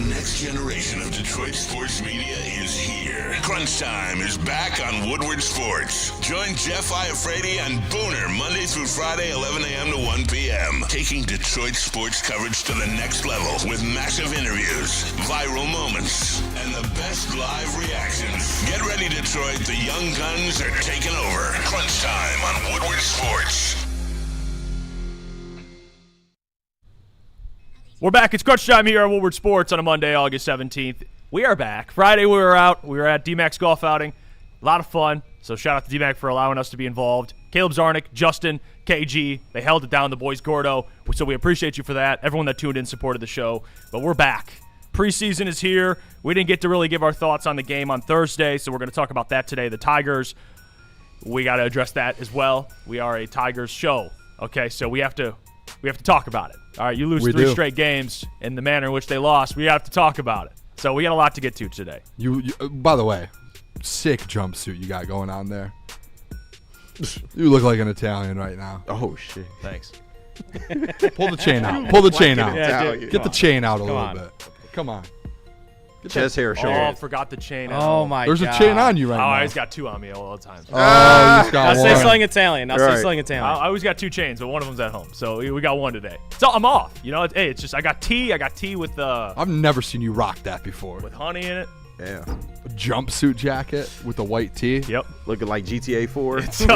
next generation of Detroit sports media is here. Crunch Time is back on Woodward Sports. Join Jeff Iafrate and Booner Monday through Friday, 11 a.m. to 1 p.m. Taking Detroit sports coverage to the next level with massive interviews, viral moments, and the best live reactions. Get ready, Detroit. The young guns are taking over. Crunch Time on Woodward Sports. We're back. It's Crunch Time here on Woodward Sports on a Monday, August 17th. We are back. Friday we were out. We were at D-Mac's golf outing. A lot of fun. So shout out to D-Mac for allowing us to be involved. Caleb Zarnick, Justin, KG, they held it down. The boys Gordo. So we appreciate you for that. Everyone that tuned in supported the show. But we're back. Preseason is here. We didn't get to really give our thoughts on the game on Thursday, so we're going to talk about that today. The Tigers, we got to address that as well. We are a Tigers show. Okay, so we have to talk about it. All right, you lose three straight games in the manner in which they lost. We have to talk about it. So we got a lot to get to today. You by the way, sick jumpsuit you got going on there. You look like an Italian right now. Oh, shit. Thanks. Pull the chain out. Pull the chain out. Yeah, Get the chain out a little bit. Come on. Chest hair show. Oh, forgot the chain. Oh, my There's God. a chain on you right Oh, now. I always got two on me all the time. Oh, he's got Now one. say something Italian. I always got two chains, but one of them's at home. So we got one today. So I'm off. You know, hey, it's just I got tea with I've never seen you rock that before. with honey in it. Yeah. A jumpsuit jacket with the white tee. Yep. Looking like GTA 4. Insane.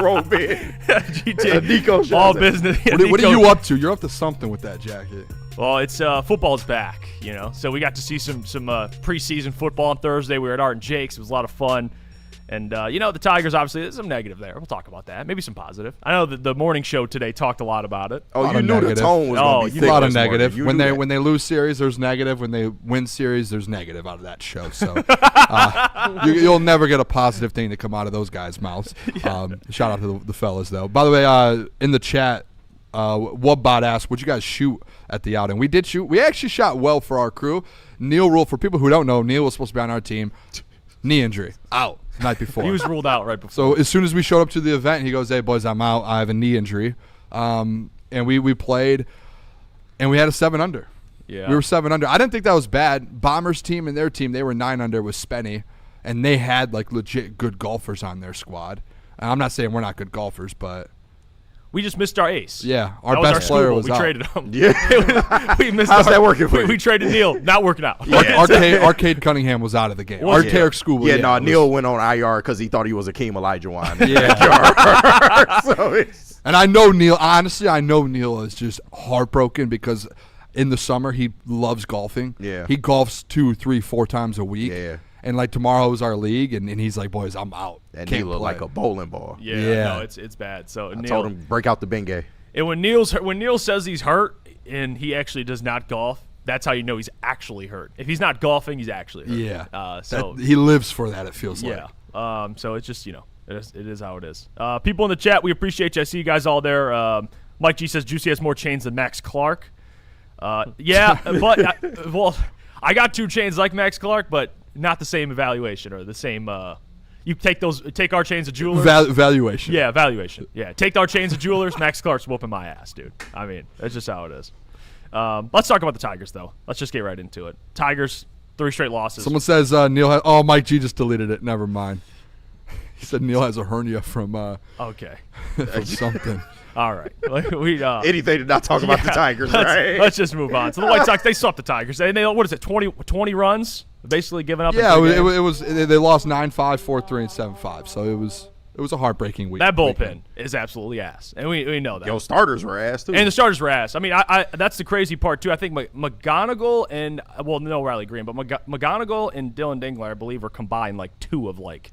Roll big. GTA, Nico all shows it. business. What are you up to? You're up to something with that jacket. Well, it's football's back, you know. So we got to see some preseason football on Thursday. We were at Art and Jake's. It was a lot of fun. And, the Tigers, obviously, there's some negative there. We'll talk about that. Maybe some positive. I know that the morning show today talked a lot about it. Oh, you knew the tone was going to be A thick lot of this morning. negative. You When knew they that. when they lose series, there's negative. When they win series, there's negative out of that show. So you'll never get a positive thing to come out of those guys' mouths. Shout out to the fellas, though. By the way, in the chat, Woodbot asked, "Would you guys shoot at the outing?" We did shoot. We actually shot well for our crew. Neil ruled. For people who don't know, Neil was supposed to be on our team. Knee injury. Out. Night before. He was ruled out right before. So as soon as we showed up to the event, he goes, "Hey, boys, I'm out. I have a knee injury." And we played, and we had a 7 under. Yeah. We were 7 under. I didn't think that was bad. Bombers team and their team, they were 9 under with Spenny, and they had, like, legit good golfers on their squad. And I'm not saying we're not good golfers, but We just missed our ace. yeah, our That was best our player screwball. was We out. traded him. Yeah. We missed How's that working for you? We traded Neil. Not working out. Arcade Cunningham was out of the game. Was Arcade he? School. Yeah, no, Neil went on IR because he thought he was Akeem Olajuwon. Yeah. So it's, And I know Neil. Honestly, I know Neil is just heartbroken because in the summer he loves golfing. Yeah. He golfs 2, 3, 4 times a week. Yeah. And like tomorrow is our league, and he's like, "Boys, I'm out." and Can't he looked play." like a bowling ball. Yeah. No, it's bad. So I Neil, told him, break out the Bengay. And when Neil says he's hurt and he actually does not golf, that's how you know he's actually hurt. If he's not golfing, he's actually hurt. Yeah. So he lives for that. It feels like. yeah. So it's just it is how it is. People in the chat, we appreciate you. I see you guys all there. Mike G says Juicy has more chains than Max Clark. Yeah, but I got 2 chains like Max Clark, but not the same evaluation or the same. You take our chains of jewelers. Valuation. Yeah, valuation. Yeah, take our chains of jewelers. Max Clark's whooping my ass, dude. I mean, that's just how it is. Let's talk about the Tigers, though. Let's just get right into it. Tigers, 3 straight losses. Someone says Neil has. Oh, Mike G just deleted it. Never mind. He said Neil has a hernia from Okay. from something. All right. Anything to not talk about the Tigers, right? Let's just move on. So the White Sox, they swept the Tigers. They what is it, 20 runs? Basically giving up. Yeah, in 3 it games. was. They lost 9-5, 4-3, and 7-5. So it was a heartbreaking week. That bullpen weekend. is absolutely ass, and we know that. Yo, starters were ass, too. And the starters were ass. I mean, I that's the crazy part, too. I think McGonigal and, no Riley Green, but McGonigal and Dylan Dingler, I believe, are combined like 2 of like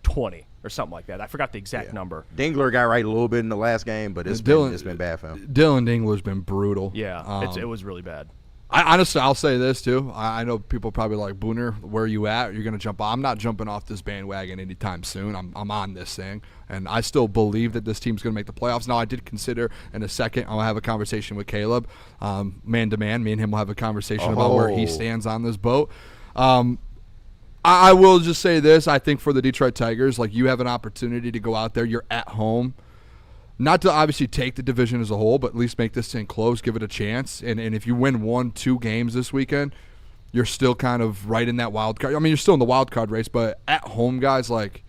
20 or something like that. I forgot the exact number. Dingler got right a little bit in the last game, but it's been bad for him. Dylan Dingler's been brutal. Yeah, it was really bad. Honestly, I'll say this, too. I know people probably like, Booner, where are you at? You're going to jump off. I'm not jumping off this bandwagon anytime soon. I'm on this thing. And I still believe that this team's going to make the playoffs. Now, I did consider in a second I'll have a conversation with Caleb, man-to-man. Me and him will have a conversation about where he stands on this boat. I will just say this. I think for the Detroit Tigers, like, you have an opportunity to go out there. You're at home. not to obviously take the division as a whole, but at least make this thing close, give it a chance. And if you win 1-2 games this weekend, you're still kind of right in that wild card. I mean, you're still in the wild card race, but at home, guys, like,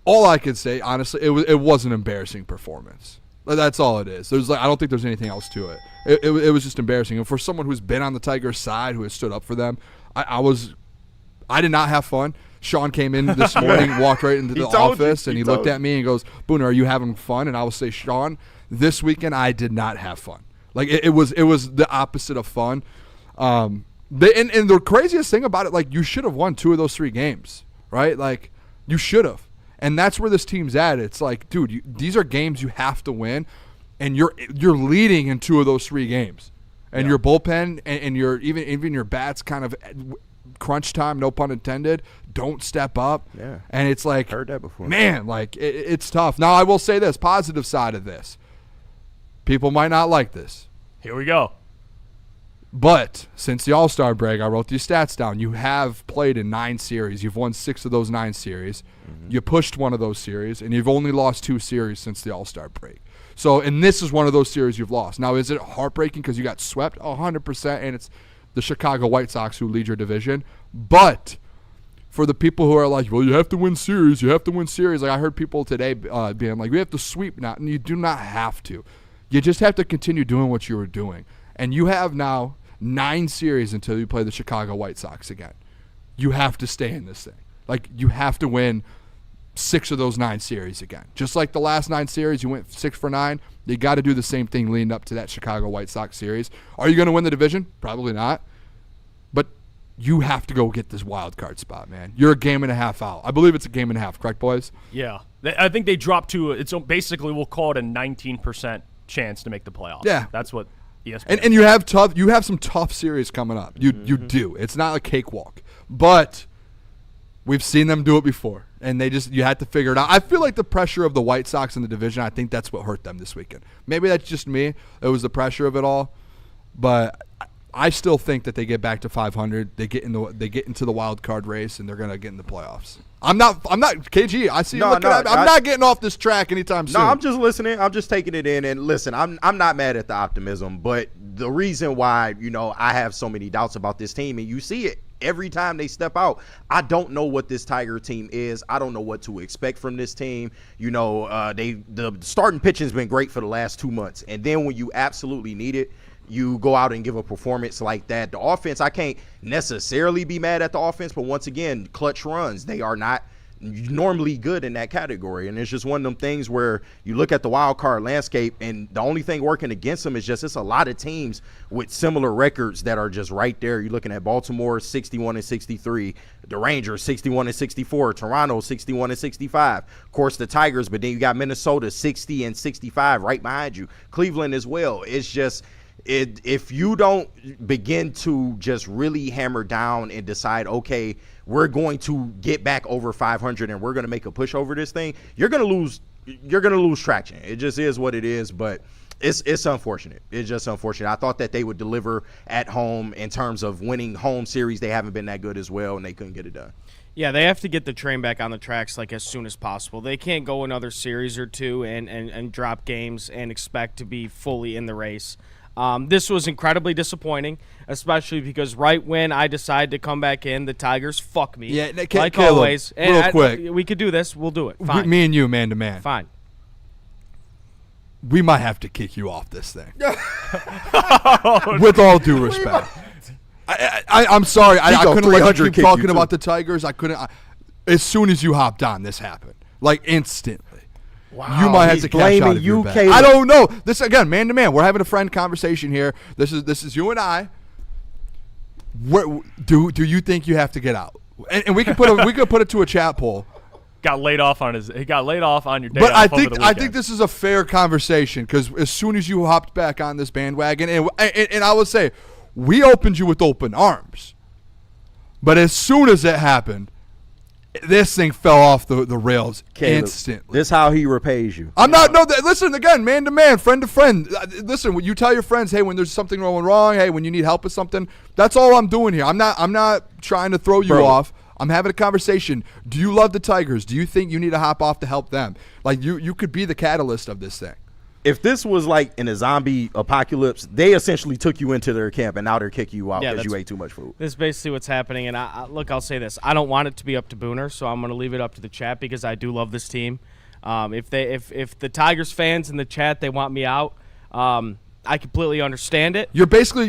all I could say, honestly, it was an embarrassing performance. That's all it is. I don't think there's anything else to it. It was just embarrassing. And for someone who's been on the Tigers' side, who has stood up for them, I did not have fun. Sean came in this morning, walked right into the office, and he looked at me and goes, "Booner, are you having fun?" And I will say, "Sean, this weekend I did not have fun. Like it was the opposite of fun." And the craziest thing about it, like, you should have won 2 of those 3 games, right? Like, you should have. And that's where this team's at. It's like, dude, these are games you have to win, and you're leading in 2 of those 3 games. And your bullpen and your even your bats kind of crunch time, no pun intended, don't step up. Yeah. And it's like, heard that before. Man, like it's tough. Now I will say this, positive side of this. People might not like this. Here we go. But since the All-Star break, I wrote these stats down. You have played in 9 series. You've won 6 of those 9 series. Mm-hmm. You pushed 1 of those series, and you've only lost 2 series since the All-Star break. So, and this is one of those series you've lost. Now, is it heartbreaking because you got swept? 100%, and it's the Chicago White Sox who lead your division. But for the people who are like, well, you have to win series, like I heard people today being like, we have to sweep now. And you do not have to. You just have to continue doing what you were doing. And you have now 9 series until you play the Chicago White Sox again. You have to stay in this thing. Like, you have to win 6 of those 9 series again. Just like the last 9 series, you went 6 for 9. You got to do the same thing leading up to that Chicago White Sox series. Are you going to win the division? Probably not. But you have to go get this wild card spot, man. You're a game and a half out. I believe it's a game and a half, correct, boys? Yeah. I think they dropped to, it's basically, we'll call it a 19% chance to make the playoffs. Yeah. That's what ESPN and you have some tough series coming up. You do. It's not a cakewalk. But we've seen them do it before. And you had to figure it out. I feel like the pressure of the White Sox in the division, I think that's what hurt them this weekend. Maybe that's just me. It was the pressure of it all. But I still think that they get back to 500. They get into the wild card race, and they're gonna get in the playoffs. I'm not KG. I see you looking at me. I'm not getting off this track anytime soon. No, I'm just listening. I'm just taking it in. And listen, I'm not mad at the optimism, but the reason why I have so many doubts about this team, and you see it every time they step out. I don't know what this Tiger team is. I don't know what to expect from this team. The starting pitching has been great for the last 2 months, and then when you absolutely need it, you go out and give a performance like that. The offense, I can't necessarily be mad at the offense, but once again, clutch runs, they are not normally good in that category. And it's just one of them things where you look at the wild card landscape, and the only thing working against them is just it's a lot of teams with similar records that are just right there. You're looking at Baltimore 61-63, the Rangers 61-64, Toronto 61-65, of course the Tigers, but then you got Minnesota 60-65 right behind you, Cleveland as well. It's just if you don't begin to just really hammer down and decide, okay, we're going to get back over 500 and we're going to make a push over this thing, you're going to lose traction. It just is what it is, but it's unfortunate. It's just unfortunate. I thought that they would deliver at home in terms of winning home series. They haven't been that good as well, and they couldn't get it done. Yeah, they have to get the train back on the tracks like as soon as possible. They can't go another series or two and drop games and expect to be fully in the race. This was incredibly disappointing, especially because right when I decided to come back in, the Tigers fuck me. Yeah, like Caleb, always. Real quick. We could do this. We'll do it. Fine. Me and you, man to man. Fine. We might have to kick you off this thing. With all due respect. I'm sorry. I couldn't let you keep talking about the Tigers. I couldn't. As soon as you hopped on, this happened. Like, instantly. Wow, you might have to cash out of your bet. I don't know. This again, man to man. We're having a friend conversation here. This is you and I. Do you think you have to get out? And we could put it to a chat poll. He got laid off on your day. But I think this is a fair conversation because as soon as you hopped back on this bandwagon, and I would say we opened you with open arms, but as soon as it happened, this thing fell off the rails instantly. This is how he repays you. Listen, again, man to man, friend to friend. Listen, when you tell your friends, hey, when there's something going wrong, hey, when you need help with something, that's all I'm doing here. I'm not trying to throw you off. I'm having a conversation. Do you love the Tigers? Do you think you need to hop off to help them? Like, you could be the catalyst of this thing. If this was like in a zombie apocalypse, they essentially took you into their camp and now they're kicking you out because you ate too much food. This is basically what's happening. And look, I'll say this: I don't want it to be up to Booner, so I'm going to leave it up to the chat because I do love this team. If the Tigers fans in the chat they want me out, I completely understand it. You're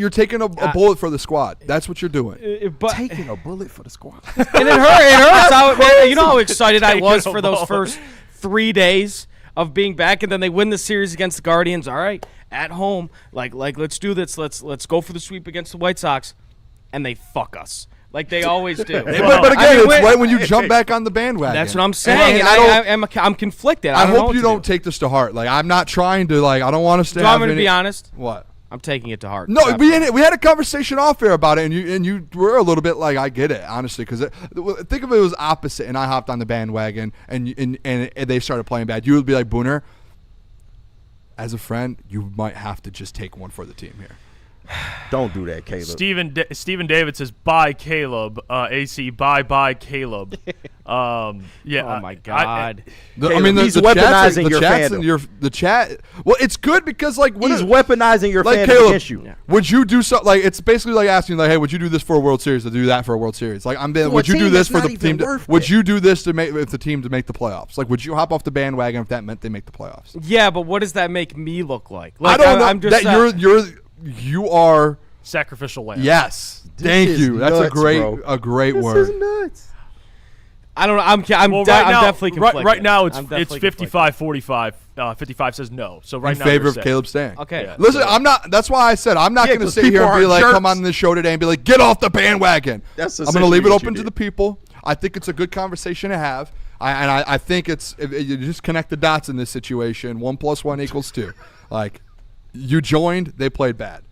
taking a bullet for the squad. That's what you're doing. But Taking a bullet for the squad. and it hurts. Man, you know how excited I was for those first 3 days of being back, and then they win the series against the Guardians. All right, at home, like let's do this. Let's go for the sweep against the White Sox, and they fuck us like they always do. But again, it's right when you jump back on the bandwagon. That's what I'm saying. And I'm conflicted. I hope you don't take this to heart. Like, I'm not trying to, like, I don't want us to Do have I'm going to be honest? What? I'm taking it to heart. No, we had a conversation off air about it, and you were a little bit like, I get it, honestly, because think of it as opposite, and I hopped on the bandwagon, and they started playing bad. You would be like, Booner, as a friend, you might have to just take one for the team here. Don't do that, Caleb. Steven David says, bye, Caleb. AC, bye, Caleb. Yeah. Oh, my God. He's weaponizing your fandom. The chat. Well, it's good because, like, he's weaponizing your fandom Caleb, against you. Yeah. Would you do something? Like, it's basically like asking, like, hey, would you do this for a World Series? To do that for a World Series? Like, would you do this for the team? Would you do this to make the team to make the playoffs? Like, would you hop off the bandwagon if that meant they make the playoffs? Yeah, but what does that make me look like? I don't know. I'm just you are sacrificial lamb. Yes. Thank you. That's nuts, a great word. This is nuts. I don't know. I'm definitely conflicted. Right now, it's 55-45. 55 says no. So right in now, favor of Caleb staying. Okay. Yeah. Listen, I'm not. That's why I said I'm not going to sit here and be like, come on this show today and be like, get off the bandwagon. I'm going to leave it open to the people. I think it's a good conversation to have. I think if you just connect the dots in this situation. 1 + 1 = 2. Like, you joined, they played bad.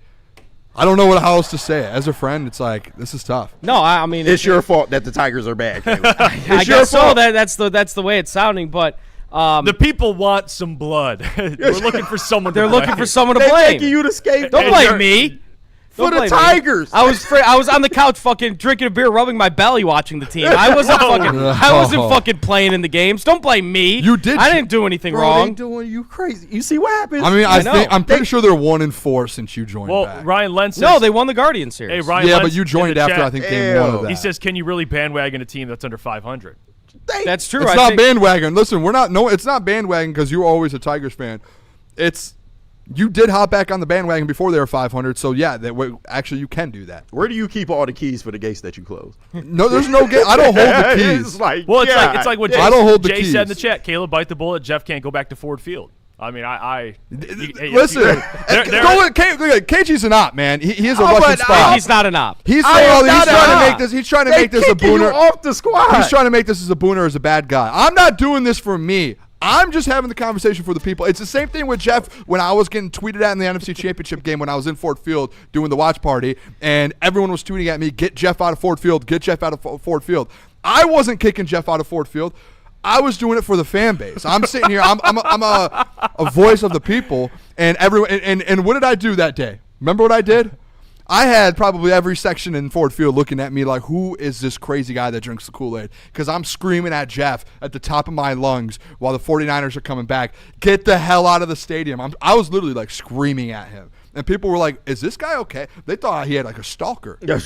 I don't know how else to say it. As a friend, it's like, this is tough. No, I mean it's your fault that the Tigers are bad. I guess so. That's the way it's sounding. But the people want some blood. We're looking for someone. They're looking for someone to They're blame. taking you to scapegoat. Don't blame me. For the Tigers. I was on the couch fucking drinking a beer, rubbing my belly, watching the team. I wasn't fucking playing in the games. Don't blame me. You did. I didn't do anything wrong. They doing you crazy. You see what happens? I mean, I'm pretty sure they're 1-4 since you joined back. Ryan Len says, no, they won the Guardian series. Hey, Ryan. Yeah, Lenz but you joined after chat, I think game 1 of that. He says, can you really bandwagon a team that's under 500? That's true. It's not bandwagon. Listen, it's not bandwagon because you were always a Tigers fan. You did hop back on the bandwagon before they were 500, so yeah, actually you can do that. Where do you keep all the keys for the gates that you close? No, there's no gate. I don't hold the keys. It's like what I don't hold the Jay keys. said in the chat. Caleb, bite the bullet. Jeff can't go back to Ford Field. I mean, listen. KG's an op, man. He is a Russian spy. He's not an op. He's trying to make this. He's trying to make this a Booner off the squad. He's trying to make this as a Booner as a bad guy. I'm not doing this for me. I'm just having the conversation for the people. It's the same thing with Jeff when I was getting tweeted at in the NFC Championship game when I was in Ford Field doing the watch party, and everyone was tweeting at me, get Jeff out of Ford Field, get Jeff out of Ford Field. I wasn't kicking Jeff out of Ford Field. I was doing it for the fan base. I'm sitting here. I'm a voice of the people, and everyone. And what did I do that day? Remember what I did? I had probably every section in Ford Field looking at me like, who is this crazy guy that drinks the Kool-Aid? Because I'm screaming at Jeff at the top of my lungs while the 49ers are coming back. Get the hell out of the stadium. I was literally like screaming at him. And people were like, is this guy okay? They thought he had like a stalker. Yeah.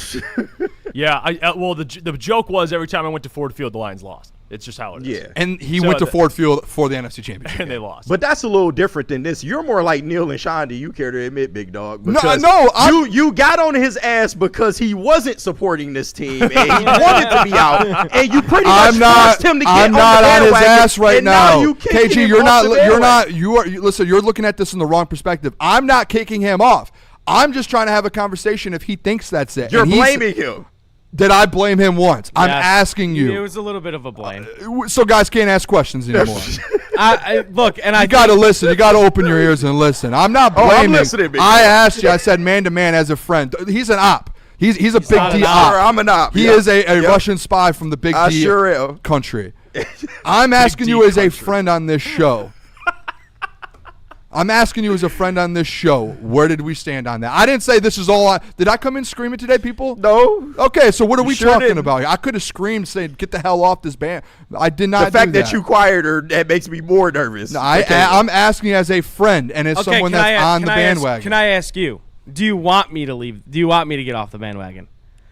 The joke was every time I went to Ford Field, the Lions lost. It's just how it is. Yeah. And he went to Ford Field for the NFC Championship. And they lost. But that's a little different than this. You're more like Neil and Sean, do you care to admit, big dog? You got on his ass because he wasn't supporting this team and he wanted to be out. And you pretty much forced him to get I'm not on his ass right now. KG, you're looking at this in the wrong perspective. I'm not kicking him off. I'm just trying to have a conversation if he thinks that's it. You're blaming him. Did I blame him once? I'm asking you. It was a little bit of a blame. So guys can't ask questions anymore. You got to listen. You got to open your ears and listen. I'm not blaming. I'm listening. I asked you. I said man to man as a friend. He's an op. He's a big D op. I'm an op. He is a Russian spy from the big D country. I'm asking you as a friend on this show. I'm asking you as a friend on this show, where did we stand on that? I didn't say this is all on. Did I come in screaming today, people? No. Okay, so what are we sure talking didn't. about here? I could have screamed saying, get the hell off this band. I did not The fact do that you quieted her, that makes me more nervous. No, I'm asking as a friend and as someone that's on the bandwagon. Can I ask you, do you want me to leave? Do you want me to get off the bandwagon?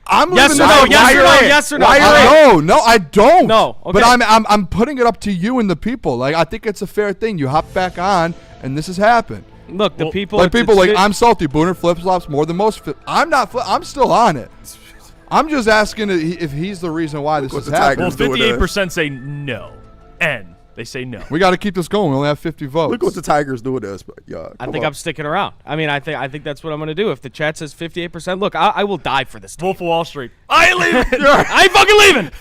I'm Yes living or the- no? Yes or no? Yes or no? No, I don't. No, okay. But I'm putting it up to you and the people. Like, I think it's a fair thing. You hop back on, and this has happened. Look, the people. Like, people like, I'm salty. Booner flip-flops more than most. I'm not. I'm still on it. I'm just asking if he's the reason why this what is the happening. Well, Tigers 58% say no. N. They say no. We got to keep this going. We only have 50 votes. Look what the Tigers do with us, y'all. I think I'm sticking around. I mean, I think that's what I'm going to do. If the chat says 58%, look, I will die for this team. Wolf of Wall Street. I ain't leaving. I ain't fucking leaving.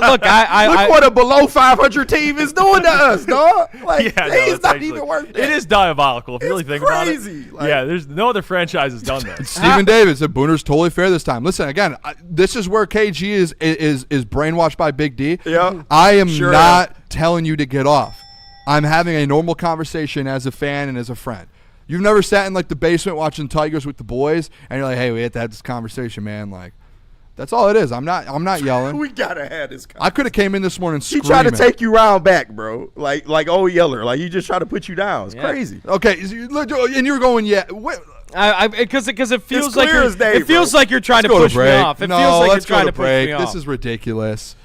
Look what a below 500 team is doing to us, dog. Like, Yeah, no, it's it's not actually- even worth it. It is diabolical if you really It's think crazy. about it. Like- Yeah, there's no other franchise has done this. Stephen Davis said Booner's totally fair this time. Listen, again, this is where KG is brainwashed by Big D. Yeah, I am sure not telling you to get off. I'm having a normal conversation as a fan and as a friend. You've never sat in like the basement watching Tigers with the boys, and you're like, "Hey, we had to have this conversation, man." Like, that's all it is. I'm not yelling. we gotta have this. I could have came in this morning He screaming. tried to take you round back, bro. Like old Yeller. Like, he just tried to put you down. It's crazy. Okay, and you're going, yeah. Because it feels It's like clear you're, as day, it feels bro. like you're trying to Let's go push me break. off. It No, feels like you're let's go trying to to push break. me off. This is ridiculous.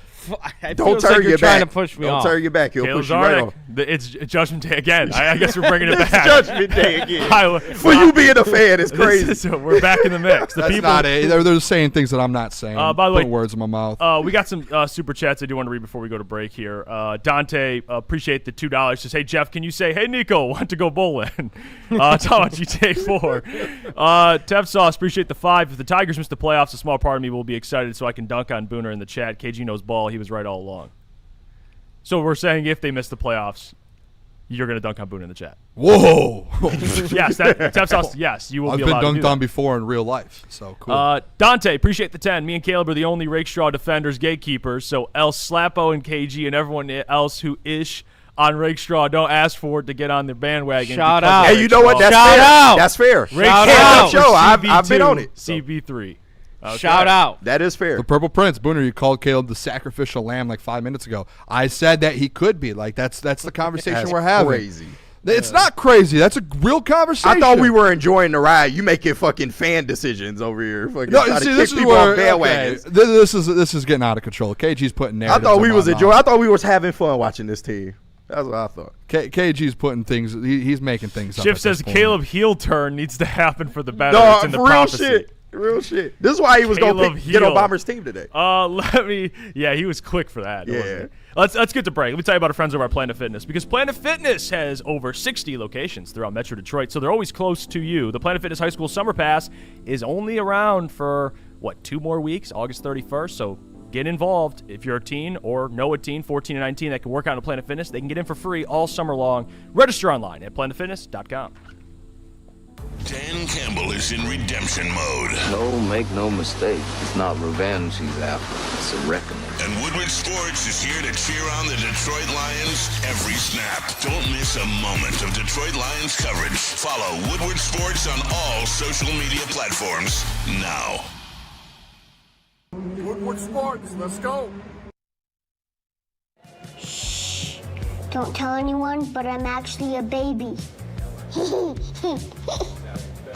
It Don't feels like turn you're your trying back. to push me Don't off. turn your back. He'll Caleb push you right Zarnik. off. It's Judgment Day again. I guess we're bringing it It's back. Judgment Day again. I- For you being a fan, it's crazy. So we're back in the mix. The That's people. not it. They're saying things that I'm not saying. By the way, Putting words in my mouth. We got some super chats I do want to read before we go to break here. Dante, appreciate the $2. Says, hey, Jeff, can you say, hey, Nico, want to go bowling? Tom on GTA 4. Tev Sauce, appreciate the 5. If the Tigers miss the playoffs, a small part of me will be excited so I can dunk on Booner in the chat. KG knows ball. He was right all along. So we're saying if they miss the playoffs, you're going to dunk on Booner in the chat. Whoa. Yes, Tev Sauce, yes, you will I've be been allowed to do dunked that. on before in real life, so cool. Dante, appreciate the 10. Me and Caleb are the only Rakestraw defenders, gatekeepers. So El Slappo and KG and everyone else who ish on Rakestraw don't ask for it to get on the bandwagon. Shout because out. of Hey, you know what? That's Shout fair. out. That's fair. Rakestraw Shout out. Show. for I've been CB2, on it. CB3. Okay. Shout out. That is fair. The Purple Prince, Booner, you called Caleb the sacrificial lamb like 5 minutes ago. I said that he could be. Like, that's the conversation That's we're having. crazy. It's not crazy. That's a real conversation. I thought we were enjoying the ride. You making fucking fan decisions over here. Fucking No, trying see, to this kick is people where off bandwagons. this is getting out of control. KG's putting I narratives. thought we in was my enjoying. mouth. I thought we was having fun watching this team. That's what I thought. KG's putting things. He's making things up. Shift at says this point. Caleb heel turn needs to happen for the better. No, It's in the for real prophecy. shit. Real shit. This is why he was going Caleb to get on Heel. Bomber's team today. He was quick for that. Yeah. Wasn't he? Let's get to break. Let me tell you about our friends over at Planet Fitness, because Planet Fitness has over 60 locations throughout Metro Detroit, so they're always close to you. The Planet Fitness High School Summer Pass is only around for, 2 more weeks, August 31st, so get involved. If you're a teen or know a teen, 14 and 19, that can work out at Planet Fitness, they can get in for free all summer long. Register online at planetfitness.com. Dan Campbell is in redemption mode. No, make no mistake. It's not revenge he's after. It's a reckoning. And Woodward Sports is here to cheer on the Detroit Lions every snap. Don't miss a moment of Detroit Lions coverage. Follow Woodward Sports on all social media platforms now. Woodward Sports, let's go. Don't tell anyone, but I'm actually a baby.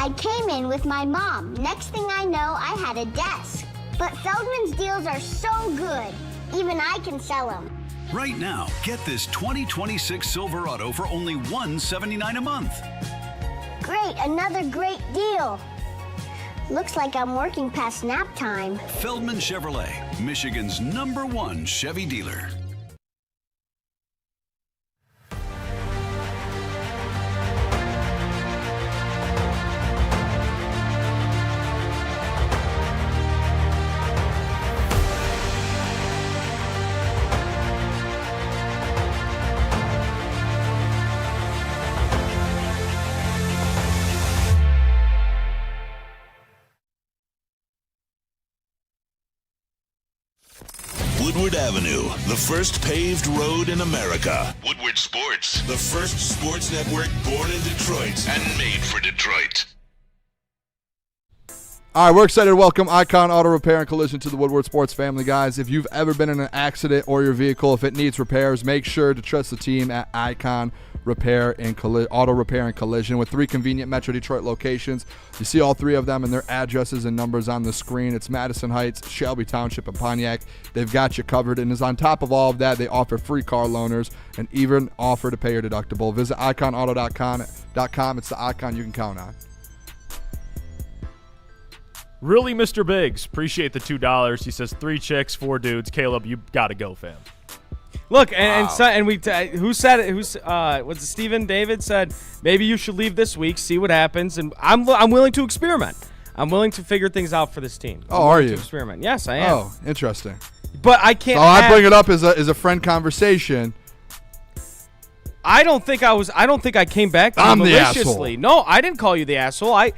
I came in with my mom. Next thing I know, I had a desk. But Feldman's deals are so good, even I can sell them. Right now, get this 2026 Silverado for only $179 a month. Great, another great deal. Looks like I'm working past nap time. Feldman Chevrolet, Michigan's #1 Chevy dealer. Woodward Avenue, the first paved road in America. Woodward Sports, the first sports network born in Detroit and made for Detroit. All right, we're excited to welcome Icon Auto Repair and Collision to the Woodward Sports family, guys. If you've ever been in an accident or your vehicle, if it needs repairs, make sure to trust the team at Icon Auto Repair and Collision with 3 convenient Metro Detroit locations. You see all 3 of them and their addresses and numbers on the screen. It's Madison Heights, Shelby Township, and Pontiac. They've got you covered, and as on top of all of that, they offer free car loaners and even offer to pay your deductible. Visit iconauto.com. It's the Icon you can count on. Really, Mr. Biggs, appreciate the $2. He says 3 chicks, 4 dudes. Caleb, you gotta go, fam. Look, who said it? Was it Stephen David said maybe you should leave this week, see what happens, and I'm willing to experiment. I'm willing to figure things out for this team. Oh, are you? To experiment. Yes, I am. Oh, interesting. But I can't. So I bring it up as a friend conversation. I don't think I came back to you I'm the maliciously. asshole. No, I didn't call you the asshole. I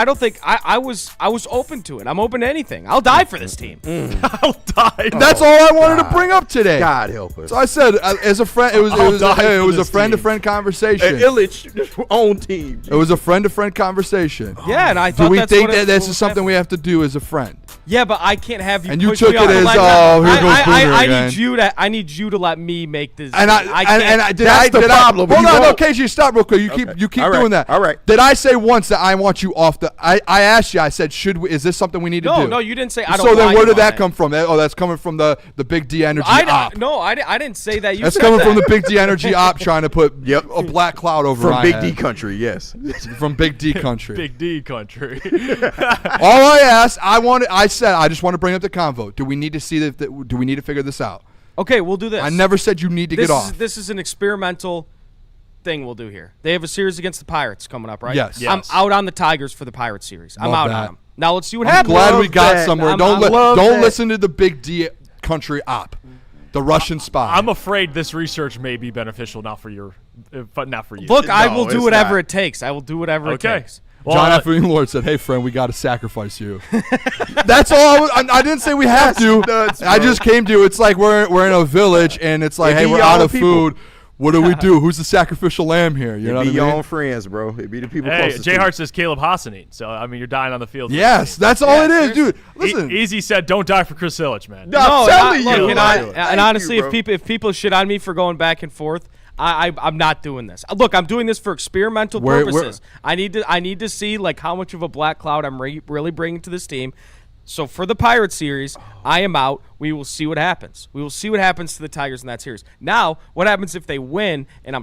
don't think I was open to it. I'm open to anything. I'll die for this team. I'll die. That's all I wanted to bring up today. God help us. So I said, as a friend, it was a friend-to-friend conversation. Illich own team. It was a friend-to-friend conversation. Yeah, and I thought Do we that's think what that this what is something we have to do as a friend? Yeah, but I can't have you. And you push took me it off the as, ledge. oh, here goes Booner I again. need you to let me make this. And That's the problem. Hold You on, won't. KG, stop real quick. You keep All right. doing that. All right. Did I say once that I want you off the? I asked you. I said, is this something we need to do? No, you didn't say. I don't. So then, want where you did that on come from? Oh, that's coming from the Big D Energy op. No, I didn't say that. You That's said coming that. from the Big D Energy op trying to put Yep. a black cloud over From my Big head. D country, yes. From Big D country. Big D country. All I asked, I said, I just want to bring up the convo. Do we need to see that? Do we need to figure this out? Okay, we'll do this. I never said you need to get off. This is an experimental thing we'll do here. They have a series against the Pirates coming up, right? Yes. I'm out on the Tigers for the Pirates series. I'm Love out that. on them. Now let's see what I'm happens. glad we got that. somewhere. Love Don't that. listen to the Big D country op, the Russian spy. I'm afraid this research may be beneficial, not for you. Look, I will No, do it's whatever not. it takes. I will do whatever it Okay. takes. Well, John F. Lord said, "Hey, friend, we got to sacrifice you." That's all. I didn't say we have to. nuts, I bro. just came to. It's like we're in a village, and it's like, It hey, be we're your out own of people. food. What do we do? Who's the sacrificial lamb here? You know It what be I your mean? own friends, bro. It be the people Hey, closest Jay to Hart says Caleb Hassanin. So, I mean, you're dying on the field. Yes, that's all it is, dude. Listen, Easy said, don't die for Chris Illich, man. No, I'm telling look, you. and honestly, Thank you, bro. if people shit on me for going back and forth, I'm not doing this. Look, I'm doing this for experimental purposes. I need to see like how much of a black cloud I'm really bringing to this team. So for the Pirates series, I am out. We will see what happens. We will see what happens to the Tigers in that series. Now, what happens if they win and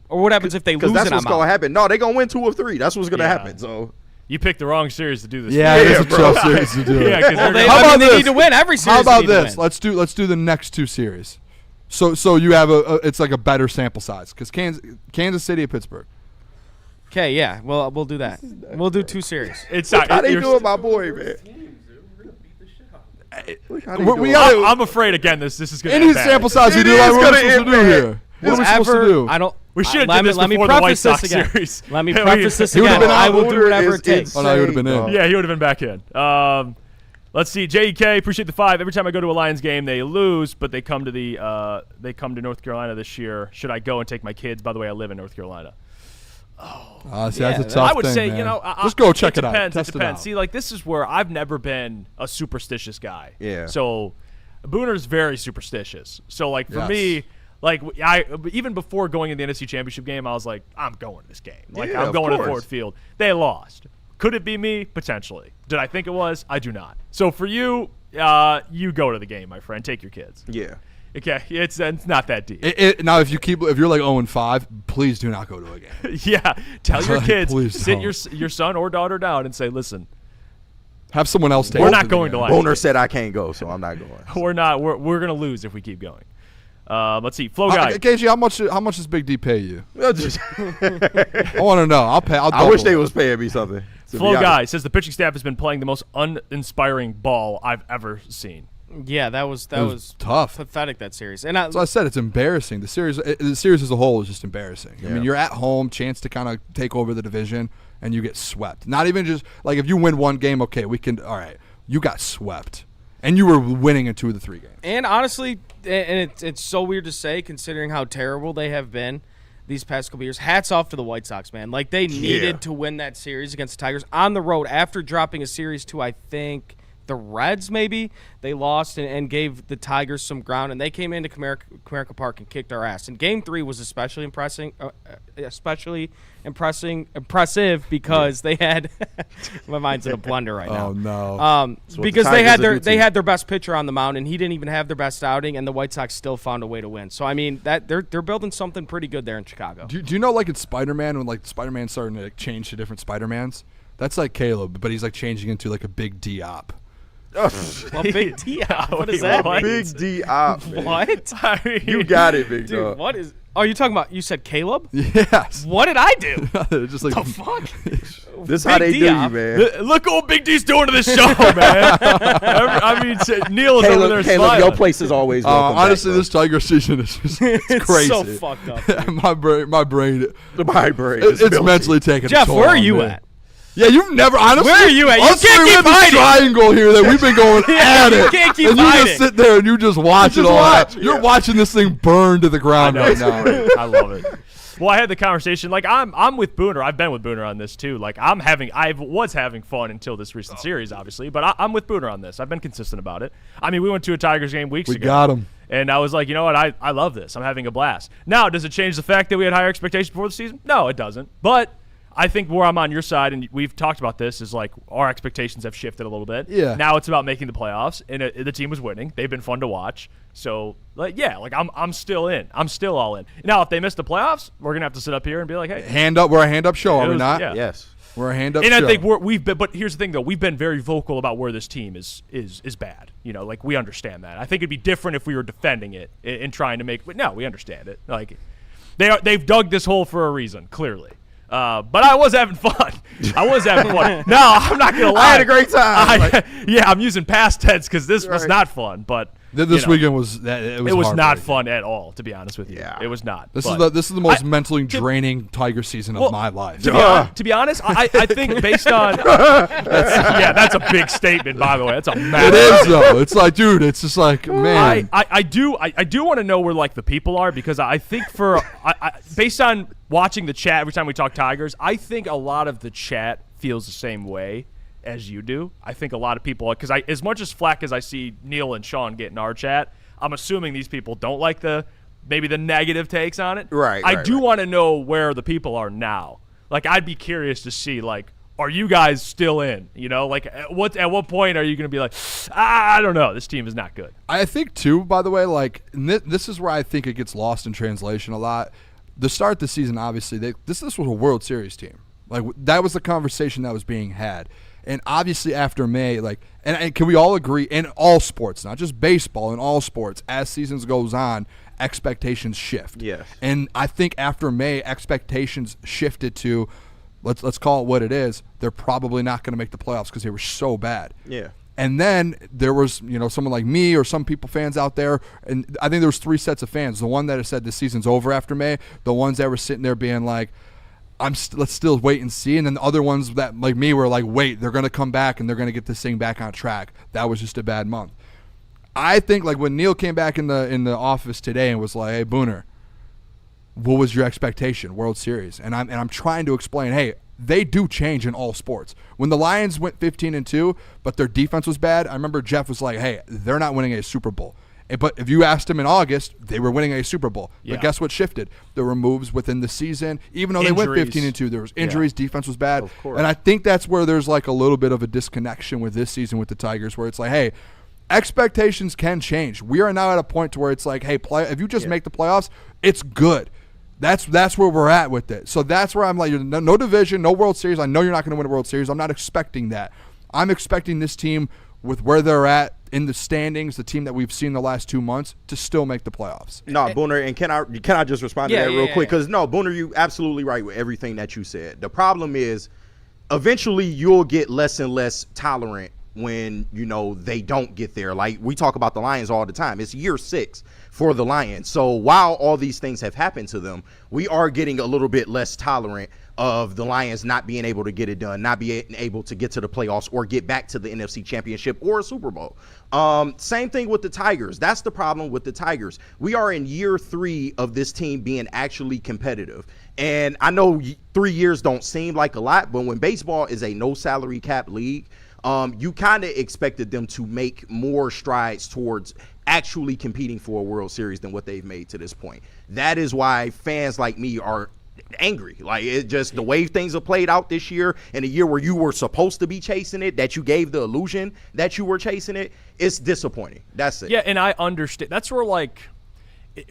or what happens if they lose Because that's and what's I'm going to out? happen. No, they're going to win 2 of 3. That's what's going to Yeah. happen. So You picked the wrong series to do this. yeah, it is a bro. tough series to do. Yeah, because They, How about they this? need to win every series. How about they need to this? win. Let's do the next 2 series. So you have it's like a better sample size because Kansas City and Pittsburgh. Okay, yeah. Well, we'll do that. We'll do 2 series. It's not. how they you're- doing, my boy, man? How they We doing? gotta- I'm afraid again. This is going to Any sample size we It do, is like what are gonna we supposed to end do bad. here? What are we supposed to do? I don't. We should have let did me- this let me before the White preface this Sox again. series. Let me Yeah, preface this He would've again. been I out. will do Booner whatever is it takes. Oh, no, he would've been in. insane, Yeah, he would have been back in. Let's see. JEK, appreciate the 5. Every time I go to a Lions game, they lose, but they come to North Carolina this year. Should I go and take my kids? By the way, I live in North Carolina. See, Yeah, that's a tough I would thing, say, man. you know, just go check it out. Depends. Test It depends. out. See, like this is where I've never been a superstitious guy. Yeah. So, Booner's very superstitious. So, like for Yes. me, like I even before going in the NFC Championship game, I was like, I'm going to this game. Like Yeah, I'm of going to course. Ford Field. They lost. Could it be me? Potentially. Did I think it was? I do not. So for you, you go to the game, my friend. Take your kids. Yeah. Okay, it's not that deep. Now, if you're like 0-5, please do not go to a game. Yeah, tell your kids, Please sit don't. your son or daughter down and say, listen, Have someone else take. We're it not the going to game. Lions. Boner said I can't go, so I'm not going. We're not. We're gonna lose if we keep going. Let's see, Flow guy. KG, how much does Big D pay you? Well, just- I want to know. I'll pay. I'll I wish double they it. was paying me something. to be Flow honest. guy says the pitching staff has been playing the most uninspiring ball I've ever seen. Yeah, that was tough. pathetic, that series. And So I said it's embarrassing. The series as a whole is just embarrassing. I mean, Yeah. you're at home, chance to kind of take over the division, and you get swept. Not even just like if you win one game, okay, we can. All right, you got swept, And you were winning in 2 of the 3 games. And honestly, and it's so weird to say considering how terrible they have been these past couple years. Hats off to the White Sox, man. Like, they needed to win that series against the Tigers on the road after dropping a series to, I think, the Reds maybe. They lost and gave the Tigers some ground, and they came into Comerica Park and kicked our ass. And Game 3 was especially impressive because they had my mind's in a blender right now. Oh no! Because they had their best pitcher on the mound, and he didn't even have their best outing, and the White Sox still found a way to win. So I mean, that they're building something pretty good there in Chicago. Do you know, like, it's Spider-Man when, like, Spider-Man's starting to, like, change to different Spider-Mans? That's like Caleb, but he's, like, changing into, like, a big D-op. Well, big D-op. What is that? Big D-op. What? You got it, big Dude, dog. what is? Oh, you talking about? You said Caleb? Yes. What did I do? Just like The fuck? This is how they do you, man. Look what Big D's doing to this show, man. I mean, Neil is over there Caleb, smiling. your place is always welcome. honestly, back, this Tiger season is just It's crazy. so fucked up. Dude. my brain, My brain. it's mentally taking. Jeff, a toll where are on you me. at? Yeah, you've never, honestly. Where are you at? You us can't three, keep we have this hiding. triangle here that we've been going at You it. can't keep and you hiding. just sit there and you just watch it all. watch, You're yeah. watching this thing burn to the ground right it's now. great. I love it. Well, I had the conversation. Like, I'm with Booner. I've been with Booner on this too. Like, I was having fun until this recent series, obviously. But I'm with Booner on this. I've been consistent about it. I mean, we went to a Tigers game weeks ago. We got him. And I was like, you know what? I love this. I'm having a blast. Now, does it change the fact that we had higher expectations before the season? No, it doesn't. But I think where I'm on your side, and we've talked about this, is like our expectations have shifted a little bit. Yeah. Now it's about making the playoffs, and the team was winning. They've been fun to watch. So, like, yeah, like I'm still in. I'm still all in. Now, if they miss the playoffs, we're gonna have to sit up here and be like, hey, Hand up. We're a hand up show, are we not? yeah. Yes. We're a hand up And show. I think we've been, but here's the thing though, we've been very vocal about where this team is bad. You know, like we understand that. I think it'd be different if we were defending it and trying to make. But no, we understand it. Like they've dug this hole for a reason, clearly. But I was having fun. I was having fun. No, I'm not gonna lie. I had a great time. Yeah, I'm using past tense because this was not fun. But this weekend was that it was not heartbreaking. fun at all. To be honest with you, Yeah. it was not. This But is the most mentally draining Tiger season of my life. to be honest, I think based on that's a big statement, by the way. That's a It massive. is though. It's like, dude, it's just like, man. I do want to know where like the people are because I think based on watching the chat every time we talk Tigers, I think a lot of the chat feels the same way as you do. I think a lot of people, because as much as flack as I see Neil and Sean get in our chat, I'm assuming these people don't like maybe the negative takes on it. Right. I do want to know where the people are now. Like, I'd be curious to see, like, are you guys still in? You know, like, at what point are you going to be like, I don't know, this team is not good. I think too, by the way, like, this is where I think it gets lost in translation a lot. The start of the season, obviously, this was a World Series team. Like, that was the conversation that was being had. And obviously after May, like, and can we all agree in all sports, not just baseball, in all sports, as seasons goes on, expectations shift. Yes. And I think after May, expectations shifted to, let's call it what it is, they're probably not going to make the playoffs because they were so bad. Yeah. And then there was, someone like me or some fans out there, and I think there was 3 sets of fans. The one that said the season's over after May, the ones that were sitting there being like, let's still wait and see. And then the other ones that, like me, were like, wait, they're going to come back and they're going to get this thing back on track. That was just a bad month. I think, like, when Neil came back in the office today and was like, hey, Booner, what was your expectation, World Series? And I'm trying to explain, hey, they do change in all sports. When the Lions went 15-2, but their defense was bad, I remember Jeff was like, hey, they're not winning a Super Bowl. But if you asked him in August, they were winning a Super Bowl. Yeah. But guess what shifted? There were moves within the season. Even though they went 15-2, there was injuries, defense was bad. Of course. And I think that's where there's like a little bit of a disconnection with this season with the Tigers, where it's like, hey, expectations can change. We are now at a point to where it's like, hey, if you just make the playoffs, it's good. That's where we're at with it. So that's where I'm like, no division, no World Series. I know you're not going to win a World Series. I'm not expecting that. I'm expecting this team, with where they're at in the standings, the team that we've seen the last 2 months, to still make the playoffs. No, Booner, and can I just respond to that real quick? Yeah. Because no, Booner, you absolutely right with everything that you said. The problem is, eventually you'll get less and less tolerant when they don't get there. Like, we talk about the Lions all the time. It's year 6 for the Lions. So while all these things have happened to them, we are getting a little bit less tolerant. of the Lions not being able to get it done, not being able to get to the playoffs or get back to the NFC Championship or a Super Bowl. Same thing with the Tigers. That's the problem with the Tigers. We are in year 3 of this team being actually competitive. And I know 3 years don't seem like a lot, but when baseball is a no salary cap league, you kind of expected them to make more strides towards actually competing for a World Series than what they've made to this point. That is why fans like me are angry. Like, it just the way things have played out this year, in a year where you were supposed to be chasing it, that you gave the illusion that you were chasing it, it's disappointing. That's it. Yeah, and I understand. That's where, like,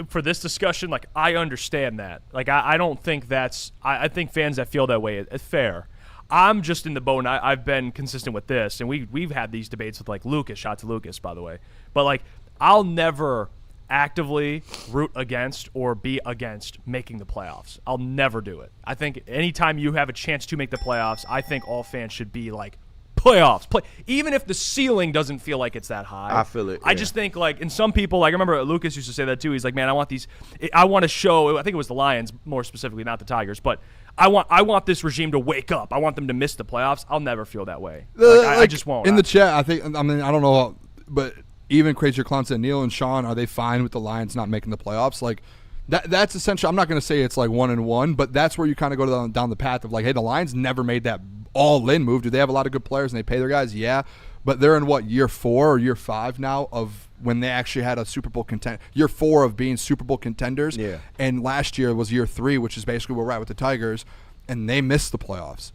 for this discussion, like, I understand that. Like, I don't think that's – I think fans that feel that way, it's fair. I'm just in the boat, and I've been consistent with this, and we've had these debates with, like, Lucas. Shout out to Lucas, by the way. But, like, I'll never actively root against or be against making the playoffs. I'll never do it. I think anytime you have a chance to make the playoffs, I think all fans should be like, playoffs. Even if the ceiling doesn't feel like it's that high. I feel it. I just think, like, and some people, like, I remember Lucas used to say that too. He's like, man, I want to show, I think it was the Lions more specifically, not the Tigers, but I want this regime to wake up. I want them to miss the playoffs. I'll never feel that way. I just won't. In the chat, I don't know, but even Crazier Clown said, Neil and Sean, are they fine with the Lions not making the playoffs? Like, that's essentially, I'm not going to say it's like 1-1, but that's where you kind of go down the path of, like, hey, the Lions never made that all-in move. Do they have a lot of good players and they pay their guys? Yeah. But they're in, what, year 4 or year 5 now of when they actually had a Super Bowl contender. Year 4 of being Super Bowl contenders. Yeah. And last year was year 3, which is basically where we're at with the Tigers, and they missed the playoffs.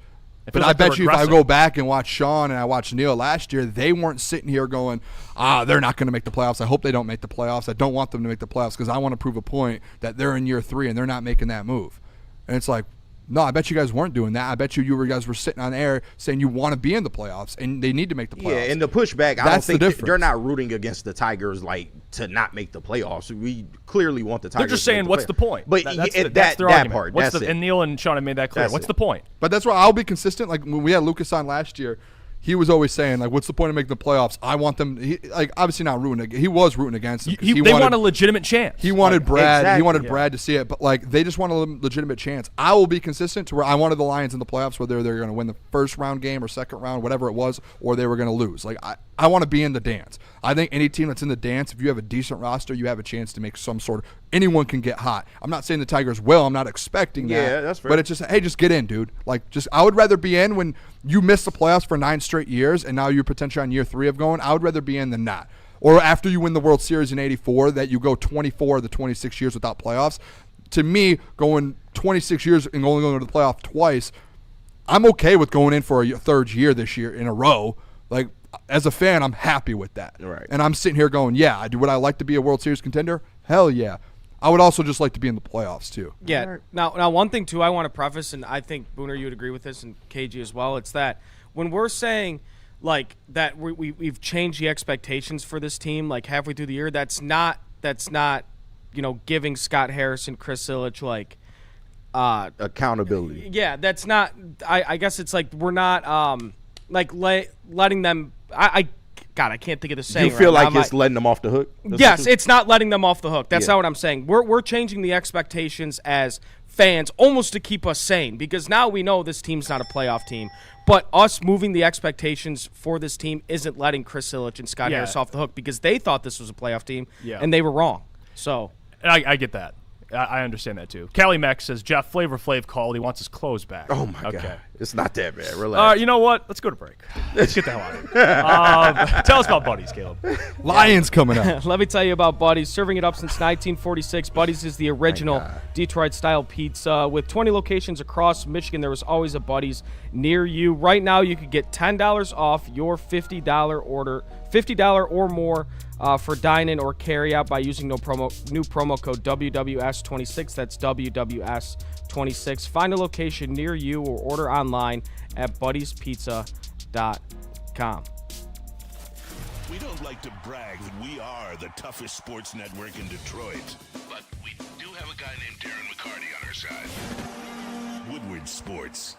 But I bet you if I go back and watch Sean and I watch Neil last year, they weren't sitting here going, they're not going to make the playoffs. I hope they don't make the playoffs. I don't want them to make the playoffs because I want to prove a point that they're in year 3 and they're not making that move. And it's like, no, I bet you guys weren't doing that. I bet you guys were sitting on air saying you want to be in the playoffs and they need to make the playoffs. Yeah, and the pushback, I don't think they're not rooting against the Tigers like to not make the playoffs. We clearly want the Tigers. They're just saying, what's the point? But that's their argument. Part. And Neil and Sean have made that clear. What's the point? But that's why I'll be consistent. Like when we had Lucas on last year, he was always saying, like, what's the point of making the playoffs? I want them. Obviously not rooting. He was rooting against them. They want a legitimate chance. He wanted Brad. Exactly, he wanted Brad to see it, but like they just want a legitimate chance. I will be consistent to where I wanted the Lions in the playoffs, whether they're going to win the first round game or second round, whatever it was, or they were going to lose. Like I want to be in the dance. I think any team that's in the dance, if you have a decent roster, you have a chance to make some sort of. Anyone can get hot. I'm not saying the Tigers will. I'm not expecting that. Yeah, that's fair. But it's just, hey, just get in, dude. Like, I would rather be in when you missed the playoffs for 9 straight years and now you're potentially on year 3 of going. I would rather be in than not. Or after you win the World Series in '84, that you go 24 of the 26 years without playoffs. To me, going 26 years and only going to the playoff twice, I'm okay with going in for a 3rd year this year in a row. Like, as a fan, I'm happy with that. Right. And I'm sitting here going, yeah, would I like to be a World Series contender? Hell yeah. I would also just like to be in the playoffs, too. Yeah. Now, one thing, too, I want to preface, and I think, Booner, you would agree with this, and KG as well, it's that when we're saying, like, that we've changed the expectations for this team, like, halfway through the year, that's not giving Scott Harrison, Chris Ilitch, like, accountability. Yeah, that's not – I guess it's like we're not, letting them – God, I can't think of the saying. You feel like it's letting them off the hook? Yes, it's not letting them off the hook. That's not what I'm saying. We're changing the expectations as fans almost to keep us sane because now we know this team's not a playoff team. But us moving the expectations for this team isn't letting Chris Ilitch and Scott Harris off the hook because they thought this was a playoff team and they were wrong. So I get that. I understand that too. Callie Meck says Jeff Flavor Flav called. He wants his clothes back. Oh my God, it's not that bad. Relax. You know what? Let's go to break. Let's get the hell out of here. Tell us about Buddies, Caleb. Lions coming up. Let me tell you about Buddies. Serving it up since 1946. Buddies is the original Detroit-style pizza with 20 locations across Michigan. There was always a Buddies near you. Right now, you could get $10 off your $50 order, $50 or more. For dine-in or carry-out by using new promo code WWS26. That's WWS26. Find a location near you or order online at buddiespizza.com. We don't like to brag that we are the toughest sports network in Detroit, but we do have a guy named Darren McCarty on our side. Woodward Sports.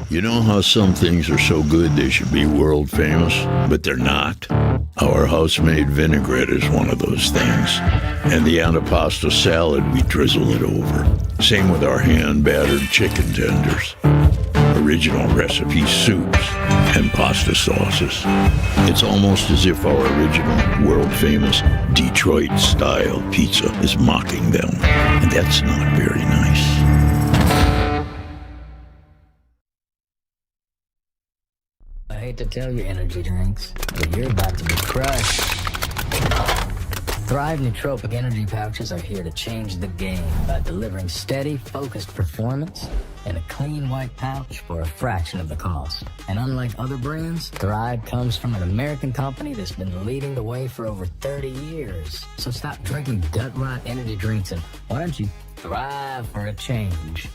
You know how some things are so good they should be world famous, but they're not? Our house-made vinaigrette is one of those things. And the antipasto salad, we drizzle it over. Same with our hand-battered chicken tenders. Original recipe soups and pasta sauces. It's almost as if our original, world-famous Detroit-style pizza is mocking them. And that's not very nice. I hate to tell you, energy drinks, but you're about to be crushed. Thrive nootropic energy pouches are here to change the game by delivering steady, focused performance in a clean white pouch for a fraction of the cost. And unlike other brands, Thrive comes from an American company that's been leading the way for over 30 years. So stop drinking gut rot energy drinks and why don't you thrive for a change?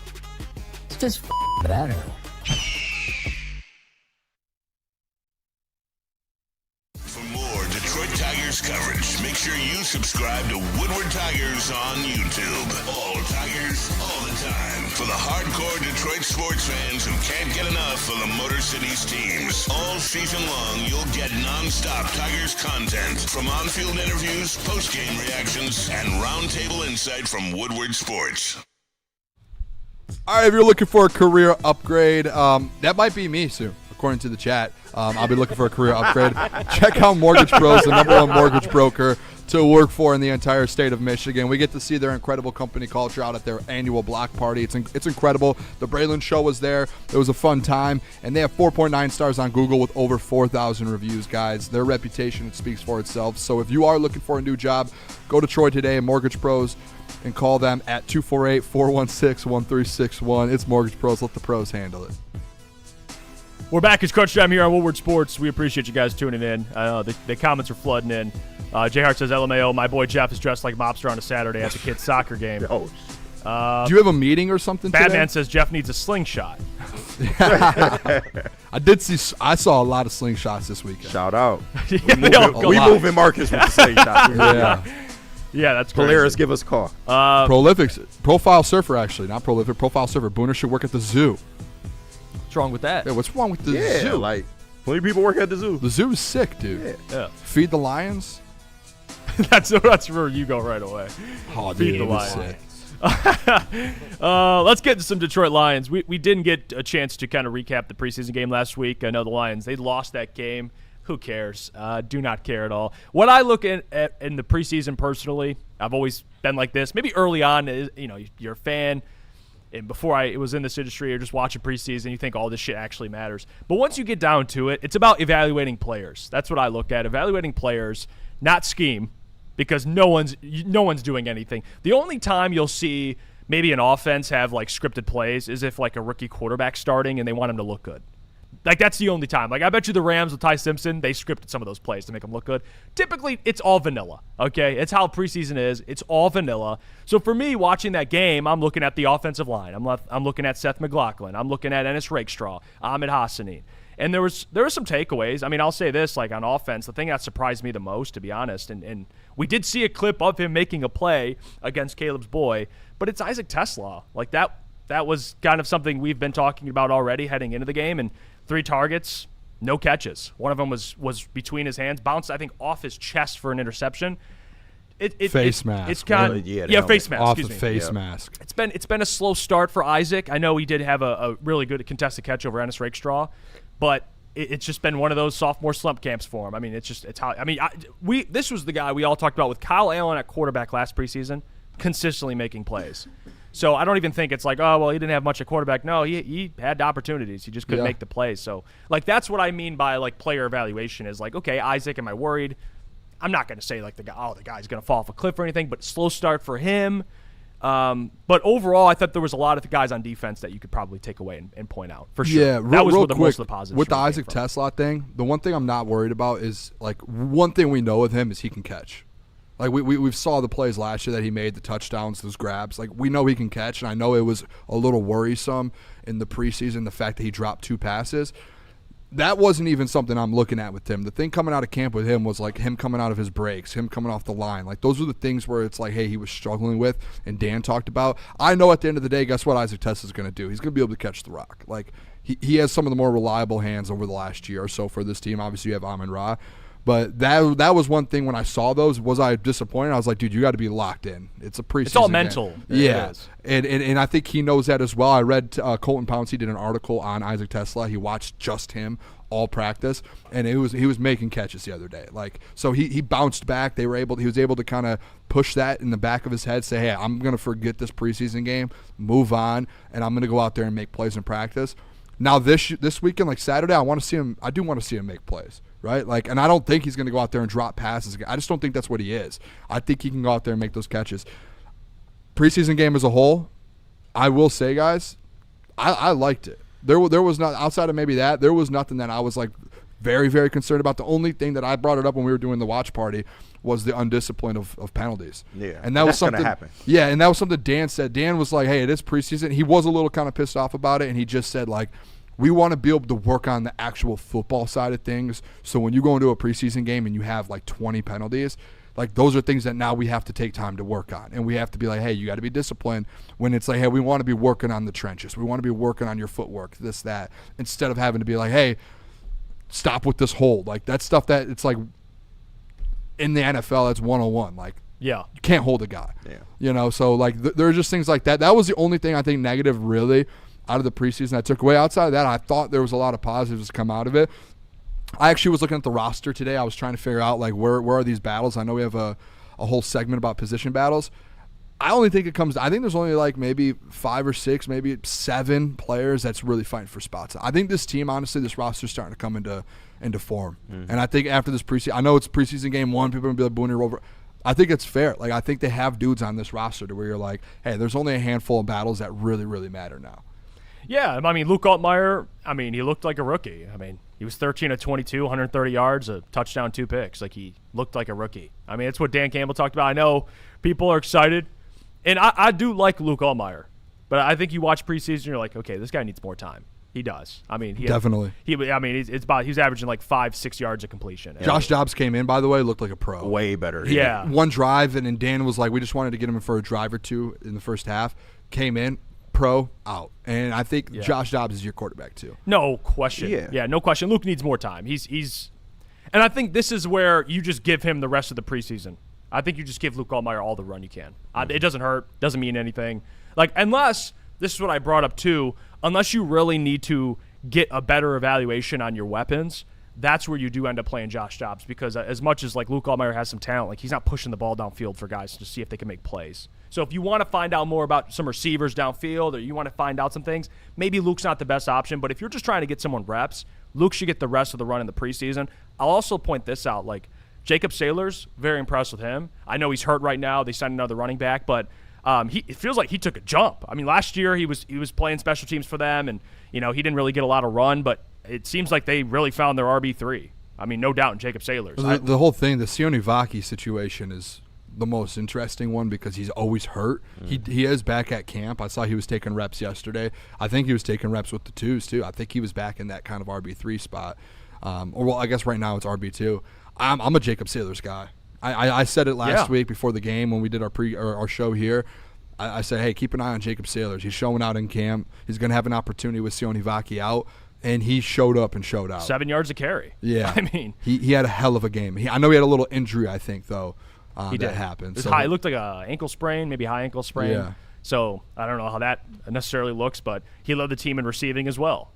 It's just better. Detroit Tigers coverage. Make sure you subscribe to Woodward Tigers on YouTube. All Tigers, all the time. For the hardcore Detroit sports fans who can't get enough of the Motor City's teams. All season long, you'll get non-stop Tigers content from on-field interviews, post-game reactions, and roundtable insight from Woodward Sports. All right, if you're looking for a career upgrade, that might be me soon, according to the chat. I'll be looking for a career upgrade. Check out Mortgage Pros, the #1 mortgage broker to work for in the entire state of Michigan. We get to see their incredible company culture out at their annual block party. It's incredible. The Braylon show was there. It was a fun time. And they have 4.9 stars on Google with over 4,000 reviews, guys. Their reputation speaks for itself. So if you are looking for a new job, go to Troy today and Mortgage Pros and call them at 248-416-1361. It's Mortgage Pros. Let the pros handle it. We're back. It's Crunch Time here on Woodward Sports. We appreciate you guys tuning in. The comments are flooding in. Jay Hart says, LMAO, my boy Jeff is dressed like mobster on a Saturday at the kids' soccer game. Do you have a meeting or something Batman today? says Jeff needs a slingshot. I saw a lot of slingshots this weekend. Shout out. We moving Marcus with the slingshot. Yeah, that's crazy. Polaris, give us a call. Profile surfer, actually. Not prolific. Profile surfer. Booner should work at the zoo. What's wrong with that? Yeah, what's wrong with the zoo? Like, plenty of people work at the zoo. The zoo is sick, dude. Yeah. Feed the lions. That's where you go right away. Oh, Feed dude, the it was lions. sick. Let's get to some Detroit Lions. We didn't get a chance to kind of recap the preseason game last week. I know the Lions, they lost that game. Who cares? Do not care at all. What I look at in the preseason personally, I've always been like this. Maybe early on, you're a fan. And before I was in this industry or just watching preseason, you think all this shit actually matters. But once you get down to it, it's about evaluating players. That's what I look at. Evaluating players, not scheme, because no one's doing anything. The only time you'll see maybe an offense have like scripted plays is if like a rookie quarterback starting and they want him to look good. Like, that's the only time. Like, I bet you the Rams with Ty Simpson, they scripted some of those plays to make them look good. Typically, it's all vanilla, okay? It's how preseason is. It's all vanilla. So, for me, watching that game, I'm looking at the offensive line. I'm looking at Seth McLaughlin. I'm looking at Ennis Rakestraw, Ahmed Hassanin. And there were some takeaways. I mean, I'll say this, like, on offense, the thing that surprised me the most, to be honest, and we did see a clip of him making a play against Caleb's boy, but it's Isaac Tesla. Like, that was kind of something we've been talking about already heading into the game, and 3 targets, no catches. One of them was between his hands, bounced, I think, off his chest for an interception. Face mask. It's kind of face mask. Off excuse the me. face mask. It's been a slow start for Isaac. I know he did have a really good contested catch over Ennis Rakestraw, but it's just been one of those sophomore slump camps for him. I mean, this was the guy we all talked about with Kyle Allen at quarterback last preseason, consistently making plays. So I don't even think it's like, oh, well, he didn't have much at quarterback. No, he had opportunities. He just couldn't make the plays. So, like, that's what I mean by, like, player evaluation is like, okay, Isaac, am I worried? I'm not going to say, like, the guy's going to fall off a cliff or anything, but slow start for him. But overall, I thought there was a lot of the guys on defense that you could probably take away and point out, for sure. Yeah, that was real where the quick, most of the positives with the really Isaac came from. Tesla thing, the one thing I'm not worried about is, like, one thing we know with him is he can catch. Like, we saw the plays last year that he made, the touchdowns, those grabs. Like, we know he can catch, and I know it was a little worrisome in the preseason, the fact that he dropped 2 passes. that wasn't even something I'm looking at with him. The thing coming out of camp with him was like him coming out of his breaks, him coming off the line. Like those are the things where it's like, hey, he was struggling with, and Dan talked about. I know at the end of the day, guess what Isaac Tesla's going to do? He's going to be able to catch the rock. Like he has some of the more reliable hands over the last year or so for this team. Obviously, you have Amon-Ra. But that was one thing when I saw those. Was I disappointed? I was like, dude, you got to be locked in. It's a preseason It's all game. mental. Yeah. It is. And I think he knows that as well. I read Colton Pouncey did an article on Isaac Tesla. He watched just him all practice, and he was making catches the other day. Like, so he bounced back. He was able to kind of push that in the back of his head, say, hey, I'm going to forget this preseason game, move on, and I'm going to go out there and make plays in practice. Now this weekend, like Saturday, I do want to see him make plays. Right? Like, and I don't think he's going to go out there and drop passes. I just don't think that's what he is. I think he can go out there and make those catches. Preseason game as a whole, I will say, guys, I liked it. There was not, outside of maybe that, there was nothing that I was like very, very concerned about. The only thing that I brought it up when we were doing the watch party was the undiscipline of penalties. Yeah, and that was something. Gonna happen. Yeah, and that was something Dan said. Dan was like, hey, it is preseason. He was a little kind of pissed off about it, and he just said like, we want to be able to work on the actual football side of things. So when you go into a preseason game and you have like 20 penalties, like those are things that now we have to take time to work on. And we have to be like, hey, you got to be disciplined when it's like, hey, we want to be working on the trenches. We want to be working on your footwork, this, that, instead of having to be like, hey, stop with this hold. Like that's stuff that it's like in the NFL, that's 101. Like, yeah, you can't hold a guy. Yeah. You know, so like there are just things like that. That was the only thing I think negative really out of the preseason I took away. Outside of that, I thought there was a lot of positives to come out of it. I actually was looking at the roster today. I was trying to figure out like where are these battles. I know we have a whole segment about position battles. I think there's only like maybe 5 or 6, maybe 7 players that's really fighting for spots. I think this team, honestly, this roster's starting to come into form. Mm-hmm. And I think after this preseason, I know it's preseason game 1, people are going to be like, Booner over. I think it's fair. Like I think they have dudes on this roster to where you're like, hey, there's only a handful of battles that really, really matter now. Yeah, I mean, Luke Altmaier, he looked like a rookie. I mean, he was 13 of 22, 130 yards, a touchdown, 2 picks. Like, he looked like a rookie. I mean, it's what Dan Campbell talked about. I know people are excited, and I do like Luke Altmaier, but I think you watch preseason, you're like, okay, this guy needs more time. He does. I mean, definitely. He's averaging like 5-6 yards of completion. Josh Dobbs came in, by the way, looked like a pro. Way better. Yeah. One drive, and then Dan was like, we just wanted to get him in for a drive or two in the first half. Came in. Pro out, and I think Josh Dobbs is your quarterback too. No question. Yeah, no question. Luke needs more time. He's, and I think this is where you just give him the rest of the preseason. I think you just give Luke Altmaier all the run you can. It doesn't hurt, doesn't mean anything. Like unless this is what I brought up too. Unless you really need to get a better evaluation on your weapons, that's where you do end up playing Josh Dobbs because as much as like Luke Altmaier has some talent, like he's not pushing the ball downfield for guys to see if they can make plays. So if you want to find out more about some receivers downfield or you want to find out some things, maybe Luke's not the best option. But if you're just trying to get someone reps, Luke should get the rest of the run in the preseason. I'll also point this out. Like Jacob Saylor's very impressed with him. I know he's hurt right now. They signed another running back, but it feels like he took a jump. I mean, last year he was playing special teams for them, and he didn't really get a lot of run, but it seems like they really found their RB3. I mean, no doubt in Jacob Saylor's. The whole thing, the Sione Vaki situation is the most interesting one because he's always hurt. He is back at camp. I saw he was taking reps yesterday. I think he was taking reps with the twos too. I think he was back in that kind of RB3 spot. I guess right now it's RB2. I'm a Jacob Saylor's guy. I said it last week before the game when we did our show here. I said, hey, keep an eye on Jacob Saylor's. He's showing out in camp. He's going to have an opportunity with Sione Vaki out. And he showed up and showed out. 7 yards a carry. Yeah. I mean. He had a hell of a game. I know he had a little injury, I think, though. He did. That happened. It looked like a ankle sprain, maybe high ankle sprain. Yeah. So I don't know how that necessarily looks, but he led the team in receiving as well.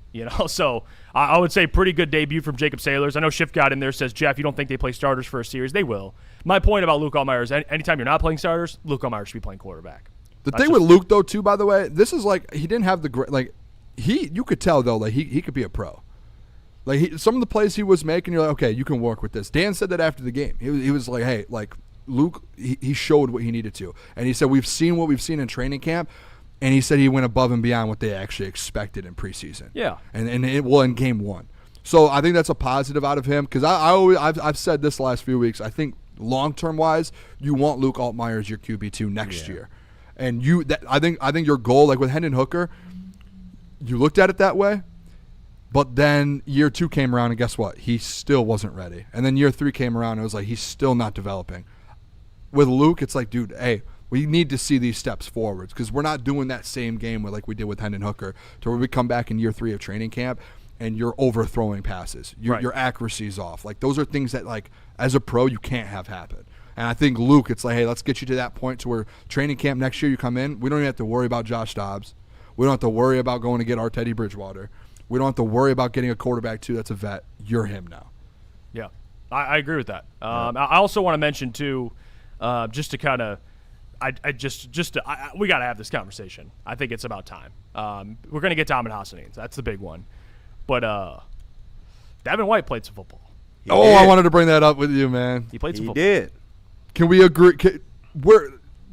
So I would say pretty good debut from Jacob Saylor's. I know Schiff got in there, says, Jeff, you don't think they play starters for a series? They will. My point about Luke Altmaier is anytime you're not playing starters, Luke Altmaier should be playing quarterback. The thing with Luke, though, too, by the way, this is like he didn't have you could tell, though, like he could be a pro. Like some of the plays he was making, you're like, okay, you can work with this. Dan said that after the game. He was like, hey, like Luke, he showed what he needed to. And he said, we've seen what we've seen in training camp. And he said he went above and beyond what they actually expected in preseason. Yeah. And in game 1. So I think that's a positive out of him because I've said this the last few weeks. I think long-term wise, you want Luke Altmaier as your QB2 next year. And I think your goal, like with Hendon Hooker, you looked at it that way. But then year 2 came around, and guess what? He still wasn't ready. And then year 3 came around, and it was like he's still not developing. With Luke, it's like, dude, hey, we need to see these steps forwards because we're not doing that same game like we did with Hendon Hooker to where we come back in year 3 of training camp and you're overthrowing passes. Your accuracy's off. Like, those are things that, like, as a pro, you can't have happen. And I think Luke, it's like, hey, let's get you to that point to where training camp next year you come in, we don't even have to worry about Josh Dobbs. We don't have to worry about going to get our Teddy Bridgewater. We don't have to worry about getting a quarterback, too, that's a vet. You're him now. Yeah, I agree with that. I also want to mention, too, just to kind of, we got to have this conversation. I think it's about time. We're going to get to Ahmed Hassanin. That's the big one. But Devin White played some football. I wanted to bring that up with you, man. He played some football. He did. Can we agree?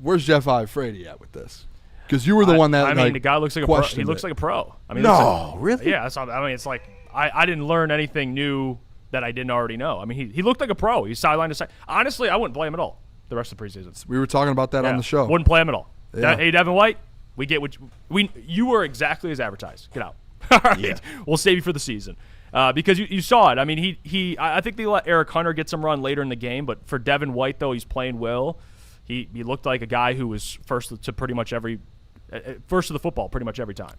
Where's Jeff Iafredi at with this? Because you were the one that, I mean, the guy looks like a pro. He looks like a pro. I mean, really? Yeah. It's like I didn't learn anything new that I didn't already know. I mean, he looked like a pro. He's sideline to side. Honestly, I wouldn't play him at all the rest of the preseason. We were talking about that on the show. Wouldn't play him at all. Yeah. Hey, Devin White, we get what you were exactly as advertised. Get out. All right, yeah. We'll save you for the season. Because you saw it. I mean, I think they let Eric Hunter get some run later in the game, but for Devin White, though, he's playing well. He looked like a guy who was first to the football pretty much every time.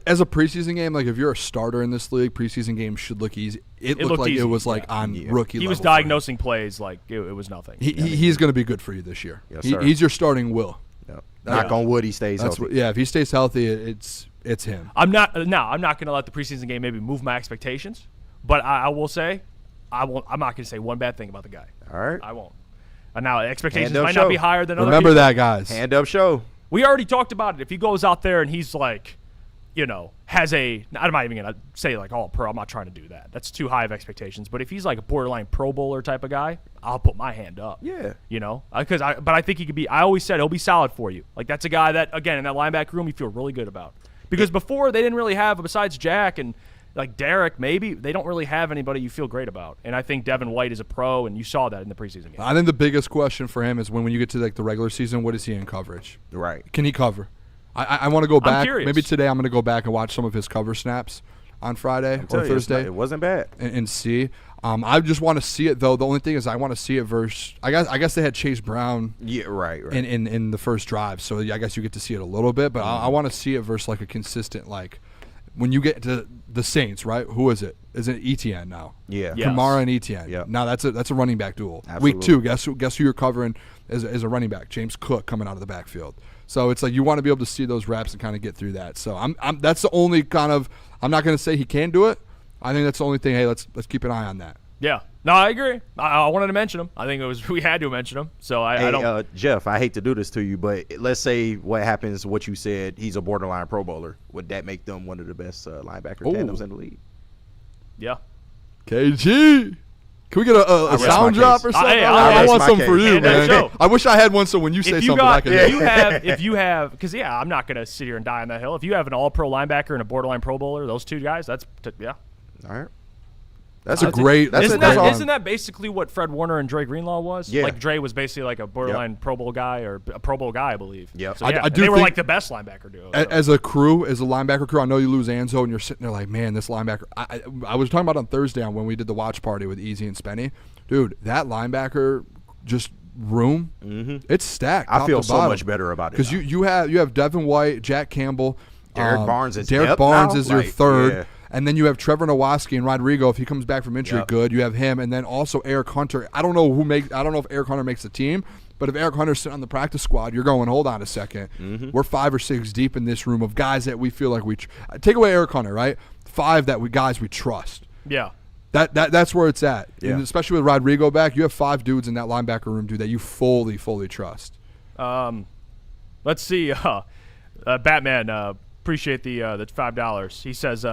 As a preseason game, like if you're a starter in this league, preseason games should look easy. It looked like easy. It was like on rookie level. He was diagnosing plays like it was nothing. He's going to be good for you this year. Yes, sir. He's your starting Will. Yep. Knock on wood, he stays healthy. If he stays healthy, it's him. I'm not going to let the preseason game maybe move my expectations, but I will say I'm not going to say one bad thing about the guy. All right. I won't. Now, expectations might not be higher than other Remember people. that, guys. Hand up show. We already talked about it. If he goes out there and he's like, has I'm not even going to say like all pro. I'm not trying to do that. That's too high of expectations. But if he's like a borderline Pro Bowler type of guy, I'll put my hand up. Yeah. But I think he could be. I always said he'll be solid for you. Like that's a guy that again in that linebacker room you feel really good about because before they didn't really have besides Jack and like Derek, maybe they don't really have anybody you feel great about. And I think Devin White is a pro, and you saw that in the preseason game. I think the biggest question for him is when you get to like the regular season, what is he in coverage? Right. Can he cover? I want to go back. I'm curious. Maybe today I'm going to go back and watch some of his cover snaps on Friday or Thursday. It wasn't bad. And see. I just want to see it, though. The only thing is I want to see it versus – I guess they had Chase Brown right. in the first drive. So I guess you get to see it a little bit. But I want to see it versus like a consistent like – when you get to the Saints, right? Who is it? Is it Etienne now? Yeah. Yes. Kamara and Etienne. Yep. Now that's a running back duel. Absolutely. Week 2, guess who you're covering as a running back? James Cook coming out of the backfield. So it's like you want to be able to see those reps and kind of get through that. So that's the only kind of I'm not going to say he can do it. I think that's the only thing. Hey, let's keep an eye on that. Yeah. No, I agree. I wanted to mention him. I think we had to mention him. So I don't. Jeff, I hate to do this to you, but let's say what happens, what you said, he's a borderline Pro Bowler. Would that make them one of the best linebacker tandems in the league? Yeah. KG. Can we get a sound drop or something? I want some for you, man. I wish I had one so when you say something, I can if you have, because, I'm not going to sit here and die on that hill. If you have an all-pro linebacker and a borderline Pro Bowler, those two guys, All right. That's a great. Isn't that basically what Fred Warner and Dre Greenlaw was? Yeah. Like Dre was basically like a borderline Pro Bowl guy or a Pro Bowl guy, I believe. Yeah. So, they were like the best linebacker duo. As a crew, as a linebacker crew, I know you lose Anzo and you're sitting there like, man, this linebacker. I was talking about on Thursday when we did the watch party with Easy and Spenny. Dude, that linebacker just room, it's stacked. I feel so much better about it because you have Devin White, Jack Campbell, Derek Barnes is your third. Yeah. And then you have Trevor Nowaski and Rodrigo if he comes back from injury. Good, you have him, and then also Eric Hunter. I don't know if Eric Hunter makes the team, but if Eric Hunter's sitting on the practice squad, you're going, hold on a second. We're 5 or 6 deep in this room of guys that we feel like we take away Eric Hunter, right? 5 guys we trust. Yeah. That's where it's at. Yeah. And especially with Rodrigo back, you have 5 dudes in that linebacker room, dude, that you fully trust. Let's see. Batman, appreciate the $5. He says,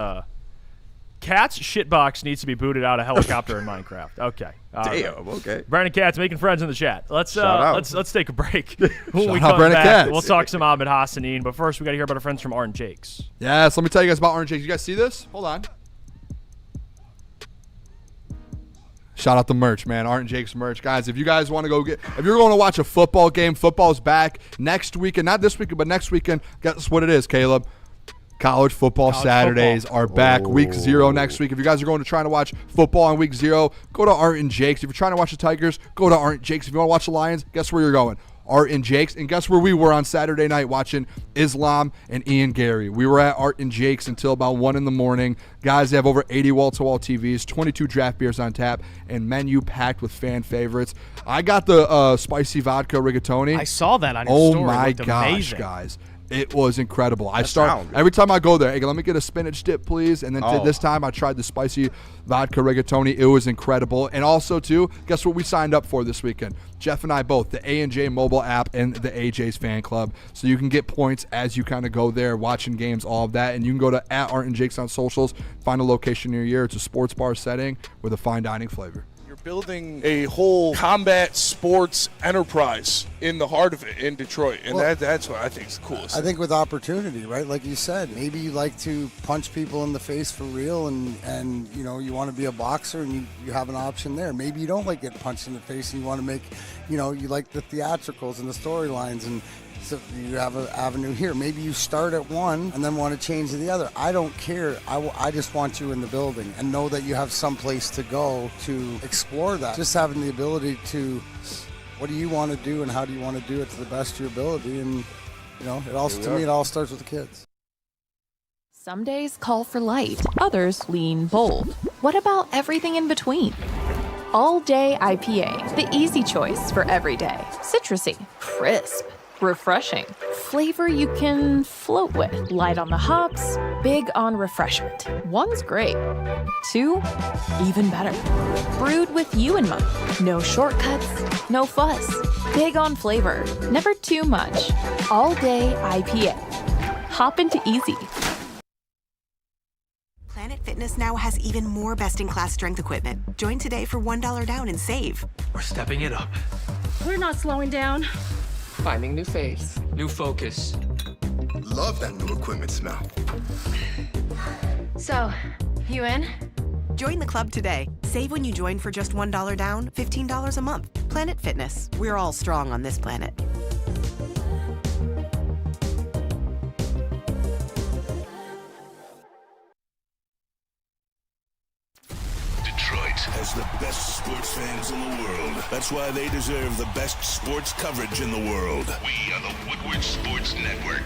Cat's shitbox needs to be booted out of helicopter in Minecraft. Okay. Damn. Okay. Brandon Katz making friends in the chat. Let's take a break. When we out come Brandon back, Katz. we'll talk some Ahmed Hassanin. But first, we got to hear about our friends from Art and Jake's. Yes. Let me tell you guys about Art and Jake's. You guys see this? Hold on. Shout out the merch, man. Art and Jake's merch. Guys, if you guys want to if you're going to watch a football game, football's back next weekend. Not this weekend, but next weekend. Guess what it is, Caleb? College football Saturdays are back. Week 0 next week. If you guys are going to try to watch football on week 0, go to Art and Jake's. If you're trying to watch the Tigers, go to Art and Jake's. If you want to watch the Lions, guess where you're going? Art and Jake's. And guess where we were on Saturday night watching Islam and Ian Gary? We were at Art and Jake's until about 1 in the morning. Guys, they have over 80 wall-to-wall TVs, 22 draft beers on tap, and menu packed with fan favorites. I got the spicy vodka rigatoni. I saw that on your story. Oh my gosh, amazing. guys. It was incredible. Sound Every time I go there, hey, let me get a spinach dip, please. And then this time I tried the spicy vodka rigatoni. It was incredible. And also, too, guess what we signed up for this weekend? Jeff and I both, the A&J mobile app and the AJ's fan club. So you can get points as you kind of go there, watching games, all of that. And you can go to @Art and Jake's on socials, find a location near you. It's a sports bar setting with a fine dining flavor. Building a whole combat sports enterprise in the heart of it in Detroit, and that's what I think is the coolest. I think with opportunity, right? Like you said, maybe you like to punch people in the face for real, and you know, you want to be a boxer, and you have an option there. Maybe you don't like getting punched in the face, and you want to make, you know, you like the theatricals and the storylines, and so you have an avenue here. Maybe you start at one and then want to change to the other. I don't care. I just want you in the building and know that you have some place to go to explore that. Just having the ability to, what do you want to do and how do you want to do it to the best of your ability? And, you know, it all starts with the kids. Some days call for light, others lean bold. What about everything in between? All Day IPA, the easy choice for every day. Citrusy, crisp, refreshing. Flavor you can float with. Light on the hops, big on refreshment. One's great. 2, even better. Brewed with you in mind. No shortcuts, no fuss. Big on flavor, never too much. All Day IPA. Hop into easy. Planet Fitness now has even more best-in-class strength equipment. Join today for $1 down and save. We're stepping it up. We're not slowing down. Finding new faith, new focus. Love that new equipment smell. So, you in? Join the club today. Save when you join for just $1 down, $15 a month. Planet Fitness. We're all strong on this planet. Detroit has the best sports fans in the world. That's why they deserve the best sports coverage in the world. We are the Woodward Sports Network.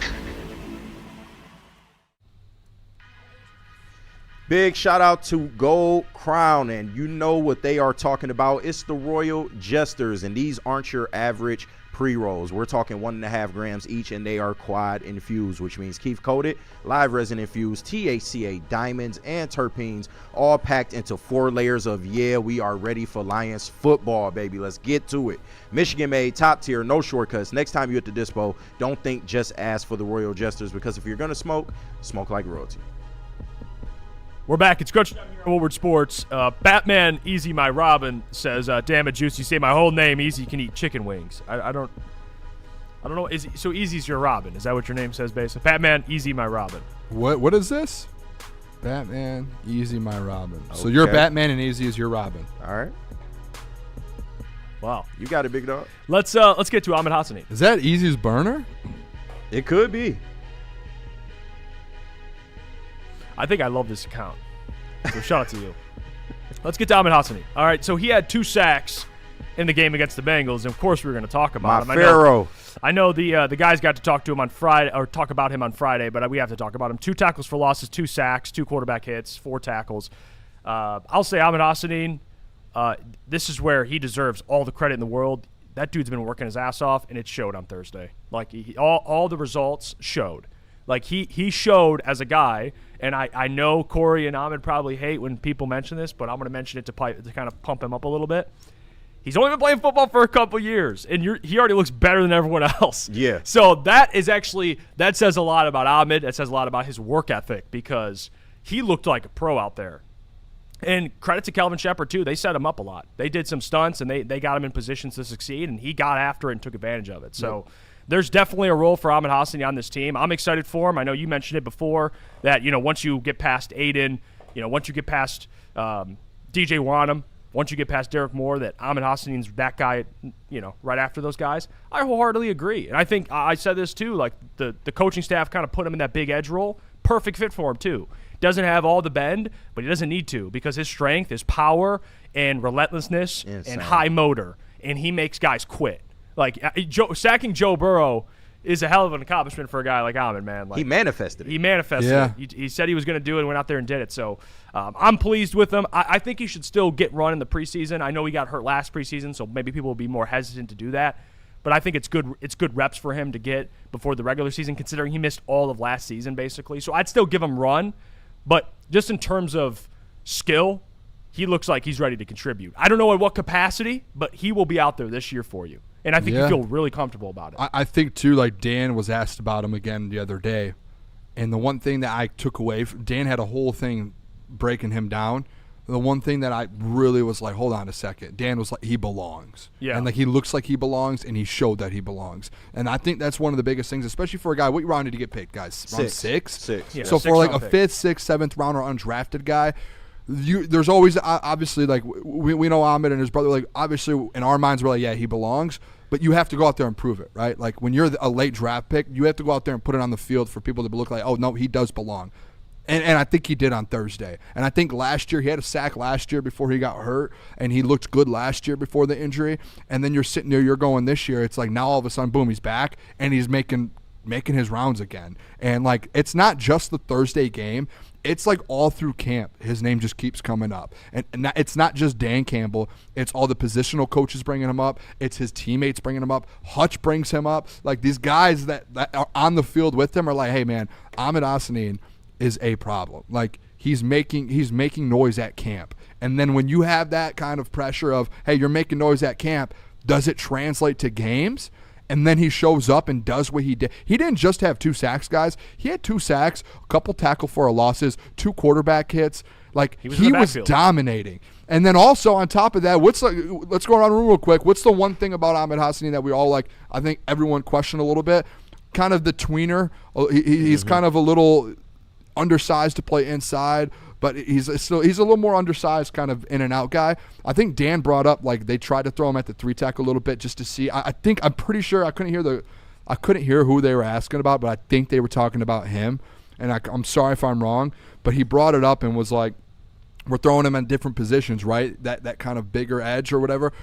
Big shout out to Gold Crown, and you know what they are talking about. It's the Royal Jesters, and these aren't your average pre-rolls. We're talking 1.5 grams each, and they are quad infused, which means Keith coated, live resin infused, THCA, diamonds, and terpenes, all packed into 4 layers of, we are ready for Lions football, baby. Let's get to it. Michigan made, top tier, no shortcuts. Next time you're at the dispo, don't think, just ask for the Royal Jesters, because if you're going to smoke, smoke like royalty. We're back. It's Coach here on Woodward Sports. Batman Easy My Robin says, damn it, Juice, you say my whole name, Easy can eat chicken wings. I don't know. So Easy's your Robin. Is that what your name says, basically? Batman Easy My Robin. What is this? Batman Easy My Robin. Okay. So you're Batman and Easy is your Robin. All right. Wow. You got it, big dog. Let's get to Ahmed Hassani. Is that Easy's burner? It could be. I think I love this account. So shout out to you. Let's get to Ahmed Hassani. All right, so he had 2 sacks in the game against the Bengals, and of course we were going to talk about him. I know the guys got to talk to him on Friday, or talk about him on Friday, but we have to talk about him. 2 tackles for losses, 2 sacks, 2 quarterback hits, 4 tackles. I'll say Ahmed Hassani, this is where he deserves all the credit in the world. That dude's been working his ass off, and it showed on Thursday. Like, all the results showed. Like, he showed as a guy, and I know Corey and Ahmed probably hate when people mention this, but I'm going to mention it to kind of pump him up a little bit. He's only been playing football for a couple years, and he already looks better than everyone else. Yeah. So that says a lot about Ahmed. That says a lot about his work ethic, because he looked like a pro out there. And credit to Kelvin Shepard, too. They set him up a lot. They did some stunts, and they got him in positions to succeed, and he got after it and took advantage of it. So there's definitely a role for Ahmed Hassani on this team. I'm excited for him. I know you mentioned it before that, once you get past Aiden, once you get past DJ Wanham, once you get past Derek Moore, that Ahmed Hassani's that guy, right after those guys. I wholeheartedly agree. And I think I said this too, like the coaching staff kind of put him in that big edge role perfect fit for him too. Doesn't have all the bend, but he doesn't need to because his strength is power and relentlessness and high motor, and he makes guys quit. Like sacking Joe Burrow is a hell of an accomplishment for a guy like Amon, man. Like, he manifested it. He manifested it. He said he was going to do it and went out there and did it. So I'm pleased with him. I think he should still get run in the preseason. I know he got hurt last preseason, so maybe people will be more hesitant to do that. But I think it's good reps for him to get before the regular season, considering he missed all of last season, basically. So I'd still give him run. But just in terms of skill, he looks like he's ready to contribute. I don't know in what capacity, but he will be out there this year for you. And I think you feel really comfortable about it. I think, too, like Dan was asked about him again the other day. And the one thing that I took away, Dan had a whole thing breaking him down. The one thing that I really was like, hold on a second. Dan was like, he belongs. Yeah. And like he looks like he belongs, and he showed that he belongs. And I think that's one of the biggest things, especially for a guy. What round did he get picked, guys? Round six? Yeah, so for like a fifth, sixth, seventh rounder undrafted guy, there's always obviously like we know Ahmed and his brother. Like obviously in our minds we're like, yeah, he belongs. But you have to go out there and prove it, right? Like when you're a late draft pick, you have to go out there and put it on the field for people to look like, oh no, he does belong. And I think he did on Thursday. And I think last year, he had a sack last year before he got hurt, and he looked good last year before the injury. And then you're sitting there, you're going this year, it's like now all of a sudden, boom, he's back, and he's making his rounds again. And, like, it's not just the Thursday game. It's like all through camp, his name just keeps coming up. And it's not just Dan Campbell. It's all the positional coaches bringing him up. It's his teammates bringing him up. Hutch brings him up. Like, these guys that are on the field with him are like, hey, man, Amon-Ra is a problem. Like he's making noise at camp. And then when you have that kind of pressure of, hey, you're making noise at camp, does it translate to games? And then he shows up and does what he did. He didn't just have 2 sacks, guys. He had 2 sacks, a couple tackle for losses, 2 quarterback hits. Like he was dominating. And then also on top of that, let's go around the room real quick. What's the one thing about Amon-Ra that we all like? I think everyone questioned a little bit. Kind of the tweener. He's kind of a little undersized to play inside, but he's a little more undersized, kind of in and out guy. I think Dan brought up like they tried to throw him at the 3 tackle a little bit just to see. I'm pretty sure I couldn't hear who they were asking about, but I think they were talking about him. And I'm sorry if I'm wrong, but he brought it up and was like, we're throwing him in different positions, right? That kind of bigger edge or whatever.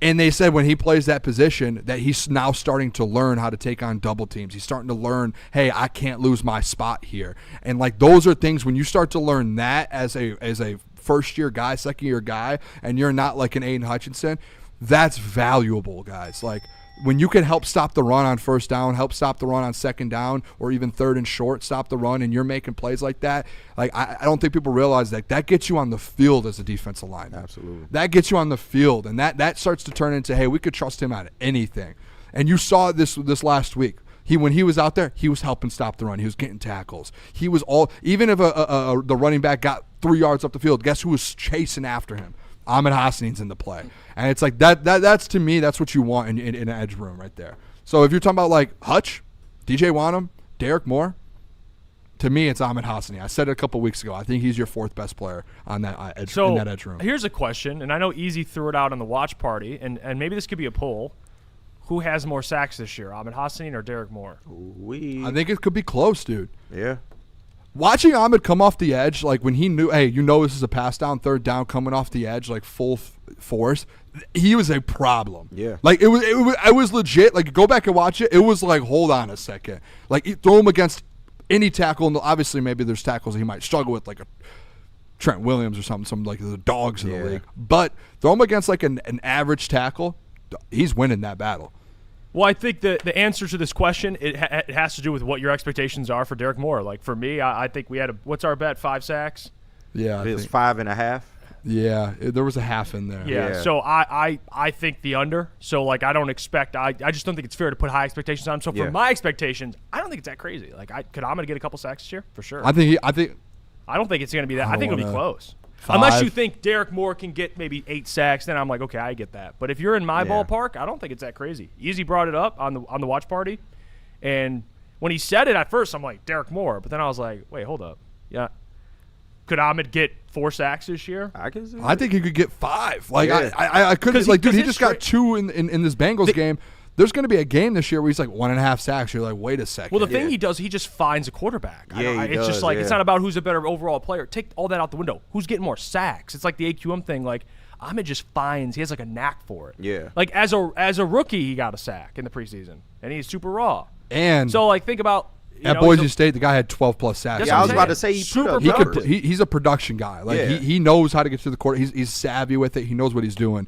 And they said when he plays that position that he's now starting to learn how to take on double teams. He's starting to learn, hey, I can't lose my spot here. And like those are things when you start to learn that as a first-year guy, second-year guy, and you're not like an Aiden Hutchinson, that's valuable, guys. Like when you can help stop the run on first down, help stop the run on second down, or even third and short, stop the run, and you're making plays like that, like I don't think people realize that gets you on the field as a defensive lineman. Absolutely. That gets you on the field, and that starts to turn into, hey, we could trust him at anything. And you saw this last week. When he was out there, he was helping stop the run. He was getting tackles. He was even if the running back got 3 yards up the field, guess who was chasing after him? Amon-Ra's in the play. And it's like that's to me, that's what you want in an edge room right there. So if you're talking about like Hutch, DJ Wanham, Derek Moore, to me it's Amon-Ra. I said it a couple weeks ago. I think he's your 4th best player on that edge, in that edge room. Here's a question, and I know Easy threw it out on the watch party, and maybe this could be a poll. Who has more sacks this year, Amon-Ra or Derek Moore? I think it could be close, dude. Yeah. Watching Ahmed come off the edge, like when he knew, hey, this is a pass down, 3rd down, coming off the edge, like full force, he was a problem. Yeah. Like it was legit. Like go back and watch it. It was like, hold on a second. Like throw him against any tackle, and obviously maybe there's tackles he might struggle with, like a Trent Williams or something like the dogs in the league. But throw him against like an average tackle, he's winning that battle. Well, I think the answer to this question, it has to do with what your expectations are for Derek Moore. Like for me, I think we had what's our bet? 5 sacks? Yeah. It was 5.5. Yeah, there was a half in there. Yeah. So I think the under. So like I don't expect. I just don't think it's fair to put high expectations on him. So for my expectations, I don't think it's that crazy. Like I'm going to get a couple sacks this year for sure. I don't think it's going to be that. I think it'll be close. 5. Unless you think Derek Moore can get maybe 8 sacks, then I'm like, okay, I get that. But if you're in my ballpark, I don't think it's that crazy. Easy brought it up on the watch party, and when he said it at first, I'm like Derek Moore, but then I was like, wait, hold up, yeah. Could Ahmed get 4 sacks this year? I can see. I think he could get 5. Like I couldn't. Like, dude, he just got 2 in this Bengals game. There's going to be a game this year where he's like 1.5 sacks. You're like, wait a second. Well, the thing he does, he just finds a quarterback. It's just like, it's not about who's a better overall player. Take all that out the window. Who's getting more sacks? It's like the AQM thing. Like, Ahmed just finds, he has like a knack for it. Yeah. Like, as a rookie, he got a sack in the preseason, and he's super raw. And so, like, think about, at Boise State, the guy had 12+ sacks. Yeah, I was about to say he's a production guy. Like he knows how to get to the court. He's savvy with it. He knows what he's doing.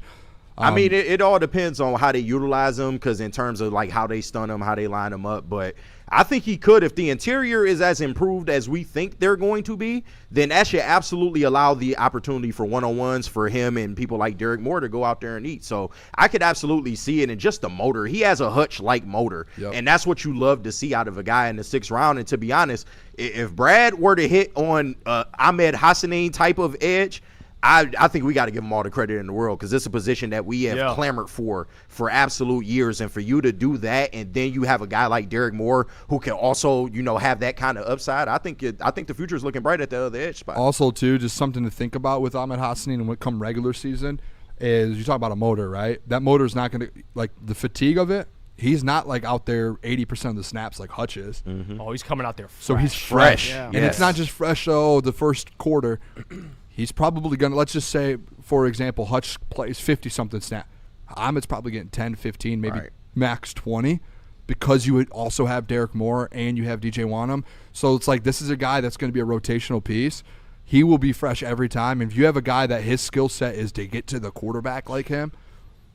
I mean, it all depends on how they utilize him, because in terms of like how they stun him, how they line him up. But I think he could, if the interior is as improved as we think they're going to be, then that should absolutely allow the opportunity for one-on-ones for him and people like Derek Moore to go out there and eat. So I could absolutely see it. And just the motor, he has a Hutch-like motor. Yep. And that's what you love to see out of a guy in the 6th round. And to be honest, if Brad were to hit on Ahmed Hassanin type of edge, I think we got to give him all the credit in the world, because it's a position that we have clamored for absolute years. And for you to do that, and then you have a guy like Derek Moore who can also, have that kind of upside. I think the future is looking bright at the other edge spot. Also, too, just something to think about with Ahmed Hassanin and what come regular season is, you talk about a motor, right? That motor is not going to, like, the fatigue of it. He's not like out there 80% of the snaps like Hutch is. Mm-hmm. Oh, he's coming out there fresh. So he's fresh. Yeah. And it's not just fresh, the first quarter. He's probably going to, let's just say, for example, Hutch plays 50-something snap. Ahmed's probably getting 10, 15, maybe max 20, because you would also have Derek Moore and you have DJ Wanham. So it's like, this is a guy that's going to be a rotational piece. He will be fresh every time. If you have a guy that his skill set is to get to the quarterback like him,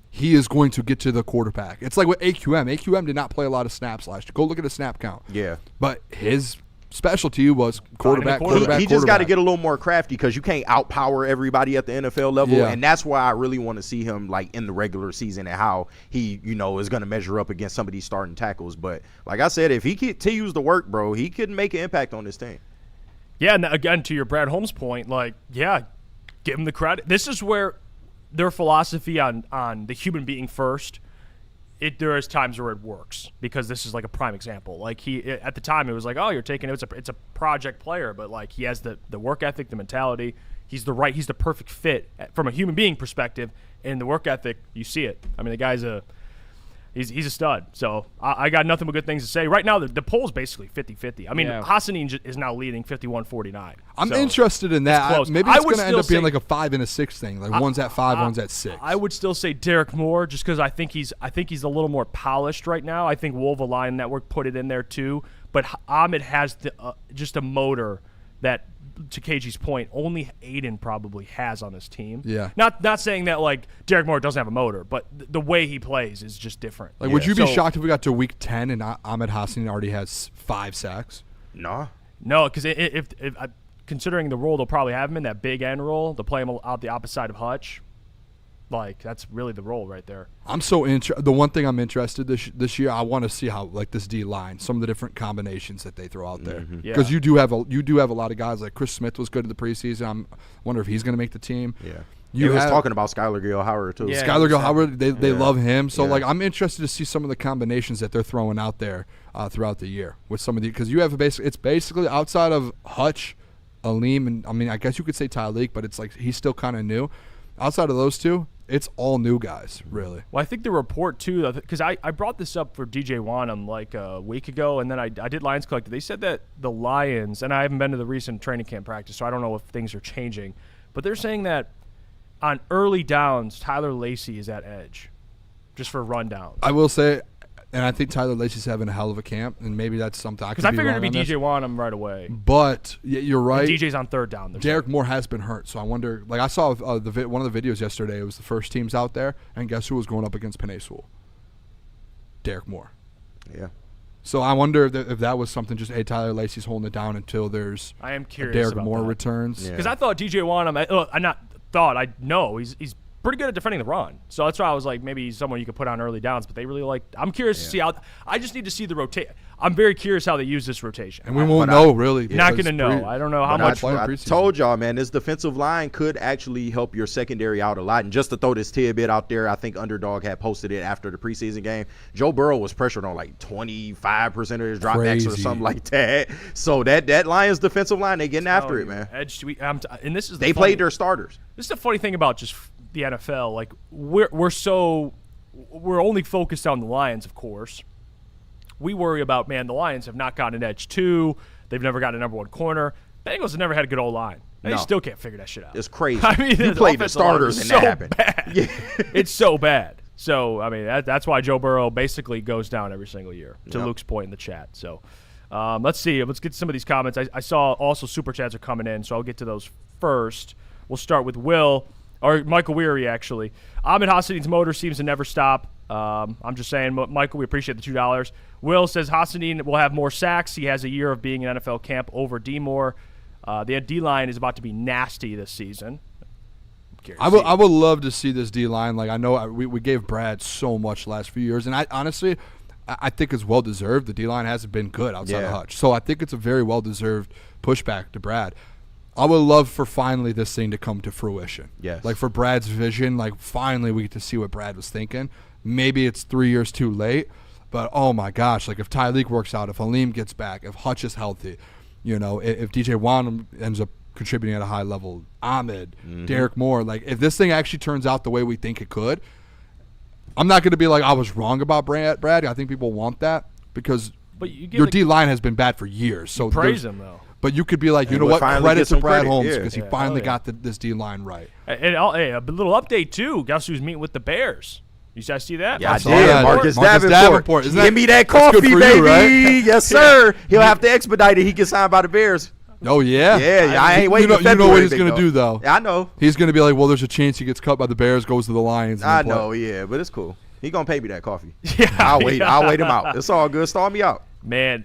he is going to get to the quarterback. It's like with AQM. AQM did not play a lot of snaps last year. Go look at his snap count. Yeah. But his specialty was quarterback. He just got to get a little more crafty, because you can't outpower everybody at the NFL level. Yeah. And that's why I really want to see him like in the regular season, and how he, is going to measure up against some of these starting tackles. But like I said, if he continues to work, bro, he could make an impact on this team. Yeah, and again, to your Brad Holmes point, like, yeah, give him the credit. This is where their philosophy on the human being first, there is times where it works, because this is like a prime example. Like, at the time, it was like, oh, you're taking it's a project player, but like, he has the work ethic, the mentality. He's the perfect fit from a human being perspective, and the work ethic, you see it. I mean, the guy's he's a stud. So I got nothing but good things to say. Right now, the poll is basically 50-50. I mean, Hassanin is now leading 51-49. I'm interested in that. Maybe it's going to end up being like a 5 and a 6 thing. Like, one's at 5, one's at 6. I would still say Derek Moore, just because I think he's a little more polished right now. I think Wolva Line Network put it in there too. But Ahmed has just a motor that, to KG's point, only Aiden probably has on his team. Yeah. Not saying that like Derek Moore doesn't have a motor, but the way he plays is just different. Like, would you be shocked if we got to week 10 and Ahmed Hassanin already has 5 sacks? No, because if considering the role they'll probably have him in, that big end role, they'll play him out the opposite side of Hutch. Like, that's really the role right there. I'm so the one thing I'm interested this year, I want to see how, like, this D line, some of the different combinations that they throw out there, because you do have a lot of guys. Like Chris Smith was good in the preseason. I wonder if he's going to make the team. Yeah. You was talking about Skylar Gill-Howard too. Yeah, Skylar Gill-Howard, they love him. So like, I'm interested to see some of the combinations that they're throwing out there throughout the year with some of the, because you have it's basically outside of Hutch, Aleem, and I mean, I guess you could say Tyleek, but it's like he's still kind of new. Outside of those two, it's all new guys, really. Well, I think the report, too, because I brought this up for DJ Wanham like a week ago, and then I did Lions Collective. They said that the Lions, and I haven't been to the recent training camp practice, so I don't know if things are changing, but they're saying that on early downs, Tyler Lacey is at edge, just for rundowns. I will say, and I think Tyler Lacey's having a hell of a camp, and maybe that's something I could be wrong on. Because I figured it'd be DJ Wanham right away. But you're right. And DJ's on third down. Derek Moore has been hurt, so I wonder. Like, I saw one of the videos yesterday. It was the first teams out there, and guess who was going up against Penei Sewell? Derek Moore. Yeah. So I wonder if that was something. Just Tyler Lacey's holding it down until there's. I am curious. Derek about Moore that. returns. Because I thought DJ Wanham. I know he's pretty good at defending the run. So that's why I was like, maybe he's someone you could put on early downs, but they really like. I'm curious to see how. I just need to see the rotation. I'm very curious how they use this rotation. And we won't know, really. Not going to know. I don't know how much. I told y'all, man, this defensive line could actually help your secondary out a lot. And just to throw this tidbit out there, I think Underdog had posted it after the preseason game. Joe Burrow was pressured on like 25% of his dropbacks or something like that. So that Lions defensive line, they getting after it, man. And this is they played their starters. This is the funny thing about just the NFL. Like, we're so we're only focused on the Lions, of course. We worry about, man, the Lions have not gotten an edge 2. They've never gotten a number 1 corner. Bengals have never had a good O-line. They still can't figure that shit out. It's crazy. I mean, you played the starters and that happened. Bad. Yeah. It's so bad. So, I mean, that's why Joe Burrow basically goes down every single year, to Luke's point in the chat. So, let's see. Let's get to some of these comments. I saw also Super Chats are coming in, so I'll get to those first. We'll start with Will, or Michael Weary, actually. Ahmed Hassan's motor seems to never stop. I'm just saying, Michael, we appreciate the $2. Will says Hassan will have more sacks. He has a year of being in NFL camp over D Moore. The D-line is about to be nasty this season. I would love to see this D-line. Like, I know we gave Brad so much the last few years, and I honestly think it's well-deserved. The D-line hasn't been good outside of Hutch. So I think it's a very well-deserved pushback to Brad. I would love for finally this thing to come to fruition. Yes. Like, for Brad's vision, like, finally we get to see what Brad was thinking. Maybe it's 3 years too late, but oh my gosh, like if Tyreek works out, if Aleem gets back, if Hutch is healthy, if DJ Wan ends up contributing at a high level, Ahmed, Derek Moore, like if this thing actually turns out the way we think it could, I'm not going to be like I was wrong about Brad. I think people want that because your D-line has been bad for years. So praise him though. But you could be like, you know what, credit to Brad Holmes because he finally got this D-line right. And a little update too. Guess who's meeting with the Bears? You guys see that? Yeah, I did. Marcus Davenport. Give me that coffee, baby. You, right? Yes, sir. He'll have to expedite it. He gets signed by the Bears. Oh, yeah? Yeah, I ain't waiting for February. You know what he's going to do, though. Yeah, I know. He's going to be like, well, there's a chance he gets cut by the Bears, goes to the Lions. I know, yeah, but it's cool. He going to pay me that coffee. Yeah, I'll wait him out. It's all good. Stall me out. Man,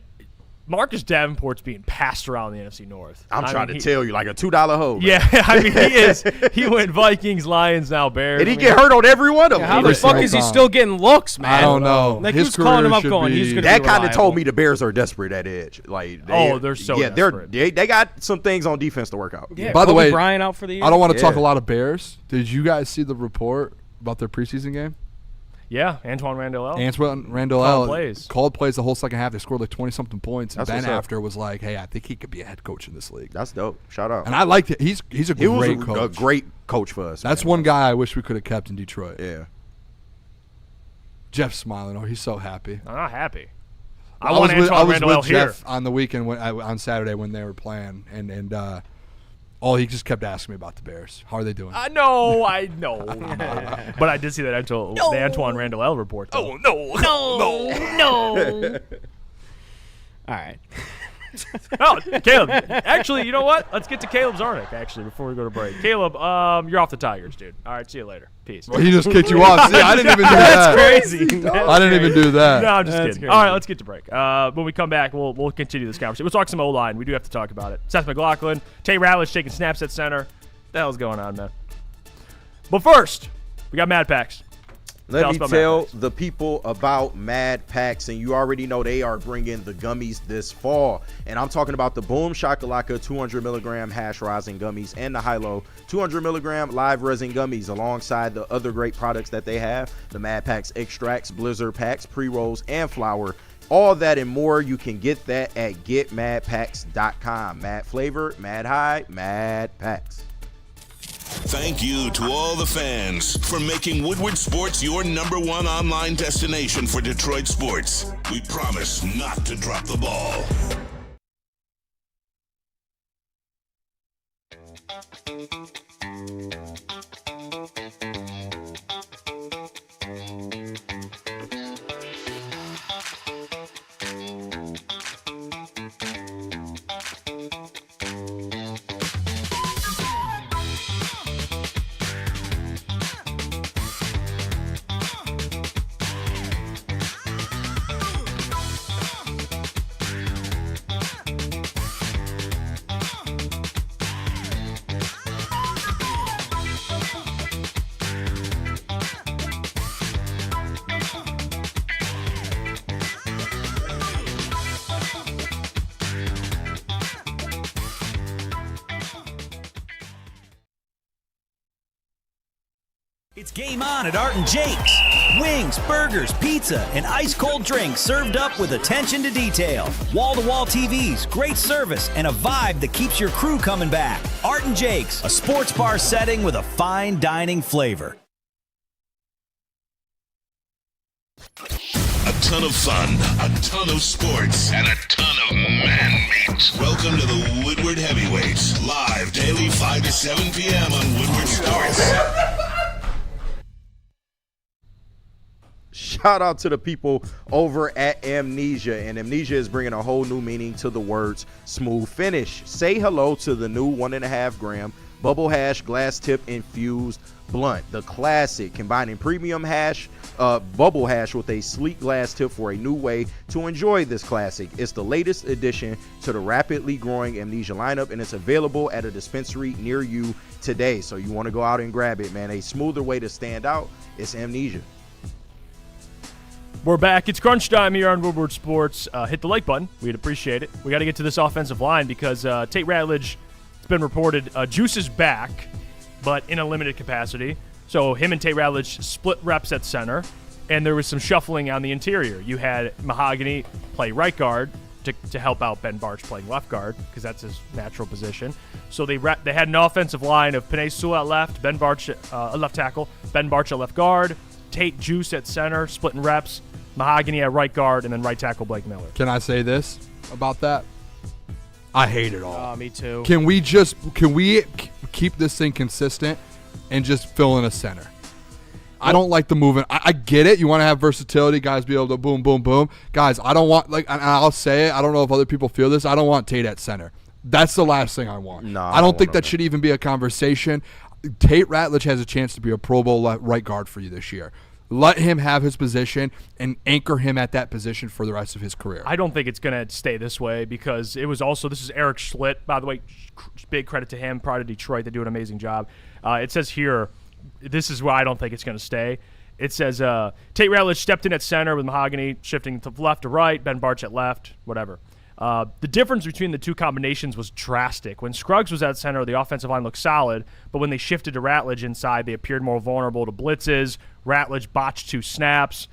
Marcus Davenport's being passed around the NFC North. I'm trying to tell you, like a $2 hoe. Yeah, I mean, he is. He went Vikings, Lions, now Bears. And he get hurt on every one of them. How the fuck is he still getting looks, man? I don't know. Like, who's calling him up going, he's going to be That kind of told me the Bears are desperate at edge. Like, they're so desperate. They got some things on defense to work out. Yeah, by the way, Bryant out for the year. I don't want to talk a lot of Bears. Did you guys see the report about their preseason game? Yeah, Antoine Randall called plays the whole second half. They scored like 20-something points. And Ben after was like, hey, I think he could be a head coach in this league. That's dope. Shout out. And I liked it. He's a great coach. A great coach for us. That's one guy I wish we could have kept in Detroit. Yeah. Jeff's smiling. Oh, he's so happy. I'm not happy. I was with Jeff on the weekend on Saturday when they were playing, and he just kept asking me about the Bears. How are they doing? I know. But I did see that the Antoine Randall report, though. No. All right. Oh, Caleb. Actually, you know what? Let's get to Caleb Zarnick, actually, before we go to break. Caleb, you're off the Tigers, dude. All right, see you later. Peace. Well, he just kicked you off. See, I didn't even do that. That's crazy. I didn't even do that. No, I'm just kidding. Crazy. All right, let's get to break. When we come back, we'll continue this conversation. We'll talk some O-line. We do have to talk about it. Seth McLaughlin, Tay Ratledge taking snaps at center. What the hell's going on, man? But first, we got Mad Packs. Let me tell the people about Mad Packs, and you already know they are bringing the gummies this fall. And I'm talking about the Boom Shakalaka 200 milligram hash rosin gummies and the Hilo 200 milligram live resin gummies, alongside the other great products that they have, the Mad Packs extracts, Blizzard packs, pre-rolls, and flour. All that and more, you can get that at getmadpacks.com. Mad flavor, mad high, Mad Packs. Thank you to all the fans for making Woodward Sports your #1 online destination for Detroit sports. We promise not to drop the ball. It's game on at Art and Jake's. Wings, burgers, pizza, and ice-cold drinks served up with attention to detail. Wall-to-wall TVs, great service, and a vibe that keeps your crew coming back. Art and Jake's, a sports bar setting with a fine dining flavor. ton of fun, a ton of sports, and a ton of man meat. Welcome to the Woodward Heavyweights, live daily 5 to 7 p.m. on Woodward Sports. Shout out to the people over at Amnesia, and Amnesia is bringing a whole new meaning to the words smooth finish. Say hello to the new 1.5 gram bubble hash glass tip infused blunt, the classic, combining premium hash, bubble hash with a sleek glass tip for a new way to enjoy this classic. It's the latest addition to the rapidly growing Amnesia lineup, and it's available at a dispensary near you today. So you want to go out and grab it, man. A smoother way to stand out, it's Amnesia. We're back. It's crunch time here on Woodward Sports. Hit the like button. We'd appreciate it. We got to get to this offensive line because Tate Ratledge, it's been reported, Juice is back, but in a limited capacity. So him and Tate Ratledge split reps at center, and there was some shuffling on the interior. You had Mahogany play right guard to help out Ben Barch playing left guard because that's his natural position. So they had an offensive line of Penei Sewell at left, Ben Barch at left tackle, Ben Barch at left guard, Tate Juice at center, splitting reps, Mahogany at right guard, and then right tackle Blake Miller. Can I say this about that? I hate it all. Me too. Can we keep this thing consistent and just fill in a center? I don't like the movement. I get it. You want to have versatility, guys be able to boom, boom, boom. Guys, I don't want, and I'll say it, I don't know if other people feel this, I don't want Tate at center. That's the last thing I want. No, I don't think that should even be a conversation. Tate Ratledge has a chance to be a Pro Bowl right guard for you this year. Let him have his position and anchor him at that position for the rest of his career. I don't think it's going to stay this way because it was also, this is Eric Schlitt, by the way, big credit to him, prior to Detroit. They do an amazing job. It says here, this is why I don't think it's going to stay. It says Tate Ratledge stepped in at center with Mahogany shifting to left to right, Ben Barch at left, whatever. The difference between the two combinations was drastic. When Scruggs was at center, the offensive line looked solid, but when they shifted to Ratledge inside, they appeared more vulnerable to blitzes. Ratledge botched 2 snaps,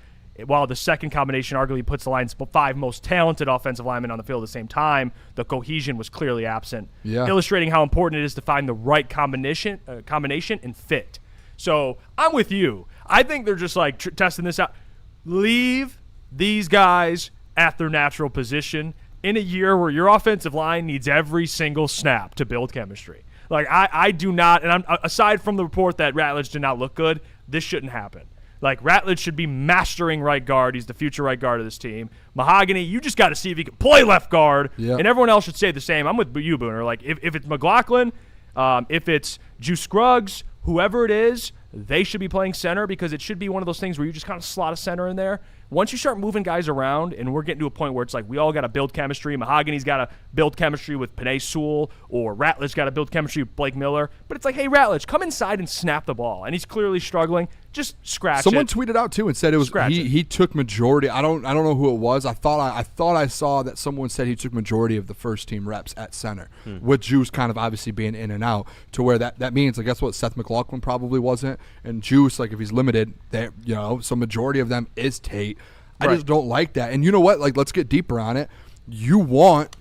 while the second combination arguably puts the line's 5 most talented offensive linemen on the field at the same time. The cohesion was clearly absent, illustrating how important it is to find the right combination and fit. So I'm with you. I think they're just like testing this out. Leave these guys at their natural position in a year where your offensive line needs every single snap to build chemistry. Like, I do not, and I'm aside from the report that Ratledge did not look good, this shouldn't happen. Like, Ratledge should be mastering right guard. He's the future right guard of this team. Mahogany, you just got to see if he can play left guard, and everyone else should say the same. I'm with you, Booner. Like, if it's McLaughlin, if it's Juice Scruggs, whoever it is, they should be playing center because it should be one of those things where you just kind of slot a center in there. Once you start moving guys around, and we're getting to a point where it's like we all got to build chemistry. Mahogany's got to build chemistry with Penei Sewell, or Ratledge got to build chemistry with Blake Miller. But it's like, hey, Ratledge, come inside and snap the ball. And he's clearly struggling. Just scratch Someone it. tweeted out too and said it was he took majority. I don't know who it was. I thought I saw that someone said he took majority of the first team reps at center, with Juice kind of obviously being in and out, to where that means, I guess what Seth McLaughlin probably wasn't, and Juice, like if he's limited, so majority of them is Tate. I just don't like that. And you know what? Like, let's get deeper on it. You want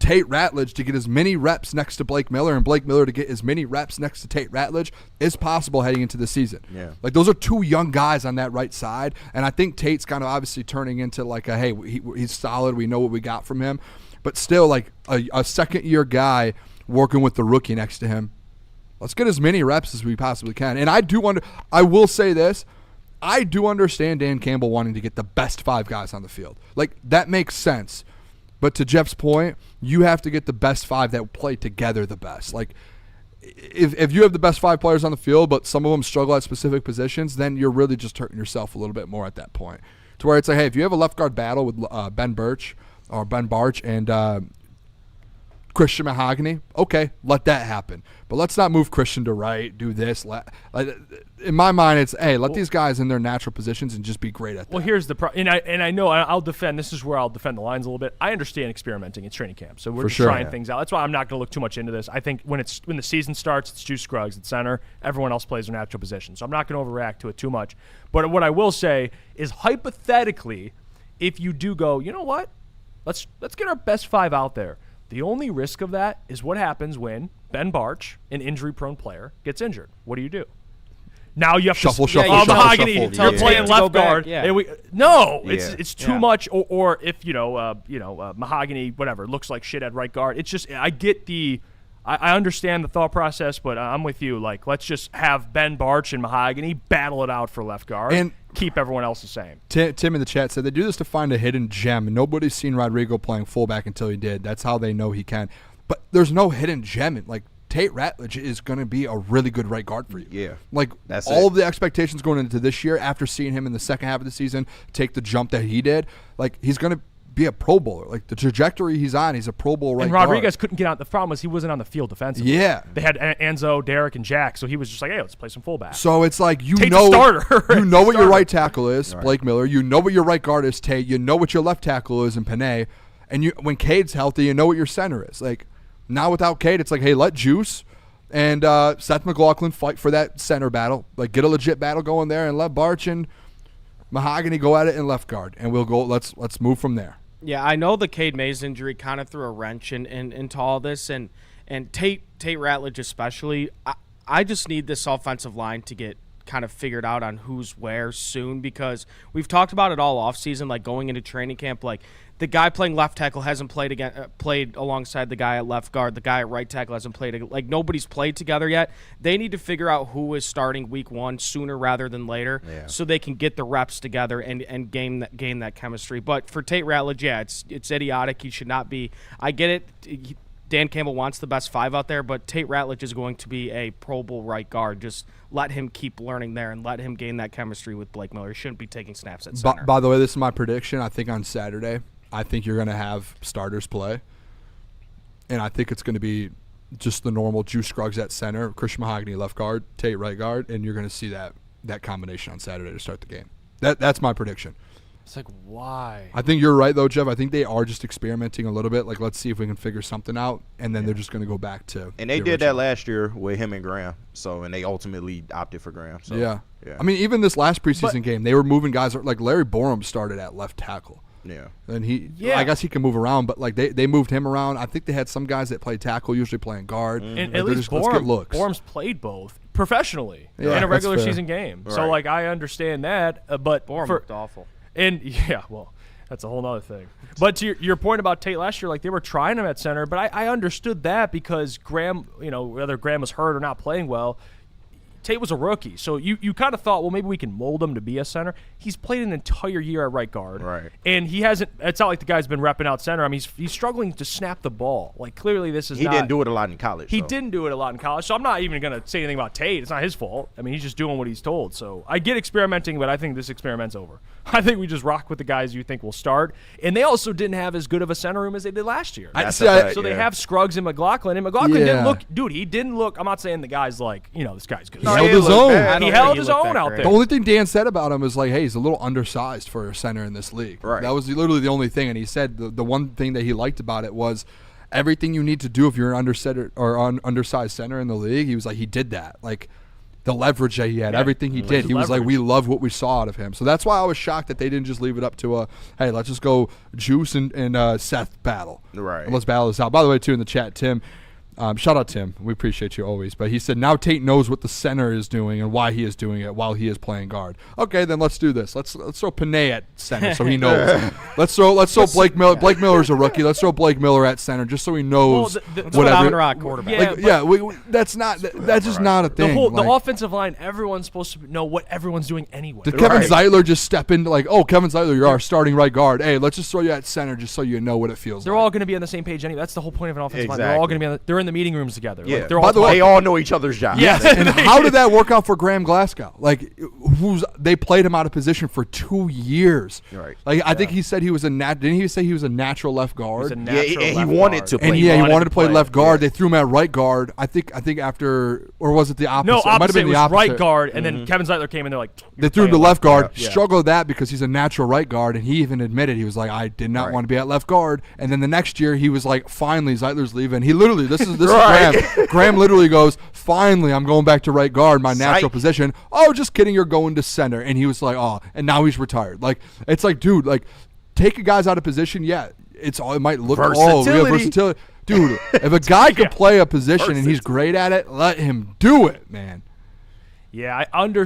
Tate Ratledge to get as many reps next to Blake Miller, and Blake Miller to get as many reps next to Tate Ratledge as possible heading into the season. Yeah. Like, those are 2 young guys on that right side, and I think Tate's kind of obviously turning into like a, hey, he's solid. We know what we got from him. But still, like a second-year guy working with the rookie next to him, let's get as many reps as we possibly can. And I will say this, I do understand Dan Campbell wanting to get the best 5 guys on the field. Like, that makes sense. But to Jeff's point, you have to get the best 5 that play together the best. Like, if you have the best 5 players on the field, but some of them struggle at specific positions, then you're really just hurting yourself a little bit more at that point. To where it's like, hey, if you have a left guard battle with Ben Barch and Christian Mahogany, okay, let that happen. But let's not move Christian to right, do this. In my mind, it's, hey, let these guys in their natural positions and just be great at that. Well, here's the problem. And I know I'll defend. This is where I'll defend the lines a little bit. I understand experimenting in training camp. So we're just trying things out. That's why I'm not going to look too much into this. I think when the season starts, it's Juice Scruggs at center. Everyone else plays their natural position. So I'm not going to overreact to it too much. But what I will say is, hypothetically, if you do go, you know what? Let's get our best 5 out there. The only risk of that is what happens when Ben Barch, an injury-prone player, gets injured. What do? Now you have shuffle, to shuffle, Mahogany, shuffle. you're playing left guard. Yeah. And it's too much. Or if Mahogany, whatever, looks like shit at right guard. It's just I get I understand the thought process, but I'm with you. Like, let's just have Ben Barch and Mahogany battle it out for left guard and keep everyone else the same. Tim in the chat said they do this to find a hidden gem. Nobody's seen Rodrigo playing fullback until he did. That's how they know he can. But there's no hidden gem. Like, Tate Ratledge is going to be a really good right guard for you. Yeah. Like, that's all of the expectations going into this year, after seeing him in the second half of the season take the jump that he did, like, he's going to be a Pro Bowler. Like, the trajectory he's on, he's a Pro Bowl right guard. And Rodriguez couldn't get out. The problem was he wasn't on the field defensively. Yeah. They had Enzo, Derek, and Jack, so he was just like, hey, let's play some fullback. So it's like, Tate's a starter. You know what your right tackle is, Blake Miller. You know what your right guard is, Tate. You know what your left tackle is in Panay. And when Cade's healthy, you know what your center is. Like, now without Cade, it's like, hey, let Juice and Seth McLaughlin fight for that center battle. Like, get a legit battle going there, and let Barch and Mahogany go at it in left guard, and we'll go. Let's move from there. Yeah, I know the Cade Mays injury kind of threw a wrench into all this, and Tate Ratledge especially. I just need this offensive line to get kind of figured out on who's where soon, because we've talked about it all offseason, like going into training camp, like the guy playing left tackle hasn't played alongside the guy at left guard. The guy at right tackle hasn't played. Like, nobody's played together yet. They need to figure out who is starting week one sooner rather than later, so they can get the reps together and gain that chemistry. But for Tate Ratledge, yeah, it's idiotic. He should not be. I get it. Dan Campbell wants the best 5 out there, but Tate Ratledge is going to be a Pro Bowl right guard. Just let him keep learning there and let him gain that chemistry with Blake Miller. He shouldn't be taking snaps at center. By the way, this is my prediction. I think on Saturday, I think you're going to have starters play, and I think it's going to be just the normal Juice Scruggs at center, Christian Mahogany left guard, Tate right guard, and you're going to see that combination on Saturday to start the game. That's my prediction. It's like, why? I think you're right, though, Jeff. I think they are just experimenting a little bit. Like, let's see if we can figure something out, and then they're just going to go back to. And they did that last year with him and Graham. And they ultimately opted for Graham. So, yeah. I mean, even this last preseason game, they were moving guys. Like, Larry Borum started at left tackle. Yeah. And I guess he can move around, but like they moved him around. I think they had some guys that played tackle, usually playing guard. And like, at least let's get looks. Borum's played both professionally in a that's regular fair. season game. Right. So, like, I understand that, but Borum looked awful. And yeah, well, that's a whole other thing. But to your point about Tate last year, like, they were trying him at center, but I understood that because Graham, whether Graham was hurt or not playing well, Tate was a rookie. So you kind of thought, well, maybe we can mold him to be a center. He's played an entire year at right guard. Right. And he hasn't – it's not like the guy's been repping out center. I mean, he's struggling to snap the ball. Like, clearly this is He didn't do it a lot in college. He didn't do it a lot in college. So I'm not even going to say anything about Tate. It's not his fault. I mean, he's just doing what he's told. So I get experimenting, but I think this experiment's over. I think we just rock with the guys you think will start. And they also didn't have as good of a center room as they did last year. So they have Scruggs and McLaughlin. And McLaughlin didn't look – dude, he didn't look – I'm not saying the guy's like, this guy's good. He held his own. He held his own out there. The only thing Dan said about him was like, hey, he's a little undersized for a center in this league. Right. That was literally the only thing. And he said the one thing that he liked about it was everything you need to do if you're an undersized center in the league. He was like, he did that. Like, the leverage that he had, everything he did. He was like, we love what we saw out of him. So that's why I was shocked that they didn't just leave it up to hey, let's just go Juice and Seth battle. Right. And let's battle this out. By the way, too, in the chat, Tim, shout out Tim. We appreciate you always. But he said, now Tate knows what the center is doing and why he is doing it while he is playing guard. Okay, then let's do this. Let's throw Panay at center so he knows. let's throw Blake Miller. Blake Miller's a rookie. Let's throw Blake Miller at center just so he knows what Amon-Ra quarterback. That's just not a thing. The offensive line, everyone's supposed to know what everyone's doing anyway. Did Kevin Zeitler just step into like, oh, Kevin Zeitler, you're our starting right guard. Hey, let's just throw you at center just so you know what it feels like. They're all going to be on the same page anyway. That's the whole point of an offensive line. They're all going to be they're in the meeting rooms together. Yeah. Like, they're By the way, they all know each other's jobs. Yes. And how did that work out for Graham Glasgow? Like, they played him out of position for 2 years. Right. Like, I think he said he was didn't he say he was a natural left guard? He wanted to play. And he wanted to play left guard. They threw him at right guard. I think after, or was it the opposite? No, It might have been it the was opposite. right guard, and then Kevin Zeitler came in. They're like, they threw him to left guard. Struggled with that because he's a natural right guard, and he even admitted he was like, I did not want to be at left guard. And then the next year he was like, finally Zeitler's leaving. He literally, this is Graham. Graham literally goes, finally I'm going back to right guard, my natural position. Oh, just kidding, you're going to center. And he was like, oh, and now he's retired. Like, it's like, dude, like, take a guy's out of position. Yeah, it might look versatility. Dude, if a guy can play a position and he's great at it, let him do it, man. Yeah, I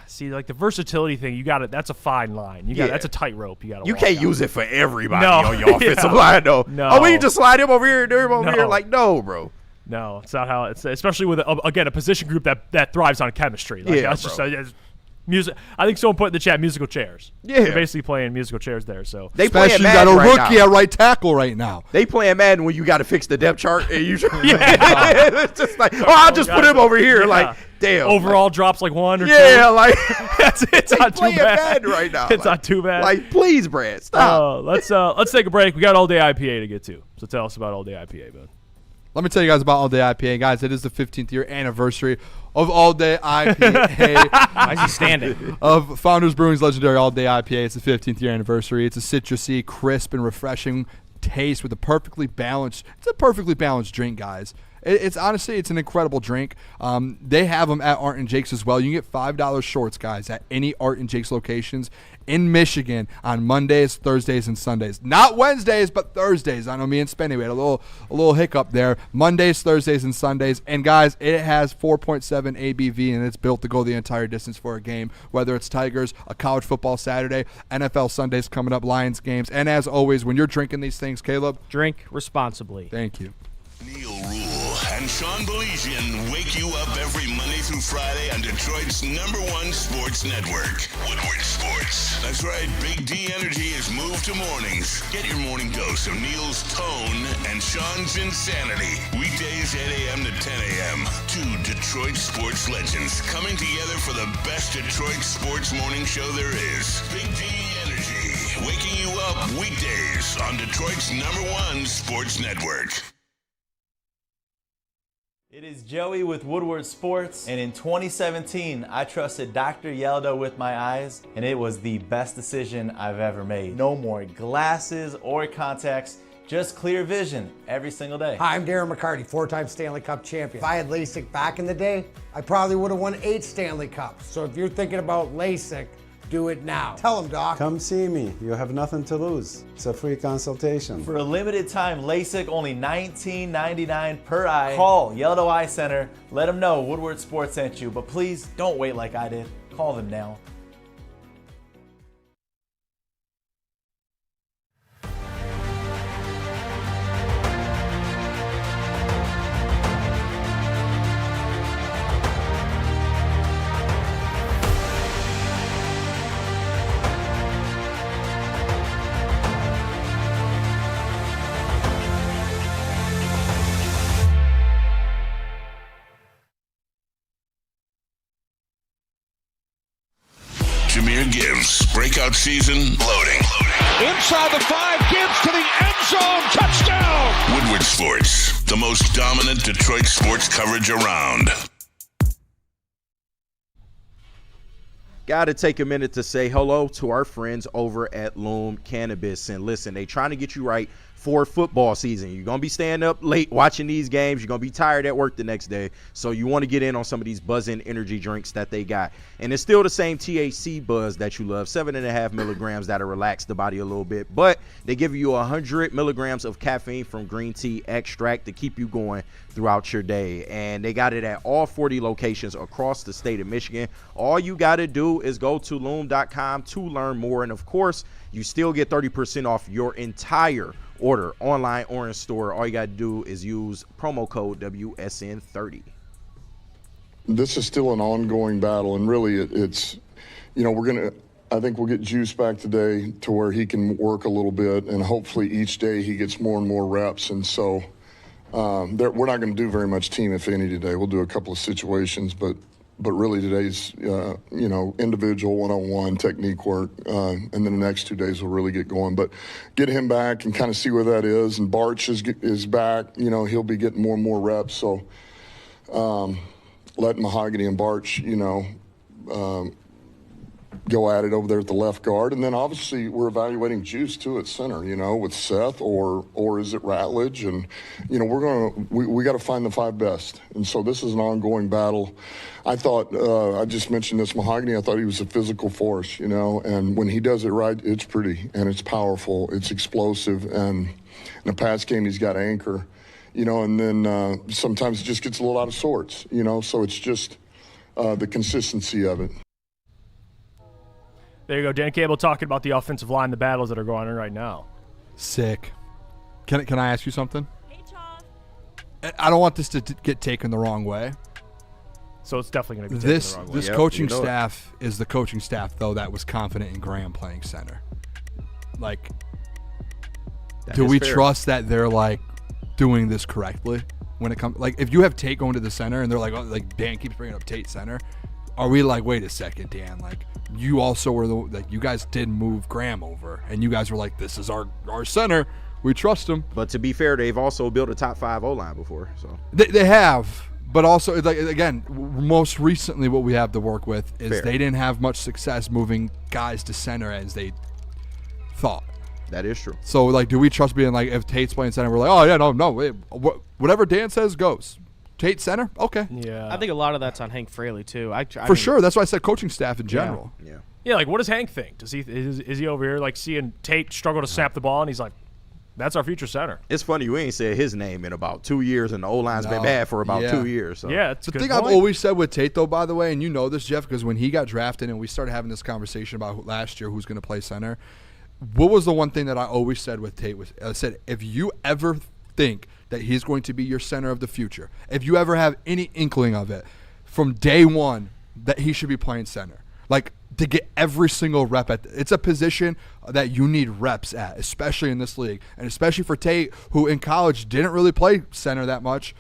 see, like the versatility thing. You got it. That's a fine line. That's a tightrope. You can't use it for everybody No. on your offensive line, though. No. Oh, we can just slide him over here and do him over No. here. Like, no, bro. No, it's not how it's. Especially with a position group that thrives on chemistry. Like, that's just music. I think someone put in the chat musical chairs. Yeah, they're basically playing musical chairs there. So they especially playing you got Madden a right rookie now. at right tackle right now. They playing Madden when you got to fix the depth chart. And you it's just like, I'll just put him over here. Yeah. Like, damn. Overall drops like 1 or 2. Yeah, like it's not too playing bad. Madden right now. It's not too bad. Like, please, Brad, stop. Let's take a break. We got All Day IPA to get to. So tell us about All Day IPA, man. Let me tell you guys about All Day IPA. Guys, it is the 15th year anniversary of All Day IPA. Why is he standing? Of Founders Brewing's legendary All Day IPA. It's the 15th year anniversary. It's a citrusy, crisp, and refreshing taste with a perfectly balanced drink, guys. It's honestly, it's an incredible drink. They have them at Art and Jake's as well. You can get $5 shorts, guys, at any Art and Jake's locations in Michigan on Mondays, Thursdays, and Sundays. Not Wednesdays, but Thursdays. I know me and Spenny, we had a little hiccup there. Mondays, Thursdays, and Sundays. And guys, it has 4.7 ABV, and it's built to go the entire distance for a game, whether it's Tigers, a college football Saturday, NFL Sundays coming up, Lions games. And as always, when you're drinking these things, Caleb, drink responsibly. Thank you. Neil Rule and Sean Belizian wake you up every Monday through Friday on Detroit's #1 sports network, Woodward Sports. That's right, Big D Energy has moved to mornings. Get your morning dose of Neil's tone and Sean's insanity. Weekdays 8 a.m. to 10 a.m. Two Detroit sports legends coming together for the best Detroit sports morning show there is. Big D Energy, waking you up weekdays on Detroit's #1 sports network. It is Joey with Woodward Sports, and in 2017, I trusted Dr. Yeldo with my eyes, and it was the best decision I've ever made. No more glasses or contacts, just clear vision every single day. Hi, I'm Darren McCarty, 4-time Stanley Cup champion. If I had LASIK back in the day, I probably would have won 8 Stanley Cups. So if you're thinking about LASIK, do it now. Tell them, Doc. Come see me. You have nothing to lose. It's a free consultation. For a limited time, LASIK only $19.99 per eye. Call Yeldo Eye Center. Let them know Woodward Sports sent you. But please don't wait like I did. Call them now. Jahmyr Gibbs, breakout season, loading. Inside the 5, Gibbs to the end zone, touchdown! Woodward Sports, the most dominant Detroit sports coverage around. Got to take a minute to say hello to our friends over at Loom Cannabis. And listen, they trying to get you right for football season. You're going to be staying up late watching these games. You're going to be tired at work the next day. So you want to get in on some of these buzzing energy drinks that they got. And it's still the same THC buzz that you love, 7.5 milligrams that'll relax the body a little bit. But they give you 100 milligrams of caffeine from green tea extract to keep you going throughout your day. And they got it at all 40 locations across the state of Michigan. All you got to do is go to loom.com to learn more. And of course, you still get 30% off your entire order online or in store. All you got to do is use promo code WSN30. This is still an ongoing battle, and really it's, I think we'll get Juice back today to where he can work a little bit, and hopefully each day he gets more and more reps. And so we're not going to do very much team, if any, today. We'll do a couple of situations, but really today's, individual one-on-one technique work, and then the next 2 days we'll really get going. But get him back and kind of see where that is. And Barch is back. He'll be getting more and more reps. So let Mahogany and Barch, go at it over there at the left guard. And then obviously we're evaluating Juice too at center, with Seth or is it Ratledge? And, we got to find the 5 best. And so this is an ongoing battle. I thought, I just mentioned this Mahogany, I thought he was a physical force, and when he does it right, it's pretty and it's powerful, it's explosive. And in a pass game, he's got anchor, and then sometimes it just gets a little out of sorts, so it's just, the consistency of it. There you go. Dan Campbell talking about the offensive line, the battles that are going on right now. Sick. Can I ask you something? I don't want this to get taken the wrong way. So it's definitely going to be taken the wrong way. This coaching staff is the coaching staff, though, that was confident in Graham playing center. Like, do we trust that they're, like, doing this correctly when it comes? Like, if you have Tate going to the center and they're like, oh, like Dan keeps bringing up Tate center, are we like, wait a second, Dan? Like, you also were you guys did move Graham over, and you guys were like, this is our center. We trust him. But to be fair, they've also built a top 5 O-line before. So They have. But also, like, again, most recently what we have to work with is they didn't have much success moving guys to center as they thought. That is true. So, like, do we trust being like, if Tate's playing center, we're like, oh, yeah, no, whatever Dan says goes. Tate center? Okay. Yeah. I think a lot of that's on Hank Fraley, too. For sure. That's why I said coaching staff in general. Yeah. Yeah, like, what does Hank think? Is he over here, like, seeing Tate struggle to snap the ball, and he's like, that's our future center. It's funny you ain't said his name in about 2 years, and the O-line's been bad for about 2 years. So. Yeah, it's the thing I've always said with Tate, though, by the way, and you know this, Jeff, because when he got drafted and we started having this conversation about last year who's going to play center, what was the one thing that I always said with Tate? I said, if you ever think that he's going to be your center of the future, if you ever have any inkling of it, from day one, that he should be playing center. Like, to get every single rep it's a position that you need reps at, especially in this league, and especially for Tate, who in college didn't really play center that much.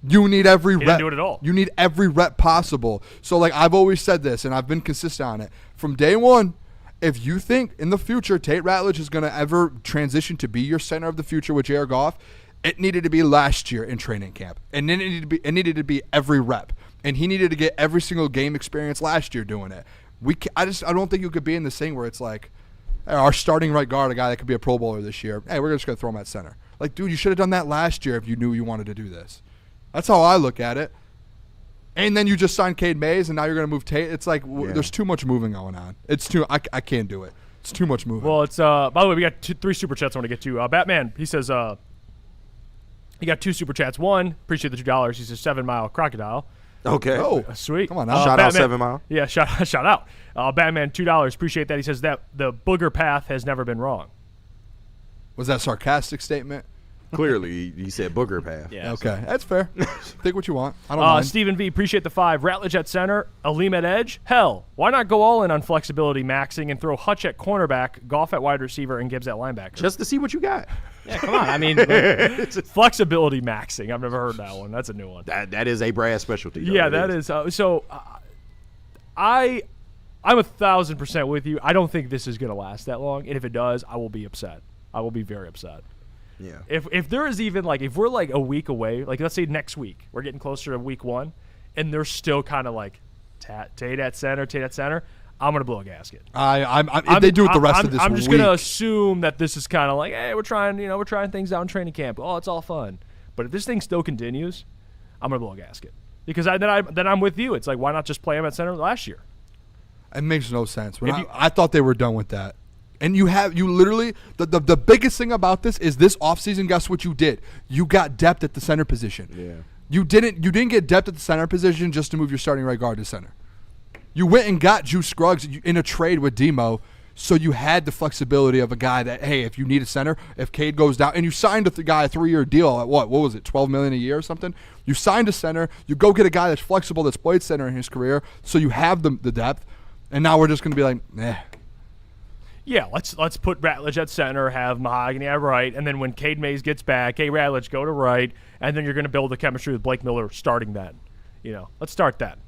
You need every rep. Didn't do it at all. You need every rep possible. So, like, I've always said this, and I've been consistent on it from day one. If you think in the future Tate Ratledge is going to ever transition to be your center of the future with Jared Goff, it needed to be last year in training camp, and it needed to be every rep, and he needed to get every single game experience last year doing it. I don't think you could be in this thing where it's like, hey, our starting right guard, a guy that could be a Pro Bowler this year, hey, we're just going to throw him at center. Like, dude, you should have done that last year if you knew you wanted to do this. That's how I look at it. And then you just signed Cade Mays, and now you're going to move Tate. It's like there's too much moving going on. I can't do it. It's too much moving. Well, it's by the way, we got 3 super chats I want to get to. Batman, he says he got 2 super chats. One, appreciate the $2. He says 7 Mile Crocodile. Okay. Oh, sweet. Come on now. Shout out 7 Mile. Yeah, shout out. Batman, $2. Appreciate that. He says that the booger path has never been wrong. Was that a sarcastic statement? Clearly, he said booger path. Yeah. Okay, that's fair. Think what you want. I don't mind. Stephen V, appreciate the 5. Ratledge at center, Aleem at edge. Hell, why not go all in on flexibility maxing and throw Hutch at cornerback, Goff at wide receiver, and Gibbs at linebacker? Just to see what you got. Yeah, come on. I mean, flexibility maxing. I've never heard that one. That's a new one. That is a Brad specialty. Yeah, that is. I'm 1,000% with you. I don't think this is going to last that long, and if it does, I will be upset. I will be very upset. Yeah. If there is even if we're like a week away, like let's say next week, we're getting closer to week 1, and they're still kind of like Tate at center, I'm gonna blow a gasket. If they do it the rest of this week, I'm just gonna assume that this is kind of like, hey, we're trying things out in training camp. Oh, it's all fun. But if this thing still continues, I'm gonna blow a gasket because then I'm with you. It's like, why not just play him at center last year? It makes no sense. I thought they were done with that. And you literally, the biggest thing about this is this offseason, guess what you did? You got depth at the center position. Yeah. You didn't get depth at the center position just to move your starting right guard to center. You went and got Juice Scruggs in a trade with Demo, so you had the flexibility of a guy that, hey, if you need a center, if Cade goes down, and you signed a guy a 3-year deal at what was it, $12 million a year or something? You signed a center, you go get a guy that's flexible, that's played center in his career, so you have the depth, and now we're just going to be like, Yeah, let's put Ratledge at center, have Mahogany at right, and then when Cade Mays gets back, hey, Ratledge, go to right, and then you're going to build the chemistry with Blake Miller starting then. Let's start that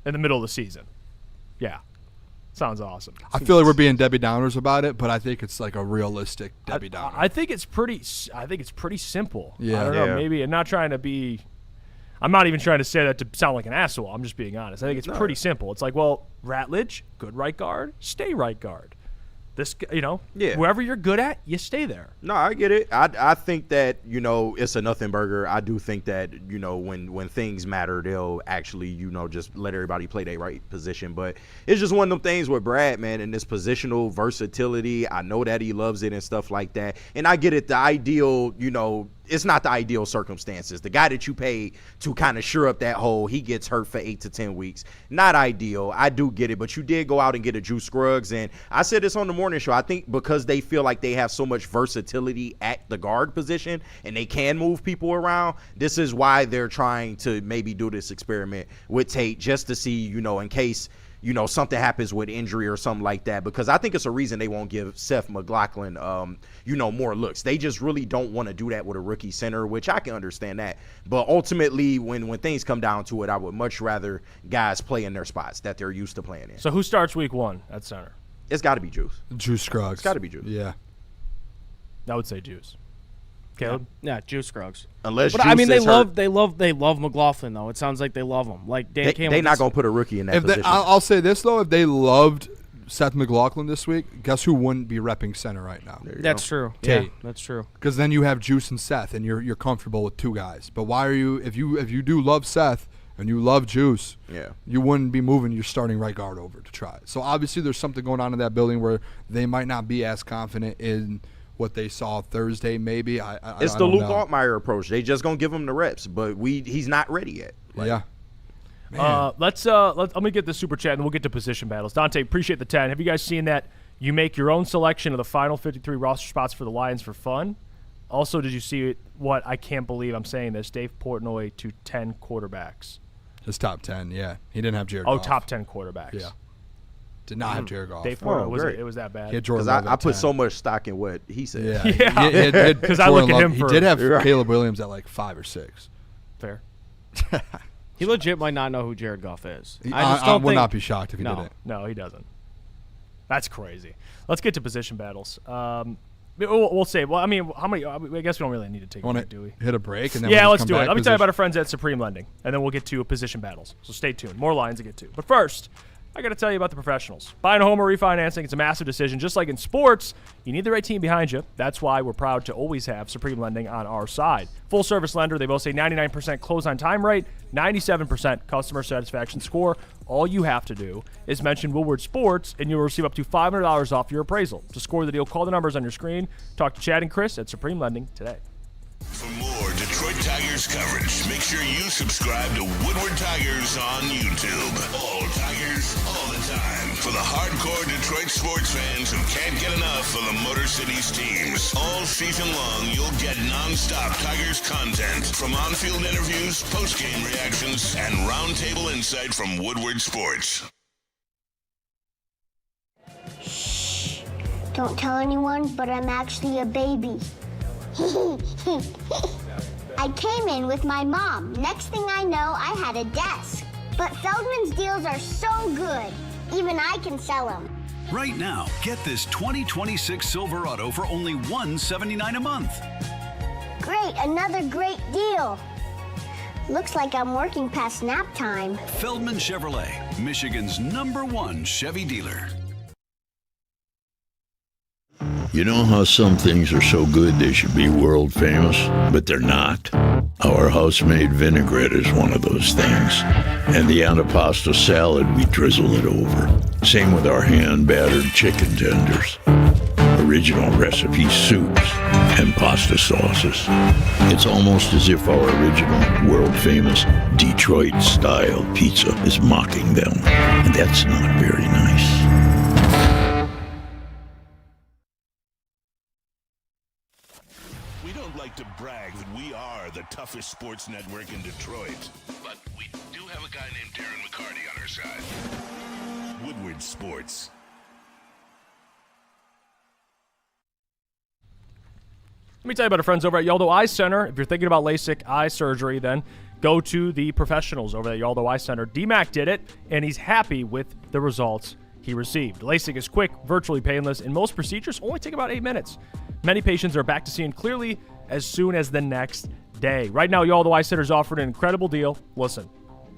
in the middle of the season. Yeah, sounds awesome. I feel like we're being Debbie Downers about it, but I think it's like a realistic Debbie Downer. I think it's pretty simple. Yeah. I don't know, maybe I'm not even trying to say that to sound like an asshole. I'm just being honest. I think it's pretty simple. It's like, well, Ratledge, good right guard, stay right guard. This, whoever you're good at, you stay there. No, I get it. I think that, it's a nothing burger. I do think that, when things matter, they'll actually, just let everybody play their right position. But it's just one of them things with Brad, man, and this positional versatility. I know that he loves it and stuff like that. And I get it. The ideal, it's not the ideal circumstances. The guy that you pay to kind of shore up that hole, he gets hurt for 8 to 10 weeks. Not ideal. I do get it, but you did go out and get a Juice Scruggs, and I said this on the morning show. I think because they feel like they have so much versatility at the guard position and they can move people around, this is why they're trying to maybe do this experiment with Tate, just to see, in case something happens with injury or something like that, because I think it's a reason they won't give Seth McLaughlin, more looks. They just really don't want to do that with a rookie center, which I can understand that. But ultimately, when things come down to it, I would much rather guys play in their spots that they're used to playing in. So who starts week 1 at center? It's got to be Juice. Juice Scruggs. It's got to be Juice. Yeah. I would say Juice. Caleb? Yeah, Juice Scruggs. Unless but Juice I mean, is hurt. they love McLaughlin though. It sounds like they love him. Like Dan Campbell. They're not gonna put a rookie in that position. I'll say this though: if they loved Seth McLaughlin this week, guess who wouldn't be repping center right now? That's true. Tate. Yeah, that's true. Because then you have Juice and Seth, and you're comfortable with 2 guys. But why are you? If you do love Seth and you love Juice, you wouldn't be moving your starting right guard over to try it. So obviously, there's something going on in that building where they might not be as confident in what they saw Thursday, maybe. It's the Luke Altmaier approach. They just gonna give him the reps, but he's not ready yet. Yeah. Let me get the super chat and we'll get to position battles. Dante, appreciate the 10. Have you guys seen that you make your own selection of the final 53 roster spots for the Lions for fun? Also, did you see what I can't believe I'm saying this? Dave Portnoy to 10 quarterbacks. His top 10, yeah. He didn't have Jared Goff. Goff. Top 10 quarterbacks. Yeah. Did not have Jared Goff. Dave Portnoy, it was that bad? Because I put so much stock in what he said. Yeah. Because I look at him He did have Caleb Williams at like 5 or 6. Fair. He legit might not know who Jared Goff is. I would not be shocked if he didn't. No, he doesn't. That's crazy. Let's get to position battles. We'll say. Well, I mean, how many? I guess we don't really need to take a break, do we? Hit a break and then let's do it. Let me tell you about our friends at Supreme Lending, and then we'll get to position battles. So stay tuned. More lines to get to. But first, I got to tell you about the professionals. Buying a home or refinancing, it's a massive decision. Just like in sports, you need the right team behind you. That's why we're proud to always have Supreme Lending on our side. Full service lender. They both say 99% close on time rate, 97% customer satisfaction score. All you have to do is mention Woodward Sports, and you'll receive up to $500 off your appraisal. To score the deal, call the numbers on your screen. Talk to Chad and Chris at Supreme Lending today. For more Detroit Tigers coverage, make sure you subscribe to Woodward Tigers on YouTube. All Tigers, all the time. For the hardcore Detroit sports fans who can't get enough of the Motor City's teams. All season long, you'll get non-stop Tigers content from on-field interviews, post-game reactions, and roundtable insight from Woodward Sports. Shh. Don't tell anyone, but I'm actually a baby. I came in with my mom. Next thing I know, I had a desk. But Feldman's deals are so good, even I can sell them. Right now, get this 2026 Silverado for only $179 a month. Great, another great deal. Looks like I'm working past nap time. Feldman Chevrolet, Michigan's #1 Chevy dealer. You know how some things are so good they should be world famous, but they're not? Our house-made vinaigrette is one of those things. And the antipasto salad, we drizzle it over. Same with our hand-battered chicken tenders. Original recipe soups and pasta sauces. It's almost as if our original, world-famous Detroit-style pizza is mocking them. And that's not very nice. To brag that we are the toughest sports network in Detroit. But we do have a guy named Darren McCarty on our side. Woodward Sports. Let me tell you about our friends over at Yaldo Eye Center. If you're thinking about LASIK eye surgery, then go to the professionals over at Yaldo Eye Center. DMAC did it, and he's happy with the results he received. LASIK is quick, virtually painless, and most procedures only take about 8 minutes. Many patients are back to seeing clearly as soon as the next day. Right now, Yaldo Eye Center is offering an incredible deal. Listen,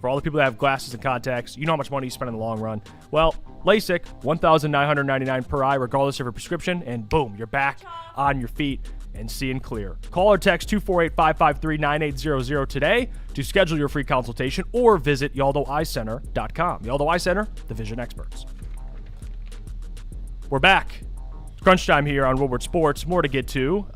for all the people that have glasses and contacts, you know how much money you spend in the long run. Well, LASIK, $1,999 per eye, regardless of your prescription, and boom, you're back on your feet and seeing clear. Call or text 248-553-9800 today to schedule your free consultation or visit YaldoEyeCenter.com. Yaldo Eye Center, the vision experts. We're back. Crunch time here on Woodward Sports. More to get to.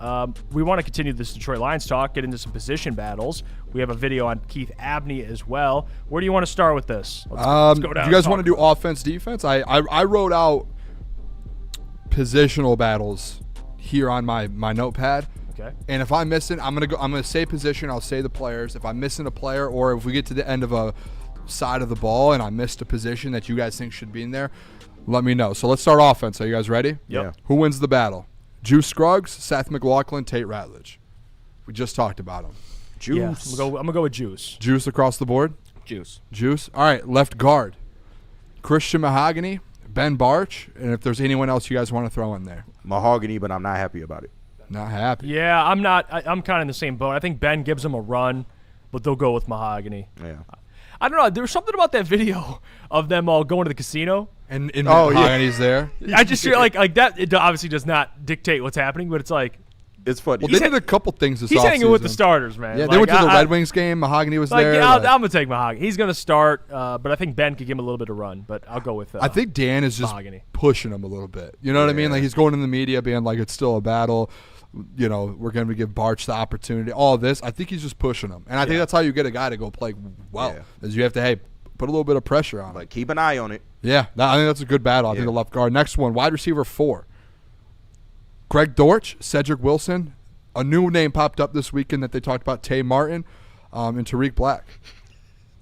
We want to continue this Detroit Lions talk, get into some position battles. We have a video on Keith Abney as well. Where do you want to start with this? Let's go down. Do you guys want to do offense, defense? I wrote out positional battles here on my notepad. Okay. And if I'm missing, I'm gonna say position. I'll say the players. If I'm missing a player, or if we get to the end of a side of the ball and I missed a position that you guys think should be in there, let me know. So let's start offense. Are you guys ready? Yeah. Who wins the battle? Juice Scruggs, Seth McLaughlin, Tate Ratledge. We just talked about them. Juice. Yeah, I'm gonna go with Juice. Juice across the board. Juice. All right. Left guard. Christian Mahogany, Ben Barch, and if there's anyone else you guys want to throw in there. Mahogany, but I'm not happy about it. Not happy. Yeah, I'm not. I'm kind of in the same boat. I think Ben gives them a run, but they'll go with Mahogany. Yeah. I don't know. There was something about that video of them all going to the casino. And Mahogany's there. I just feel like that. It obviously does not dictate what's happening, but it's like it's funny. Well, they did a couple things this He's offseason. hanging with the starters, man. Yeah, they went to the Red Wings game. Mahogany was there. Yeah, I'm gonna take Mahogany. He's gonna start, but I think Ben could give him a little bit of run. But I'll go with. I think Dan is just Mahogany. pushing him a little bit. You know what I mean? Like he's going in the media, being like, "It's still a battle." You know, we're going to give Barch the opportunity. All this, I think he's just pushing him, and I think that's how you get a guy to go play well. Is you have to put a little bit of pressure on him. But keep an eye on it. Yeah, I think that's a good battle. I think the left guard. Next one, wide receiver 4. Greg Dortch, Cedric Wilson. A new name popped up this weekend that they talked about, Tay Martin, and Tariq Black.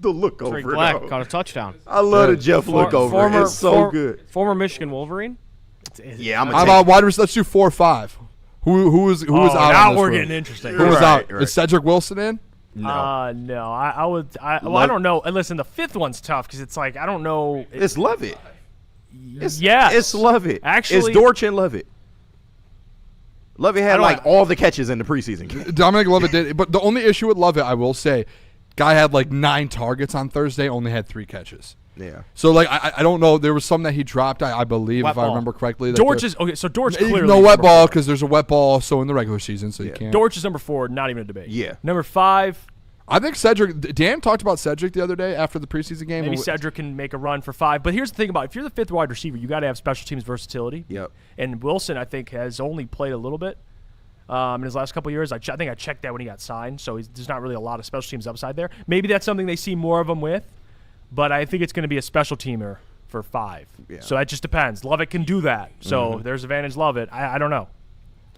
The look over. Tariq Black caught a touchdown. I love the Jeff look over. It's so good. Former Michigan Wolverine. Yeah, I'm. How about wide receiver? Let's do 4 or 5. Who was out? Now on this we're room? getting interesting. Who was out? Is Cedric Wilson in? No. No. I would. I don't know. And listen, the 5th one's tough because it's like I don't know. It's Lovett. Yes. It's Lovett. Actually, it's Dortch and Lovett. Lovett had all the catches in the preseason game. Dominic Lovett did, but the only issue with Lovett, I will say, guy had like 9 targets on Thursday, only had 3 catches. Yeah. So like I don't know. There was some that he dropped. I believe, if I remember correctly. Dortch is okay. So Dortch clearly no wet ball because there's a wet ball also in the regular season, so you can't. Dortch is number 4, not even a debate. Yeah. Number 5. I think Cedric. Dan talked about Cedric the other day after the preseason game. Maybe Cedric can make a run for 5. But here's the thing about if you're the 5th wide receiver, you got to have special teams versatility. Yep. And Wilson, I think, has only played a little bit in his last couple of years. I think I checked that when he got signed, so there's not really a lot of special teams upside there. Maybe that's something they see more of him with, but I think it's going to be a special teamer for 5. Yeah. So that just depends. Lovett can do that. So there's advantage Lovett. I don't know.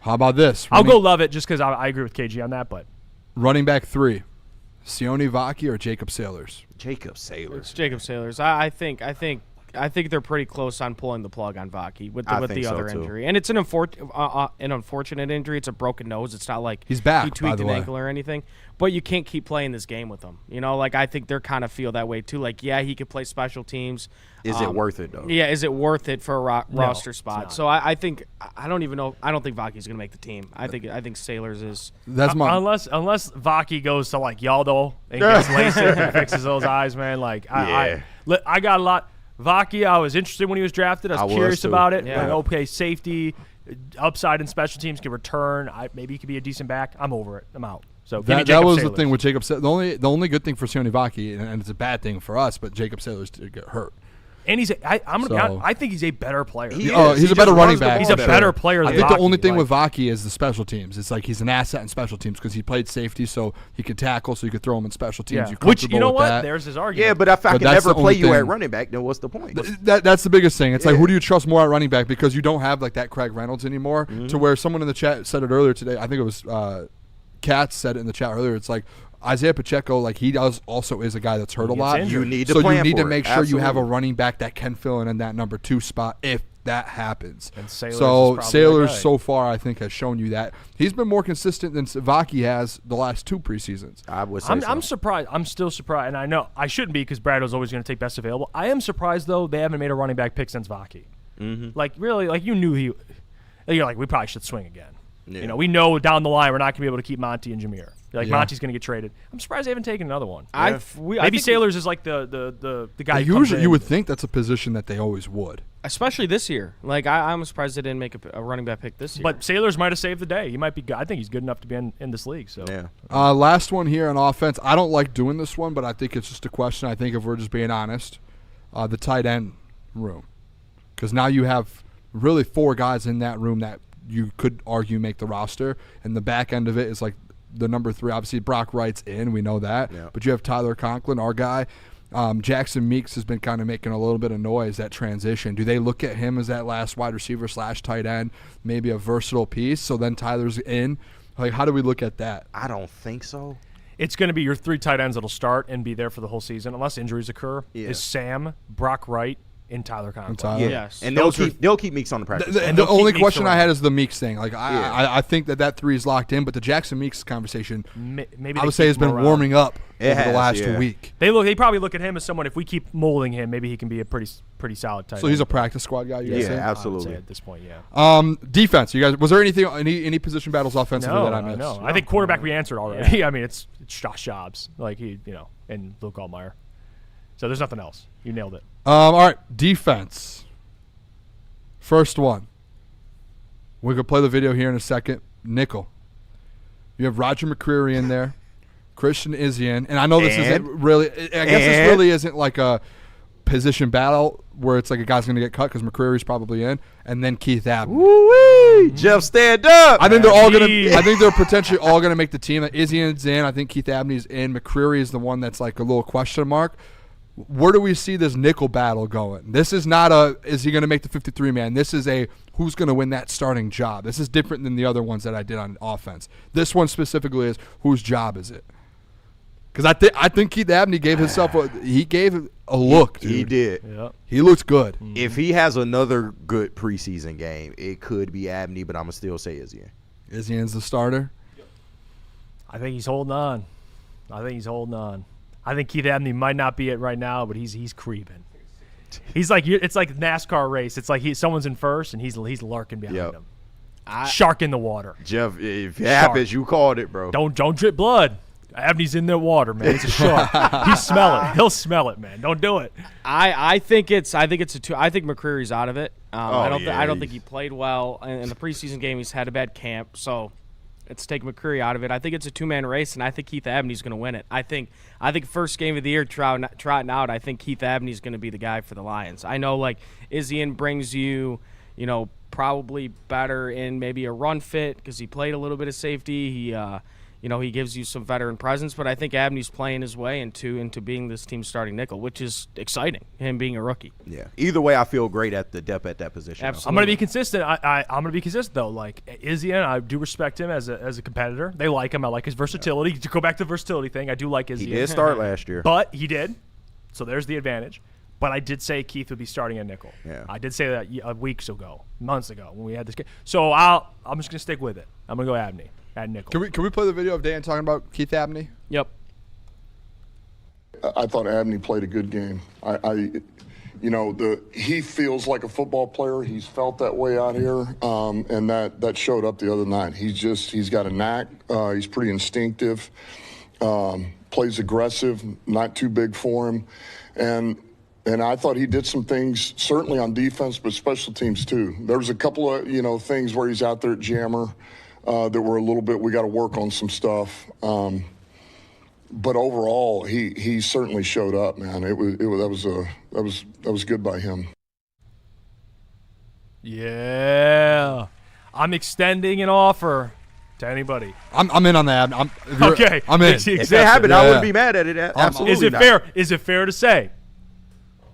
How about this? I'll go Lovett just because I agree with KG on that. But running back 3, Sione Vaki or Jacob Sailors? Jacob Sailors. It's Jacob Sailors. I think they're pretty close on pulling the plug on Vaki with the other injury, and it's an unfortunate injury. It's a broken nose. It's not like he's back. He tweaked an ankle or anything. But you can't keep playing this game with him. You know, like I think they're kind of feel that way too. Like, yeah, he could play special teams. Is it worth it though? Yeah, is it worth it for a roster spot? So I think I don't even know. I don't think Vaki's going to make the team. I think Sailors is. That's my unless Vaki goes to like Yaldo and gets LASIK and fixes those eyes, man. Like I got a lot. Vaki, I was interested when he was drafted. I was curious about it. Yeah. Like, okay, safety, upside in special teams can return. Maybe he could be a decent back. I'm over it. I'm out. So that was the thing with Jacob Sailors. The only good thing for Sione Vaki, and it's a bad thing for us, but Jacob Sailors did get hurt. And I think he's a better player. He's a better running back. He's a better player than I think Vaki. the only thing with Vaki is the special teams. It's like he's an asset in special teams because he played safety, so he could tackle, so you could throw him in special teams. Yeah. Which, you know what? There's his argument. Yeah, but if I can never play you at running back, then what's the point? That's the biggest thing. It's like, who do you trust more at running back? Because you don't have like that Craig Reynolds anymore, to where someone in the chat said it earlier today. I think it was Katz said it in the chat earlier. It's like, Isaiah Pacheco, like he also is a guy that's hurt a lot. You need to plan you need for to make it. sure you have a Absolutely. running back that can fill in that number 2 spot if that happens. And Sailors so is Sailors that guy. so far, I think, has shown you that he's been more consistent than Vaki has the last 2 preseasons. I would say I'm surprised. I'm still surprised, and I know I shouldn't be because Brad was always going to take best available. I am surprised though they haven't made a running back pick since Vaki. Like really, like you knew you're like we probably should swing again. Yeah. You know, we know down the line we're not going to be able to keep Monty and Jameer. Like Monty's going to get traded. I'm surprised they haven't taken another one. Maybe Sailors is like the guy. Usually, you would think that's a position that they always would, especially this year. Like I'm surprised they didn't make a running back pick this year. But Sailors might have saved the day. He might be good. I think he's good enough to be in this league. So last one here on offense. I don't like doing this one, but I think it's just a question. I think if we're just being honest, the tight end room, because now you have really 4 guys in that room that you could argue make the roster. And the back end of it is like the number 3. Obviously, Brock Wright's in. We know that. Yeah. But you have Tyler Conklin, our guy. Jackson Meeks has been kind of making a little bit of noise, that transition. Do they look at him as that last wide receiver / tight end, maybe a versatile piece? So then Tyler's in. Like, how do we look at that? I don't think so. It's going to be your 3 tight ends that'll start and be there for the whole season, unless injuries occur. Yeah. Is Sam, Brock Wright, and Tyler Conklin. Tyler. Yes. And they'll keep Meeks on the practice. And the only question I had is the Meeks thing. Like, I think that 3 is locked in, but the Jackson Meeks conversation, maybe I would say, has been warming up over the last week. They probably look at him as someone, if we keep molding him, maybe he can be a pretty solid tight end. So he's a practice squad guy, you guys say? Absolutely. I would say at this point, yeah. Defense, you guys. Was there any position battles offensively that I missed? No. I think quarterback we answered already. Yeah. I mean, it's Josh Jobs, like and Luke Altmaier. So there's nothing else. You nailed it. All right, defense. First one. We could play the video here in a second. Nickel. You have Roger McCreary in there. Christian Izien. And I know this isn't really – I guess this really isn't like a position battle where it's like a guy's going to get cut because McCreary's probably in. And then Keith Abney. Woo-wee! Jeff, stand up. I think they're all going to – I think they're potentially all going to make the team. Izien's in. I think Keith Abney's in. McCreary is the one that's like a little question mark. Where do we see this nickel battle going? This is not is he going to make the 53-man? This is who's going to win that starting job. This is different than the other ones that I did on offense. This one specifically is whose job is it? Because I think Keith Abney gave himself he gave a look, dude. He did. Yep. He looks good. If he has another good preseason game, it could be Abney, but I'm going to still say Izien. Izien's the starter? I think he's holding on. I think Keith Abney might not be it right now, but he's creeping. He's like it's like NASCAR race. It's like someone's in first and he's lurking behind him. Shark in the water. Jeff, if it happens, you called it, bro. Don't drip blood. Abney's in the water, man. He's a shark. He'll smell it, man. Don't do it. I think it's a 2. I think McCreary's out of it. I don't think he played well in the preseason game. He's had a bad camp, so it's take McCreary out of it. I think it's a 2-man race, and I think Keith Abney's going to win it. I think first game of the year trotting out, I think Keith Abney's going to be the guy for the Lions. I know, like, Izien brings you, probably better in maybe a run fit because he played a little bit of safety. He gives you some veteran presence, but I think Abney's playing his way into being this team's starting nickel, which is exciting, him being a rookie. Yeah. Either way, I feel great at the depth at that position. Absolutely. I'm going to be consistent. I'm going to be consistent, though. Like, Izien, I do respect him as a competitor. They like him. I like his versatility. To go back to the versality thing, I do like Izien. He did start last year. But he did. So there's the advantage. But I did say Keith would be starting at nickel. Yeah. I did say that months ago when we had this game. So I'm just going to stick with it. I'm going to go Abney at nickel. Can we play the video of Dan talking about Keith Abney? Yep. I thought Abney played a good game. He feels like a football player. He's felt that way out here, and that showed up the other night. He's got a knack. He's pretty instinctive. Plays aggressive, not too big for him, and I thought he did some things certainly on defense, but special teams too. There was a couple of things where he's out there at jammer that were a little bit. We got to work on some stuff. But overall, he certainly showed up, man. That was good by him. Yeah, I'm extending an offer to anybody. I'm in on that. Okay, I'm in. If it happened, I wouldn't be mad at it. Absolutely. Is it fair to say,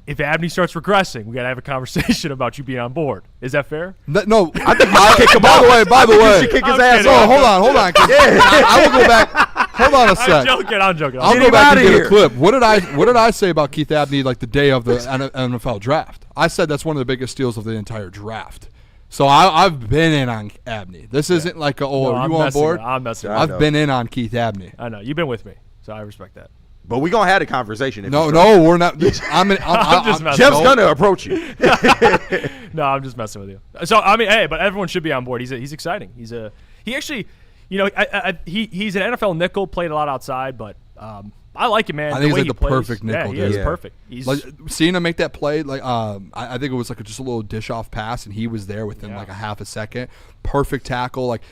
if Abney starts regressing, we got to have a conversation about you being on board? Is that fair? No. I think you should kick him out. By the way, you should kick his ass off. off. Hold on. I will go back. Hold on a sec. I'm joking. I'll go back and get a clip. What did I say about Keith Abney like the day of the NFL draft? I said that's one of the biggest steals of the entire draft. So I've been in on Abney. This isn't like are you on board? I'm messing. I've been in on Keith Abney. I know you've been with me, so I respect that. But we're going to have a conversation. No, we're not. I'm just messing. Jeff's going to approach you. No, I'm just messing with you. So, I mean, hey, but everyone should be on board. He's exciting. He's actually, he's an NFL nickel, played a lot outside, but I like him, man. I think the way he's like he the plays. perfect nickel. Yeah, he is perfect. He's like seeing him make that play. Like I think it was like just a little dish off pass, and he was there within like a half a second. Perfect tackle. Like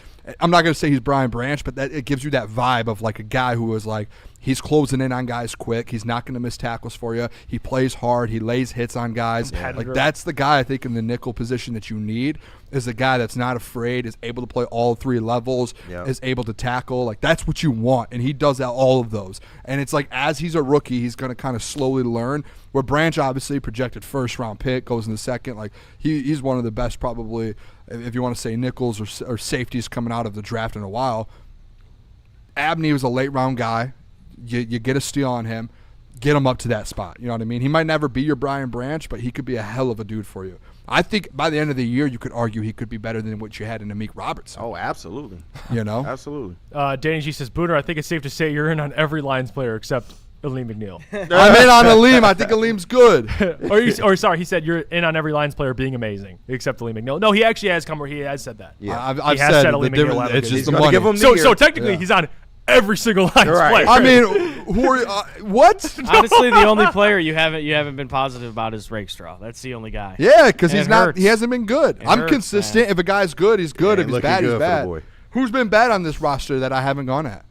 I'm not gonna say he's Brian Branch, but it gives you that vibe of like a guy who was like He's closing in on guys quick. He's not going to miss tackles for you. He plays hard. He lays hits on guys. Like, that's the guy I think in the nickel position that you need, is the guy that's not afraid, is able to play all 3 levels, is able to tackle. Like, that's what you want, and he does all of those. And it's like, as he's a rookie, he's going to kind of slowly learn. Where Branch, obviously projected first-round pick, goes in the second. Like, he's one of the best, probably, if you want to say nickels or safeties coming out of the draft in a while. Abney was a late-round guy. You get a steal on him, get him up to that spot. You know what I mean? He might never be your Brian Branch, but he could be a hell of a dude for you. I think by the end of the year, you could argue he could be better than what you had in Amik Robertson. Oh, absolutely. You know? Absolutely. Danny G says, Booner, I think it's safe to say you're in on every Lions player except Aleem McNeil. I'm in on Aleem. I think Aleem's good. Sorry, he said you're in on every Lions player being amazing except Aleem McNeil. No, he actually has come where he has said that. Yeah, I've said Aleem McNeil. It's just the money. Give him so technically, he's on every single Lions player. I mean, who are what? Honestly, the only player you haven't been positive about is Rakestraw. That's the only guy. Yeah, because he hasn't been good. I'm hurts, consistent. man. If a guy's good, he's good. Yeah, if he's bad, he's good bad. for the boy. Who's been bad on this roster that I haven't gone at?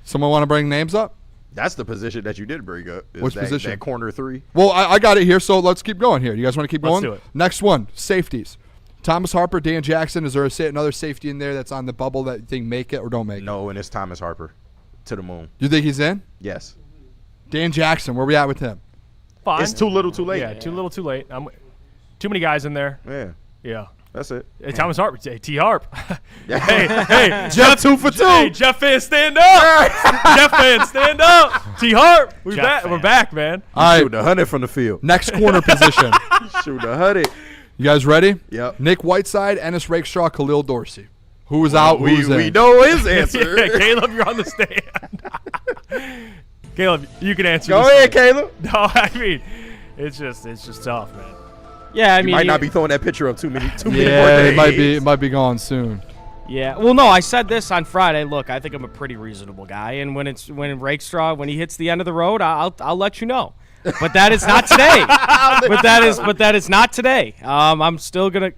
Someone want to bring names up? That's the position that you did bring up. Which position? That corner 3. Well, I got it here, so let's keep going here. You guys want to keep going? Let's do it. Next one, safeties. Thomas Harper, Dan Jackson. Is there another safety in there that's on the bubble that you think make it or don't make it? No, and it's Thomas Harper. To the moon. You think he's in? Yes. Dan Jackson, where we at with him? Fine. It's too little too late. Yeah, too little too late. Too many guys in there. Yeah. Yeah. That's it. Hey, Thomas Harper. Hey, T. Harp. Yeah. hey, Jeff 2 for 2. Hey, Jeff fans, stand up. Jeff fans, stand up. T. Harp. We're back, man. All right. Shooting 100 from the field. Next corner position. Shooting 100. You guys ready? Yep. Nick Whiteside, Ennis Rakestraw, Khalil Dorsey. Who's out? Who's in? We know his answer. Yeah, Caleb, you're on the stand. Caleb, you can answer. Go ahead, Caleb. No, I mean, it's just tough, man. Yeah, I mean, you might not be throwing that picture up too many more days. it might be gone soon. Yeah, well, no, I said this on Friday. Look, I think I'm a pretty reasonable guy, and when Rakestraw, when he hits the end of the road, I'll let you know. But that is not today. but that is not today. I'm still gonna.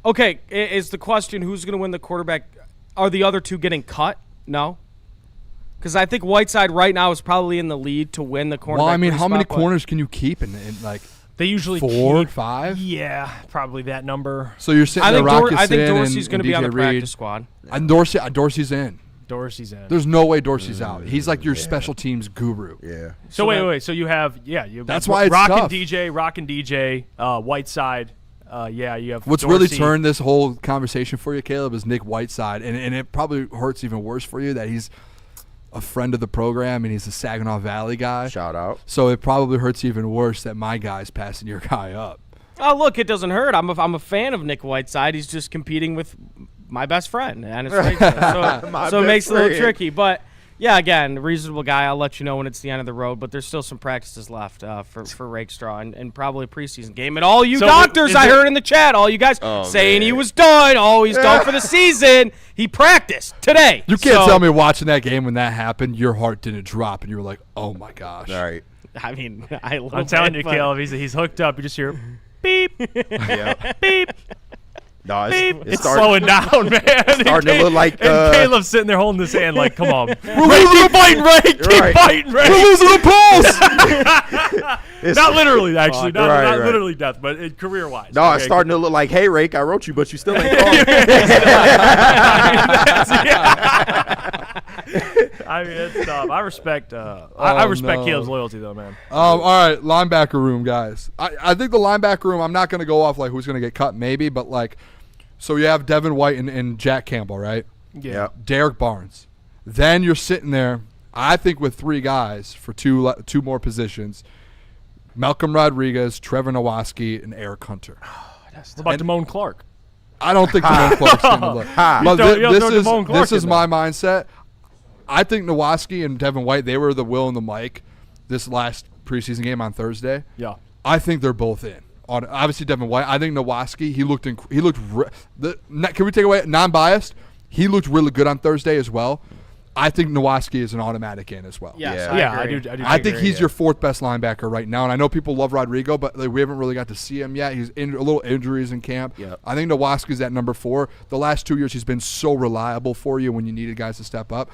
Okay, is the question who's gonna win the quarterback? Are the other two getting cut? No. Because I think Whiteside right now is probably in the lead to win the cornerback. Well, I mean, how many spot, corners can you keep in like? They usually 4, keep, 5. Yeah, probably that number. So you're sitting there, I think Dorsey's going to be on the practice squad. And Dorsey's in. Dorsey's in. There's no way Dorsey's out. He's like your special teams guru. Yeah. So wait. So you have That's why it's Rock tough. and DJ, Whiteside. You have. What's Dorsey. really turned this whole conversation for you, Caleb, is Nick Whiteside, and it probably hurts even worse for you that he's a friend of the program and he's a Saginaw Valley guy. Shout out. So it probably hurts even worse that my guy's passing your guy up. Oh, look, it doesn't hurt. I'm a fan of Nick Whiteside. He's just competing with my best friend, and it's so it makes it a little tricky. But yeah, again, reasonable guy. I'll let you know when it's the end of the road. But there's still some practices left for Rakestraw and probably a preseason game. And all you doctors I heard in the chat, all you guys saying he was done. Oh, he's done for the season. He practiced today. You can't tell me watching that game when that happened, your heart didn't drop and you were like, oh my gosh. All right. I mean, I'm telling you, Caleb, he's hooked up. You just hear beep, beep. No, it's slowing down, man. Starting to look like and Caleb's sitting there holding his hand like, come on. Keep fighting, Ray. Keep fighting, Ray. We're losing the pulse. Not literally, actually. Not literally death, but career-wise. No, it's starting to look like, hey, Rake, I wrote you, but you still ain't calling. I mean, it's tough. I respect Caleb's loyalty, though, man. All right, linebacker room, guys. I think the linebacker room, I'm not going to go off like who's going to get cut maybe, but like, so you have Devin White and Jack Campbell, right? Yeah. Derek Barnes. Then you're sitting there, I think, with 3 guys for two more positions. Malcolm Rodriguez, Trevor Nowaski, and Eric Hunter. What about Damone Clark? I don't think Damone Clark's going to look. But this is my mindset. I think Nowaski and Devin White, they were the will and the mic this last preseason game on Thursday. Yeah. I think they're both in. Obviously, Devin White. I think Nowaski, can we take away non-biased? He looked really good on Thursday as well. I think Nowaski is an automatic in as well. Yes, I do. I think he's your 4th best linebacker right now, and I know people love Rodrigo, but we haven't really got to see him yet. He's in a little injuries in camp. Yep. I think Nowaski's at number 4. The last 2 years, he's been so reliable for you when you needed guys to step up.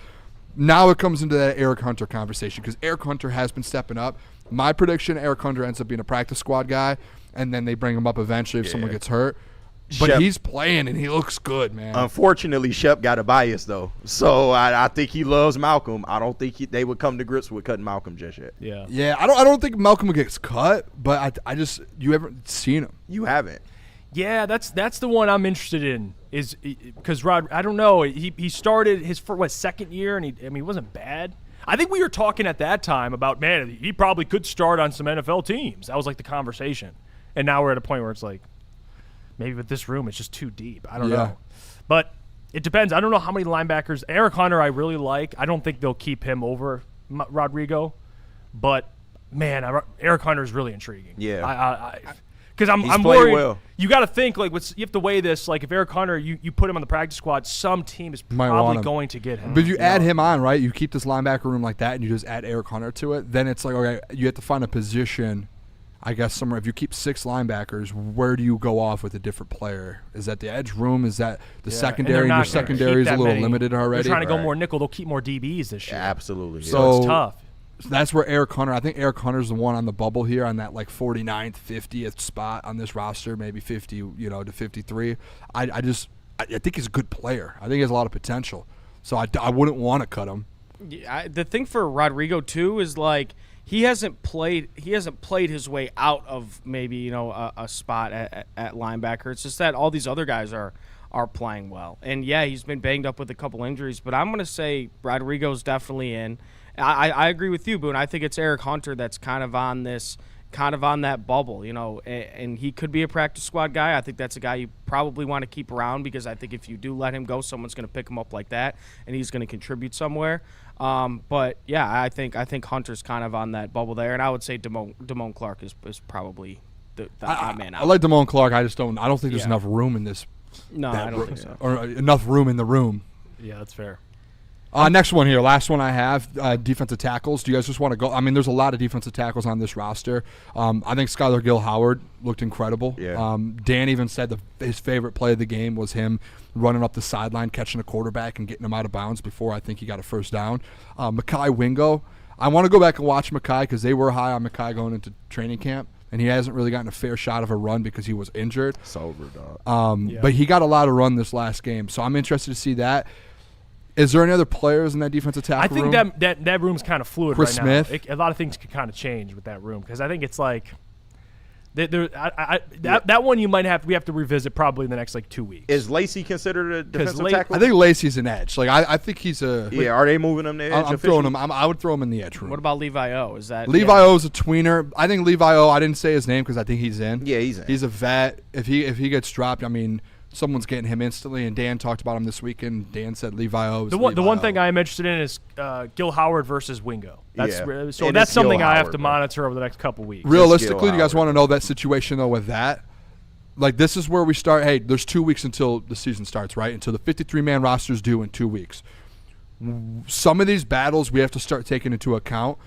Now it comes into that Eric Hunter conversation because Eric Hunter has been stepping up. My prediction, Eric Hunter ends up being a practice squad guy, and then they bring him up eventually if someone gets hurt. But Shep, he's playing, and he looks good, man. Unfortunately, Shep got a bias, though. So I think he loves Malcolm. I don't think they would come to grips with cutting Malcolm just yet. Yeah, I don't think Malcolm gets cut, but I just you haven't seen him. You haven't. Yeah, that's the one I'm interested in. Is because Rod, I don't know. He started his second year, and he wasn't bad. I think we were talking at that time about, man, he probably could start on some NFL teams. That was like the conversation, and now we're at a point where it's like, maybe with this room, it's just too deep. I don't know. But it depends. I don't know how many linebackers. Eric Hunter I really like. I don't think they'll keep him over Rodrigo. But, man, Eric Hunter is really intriguing. Yeah. Because I'm worried. Well. You got to think, like, you have to weigh this. Like, if Eric Hunter, you put him on the practice squad, some team is probably going to get him. But if you add him on, right, you keep this linebacker room like that and you just add Eric Hunter to it, then it's like, okay, you have to find a position, I guess, somewhere. If you keep 6 linebackers, where do you go off with a different player? Is that the edge room? Is that the secondary? Your secondary is a little limited already. They're trying to go more nickel. They'll keep more DBs this year. Yeah, absolutely. So it's tough. That's where Eric Hunter, I think Eric Hunter's the one on the bubble here on that like 49th, 50th spot on this roster, maybe 50, to 53. I think he's a good player. I think he has a lot of potential. So I wouldn't want to cut him. Yeah, the thing for Rodrigo too is like he hasn't played his way out of maybe a spot at linebacker. It's just that all these other guys are playing well. And yeah, he's been banged up with a couple injuries, but I'm going to say Rodrigo's definitely in. I agree with you, Boone. I think it's Eric Hunter that's kind of on that bubble, and he could be a practice squad guy. I think that's a guy you probably want to keep around because I think if you do let him go, someone's going to pick him up like that, and he's going to contribute somewhere. But yeah, I think Hunter's kind of on that bubble there, and I would say Damone Clark is probably the hot man out. I like Damone Clark. I don't think there's enough room in this. No, I don't think so. Or enough room in the room. Yeah, that's fair. Next one here, last one I have, defensive tackles. Do you guys just want to go? I mean, there's a lot of defensive tackles on this roster. I think Skylar Gill-Howard looked incredible. Yeah. Dan even said his favorite play of the game was him running up the sideline, catching a quarterback, and getting him out of bounds before I think he got a first down. Mekhi Wingo, I want to go back and watch Mekhi because they were high on Mekhi going into training camp, and he hasn't really gotten a fair shot of a run because he was injured. Sober, dog. But he got a lot of run this last game, so I'm interested to see that. Is there any other players in that defensive tackle room? I think that room's kind of fluid Chris right now. Smith? A lot of things could kind of change with that room because I think it's like that one we have to revisit probably in the next 2 weeks. Is Lacey considered a defensive tackle? I think Lacey's an edge. I think he's a. Yeah, are they moving him to edge? I'm throwing him. I would throw him in the edge room. What about Levi O? Is that Levi O's a tweener? I think Levi O. I didn't say his name because I think he's in. Yeah, he's in. He's a vet. If he gets dropped, I mean, someone's getting him instantly, and Dan talked about him this weekend. Dan said Levi O. The one thing I am interested in is Gil Howard versus Wingo. That's something Gil I have Howard, to monitor over the next couple weeks. Realistically, do you guys want to know that situation though with that? Like, this is where we start. Hey, there's 2 weeks until the season starts, right? Until the 53-man roster is due in 2 weeks. Some of these battles we have to start taking into account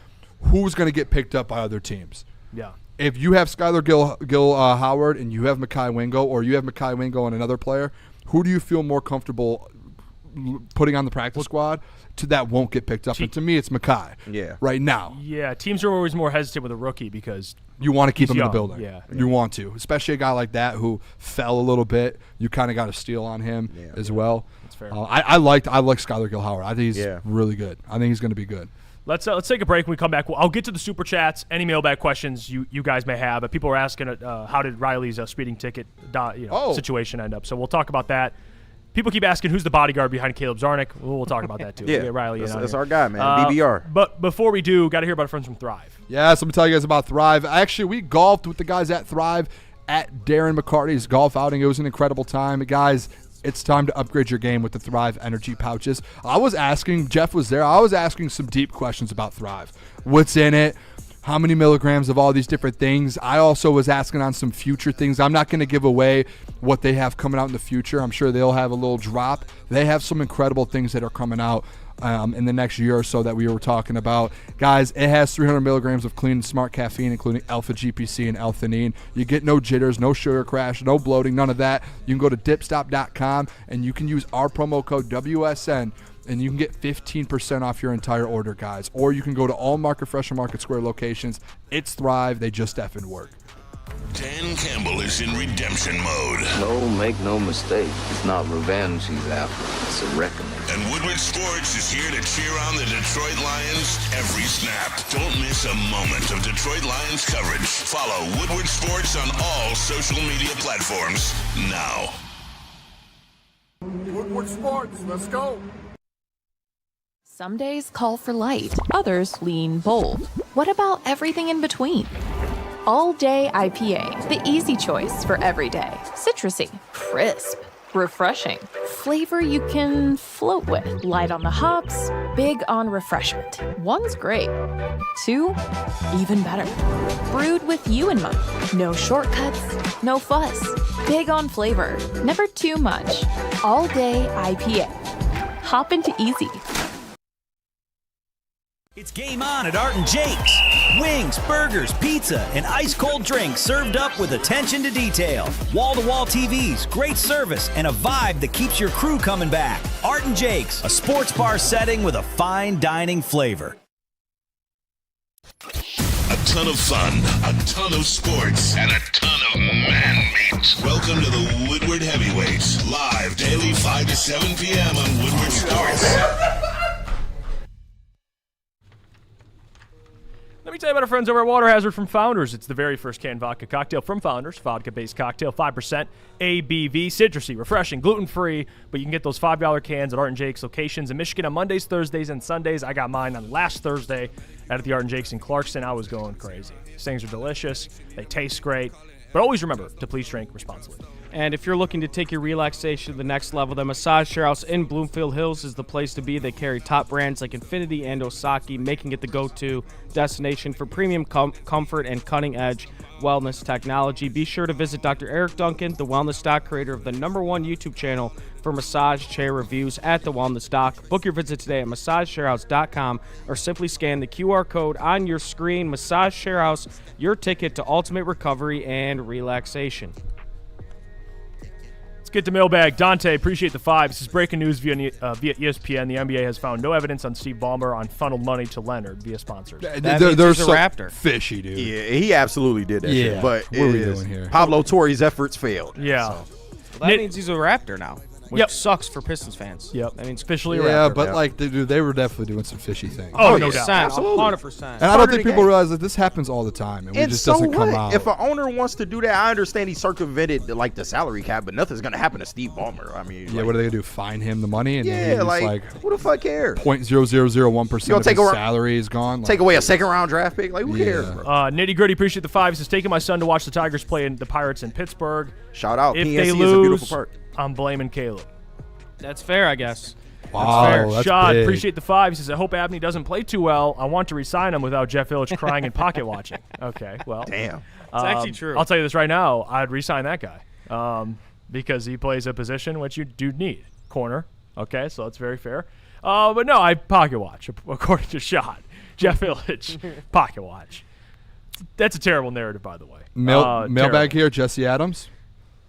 who's going to get picked up by other teams. Yeah. If you have Skylar Gill-Howard and you have Mekhi Wingo, or you have Mekhi Wingo and another player, who do you feel more comfortable putting on the practice squad that won't get picked up? And to me, it's Mekhi. Yeah. Right now. Yeah, teams are always more hesitant with a rookie because you want to keep him young. in the building. Yeah. You want to, especially a guy like that who fell a little bit. You kind of got a steal on him as well. That's fair. I like Skylar Gill-Howard. I think he's really good. I think he's going to be good. Let's take a break. When we come back, I'll get to the super chats, any mailbag questions you guys may have. But people are asking, how did Riley's speeding ticket situation end up? So we'll talk about that. People keep asking who's the bodyguard behind Caleb Zarnick. We'll talk about that too. Yeah, we'll get Riley that's our guy, man. BBR. But before we do, got to hear about our friends from Thrive. Yes, let me tell you guys about Thrive. Actually, we golfed with the guys at Thrive at Darren McCarty's golf outing. It was an incredible time, guys. It's time to upgrade your game with the Thrive energy pouches. Jeff was there, I was asking some deep questions about Thrive. What's in it? How many milligrams of all these different things? I also was asking on some future things. I'm not going to give away what they have coming out in the future. I'm sure they'll have a little drop. They have some incredible things that are coming out in the next year or so that we were talking about. Guys, it has 300 milligrams of clean and smart caffeine, including alpha GPC and L-theanine. You get no jitters, no sugar crash, no bloating, none of that. You can go to dipstop.com and you can use our promo code WSN and you can get 15% off your entire order, guys. Or you can go to all Market Fresh and Market Square locations. It's Thrive. They just effing work. Dan Campbell is in redemption mode. No, make no mistake. It's not revenge he's after. It's a reckoning. And Woodward Sports is here to cheer on the Detroit Lions every snap. Don't miss a moment of Detroit Lions coverage. Follow Woodward Sports on all social media platforms now. Woodward Sports, let's go. Some days call for light, others lean bold. What about everything in between? All Day IPA, the easy choice for every day. Citrusy, crisp, refreshing. Flavor you can float with. Light on the hops, big on refreshment. One's great. Two, even better. Brewed with you in mind. No shortcuts, no fuss. Big on flavor, never too much. All Day IPA. Hop into easy. It's game on at Art & Jake's. Wings, burgers, pizza, and ice-cold drinks served up with attention to detail. Wall-to-wall TVs, great service, and a vibe that keeps your crew coming back. Art & Jake's, a sports bar setting with a fine dining flavor. A ton of fun, a ton of sports, and a ton of man-meat. Welcome to the Woodward Heavyweights, live daily 5 to 7 p.m. on Woodward Sports. Let me tell you about our friends over at Water Hazard from Founders. It's the very first canned vodka cocktail from Founders. Vodka-based cocktail, 5% ABV, citrusy, refreshing, gluten-free. But you can get those $5 cans at Art & Jake's locations in Michigan on Mondays, Thursdays, and Sundays. I got mine on last Thursday at the Art & Jake's in Clarkston. I was going crazy. These things are delicious. They taste great. But always remember to please drink responsibly. And if you're looking to take your relaxation to the next level, the Massage Chair House in Bloomfield Hills is the place to be. They carry top brands like Infinity and Osaki, making it the go-to destination for premium comfort and cutting-edge wellness technology. Be sure to visit Dr. Eric Duncan, the Wellness Doc, creator of the #1 YouTube channel for massage chair reviews at the Wellness Doc. Book your visit today at massagechairhouse.com or simply scan the QR code on your screen. Massage Chair House, your ticket to ultimate recovery and relaxation. Let's get to mailbag. Dante, appreciate the 5. This is breaking news via ESPN. The NBA has found no evidence on Steve Ballmer on funneled money to Leonard via sponsors. They're so Raptor. Fishy, dude. Yeah, he absolutely did that shit. But what are we doing here? Pablo Torre's efforts failed. Yeah. Well, that means he's a Raptor now. Which sucks for Pistons fans. Yep. That means officially a Raptor. Yeah, but like, dude, they were definitely doing some fishy things. Oh, no doubt. Absolutely. 100%. And I don't think people realize that this happens all the time, and it just doesn't come out. If an owner wants to do that, I understand he circumvented like the salary cap, but nothing's gonna happen to Steve Ballmer. I mean, yeah, what are they gonna do? Fine him the money? And yeah, like who the fuck cares? 0.0001% of his salary is gone. Take away a second-round draft pick? Like, who cares, bro? Nitty Gritty, appreciate the 5. He says, taking my son to watch the Tigers play in the Pirates in Pittsburgh. Shout out. If PNC they is lose, a beautiful park. I'm blaming Caleb. That's fair, I guess. Wow, that's fair. that's Shad, big. appreciate the 5. He says, I hope Abney doesn't play too well. I want to resign him without Jeff Illich crying and pocket watching. Okay, well. Damn. It's actually true. I'll tell you this right now. I'd resign that guy because he plays a position which you do need. Corner. Okay, so that's very fair. But no, I pocket watch, according to Shad. Jeff Illich, pocket watch. That's a terrible narrative, by the way. Mailbag here, Jesse Adams.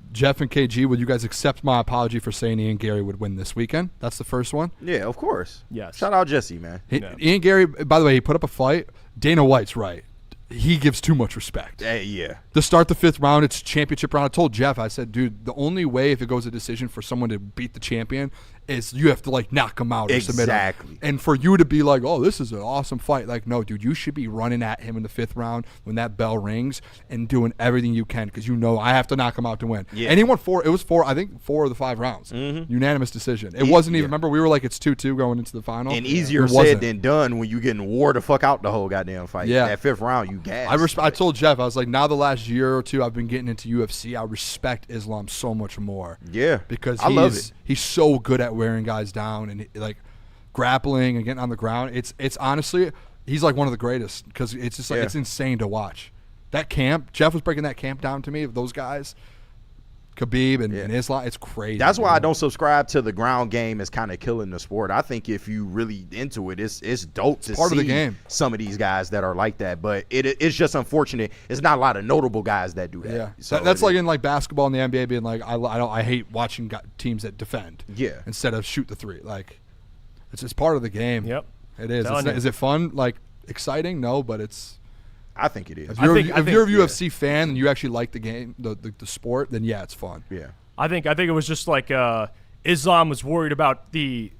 Jeff and KG, would you guys accept my apology for saying Ian Gary would win this weekend? That's the first one. Yeah, of course. Yes. Shout out Jesse, man. Ian Gary, by the way, he put up a fight. Dana White's right. He gives too much respect. Hey, yeah. To start the 5th round, it's championship round. I told Jeff, I said, dude, the only way if it goes a decision for someone to beat the champion is you have to, like, knock him out or submit him. Exactly. And for you to be like, oh, this is an awesome fight. Like, no, dude, you should be running at him in the 5th round when that bell rings and doing everything you can because you know I have to knock him out to win. Yeah. And he won 4. It was 4, I think, 4 of the 5 rounds. Mm-hmm. Unanimous decision. It wasn't even, remember, we were like, it's 2-2 going into the final. And easier said than done when you getting wore the fuck out the whole goddamn fight. Yeah. That 5th round, you gassed. I told Jeff, I was like, now the last year or two I've been getting into UFC, I respect Islam so much more. Yeah. Because I love it. He's so good at wearing guys down and like grappling and getting on the ground. It's honestly, he's like one of the greatest because it's just like it's insane to watch. That camp, Jeff was breaking that camp down to me of those guys. Khabib and Islam, it's crazy. That's why I don't subscribe to the ground game as kind of killing the sport. I think if you really into it, it's dope to part see of the game. Some of these guys that are like that. But it's just unfortunate. It's not a lot of notable guys that do that. Yeah, So that's like in like basketball in the NBA being like I hate watching teams that defend. Yeah. Instead of shoot the 3. Like It's just part of the game. Yep. It is. Is it fun? Like, exciting? No, but it's. I think it is. If you're a UFC fan and you actually like the game, the sport, then yeah, it's fun. Yeah. I think it was just like Islam was worried about the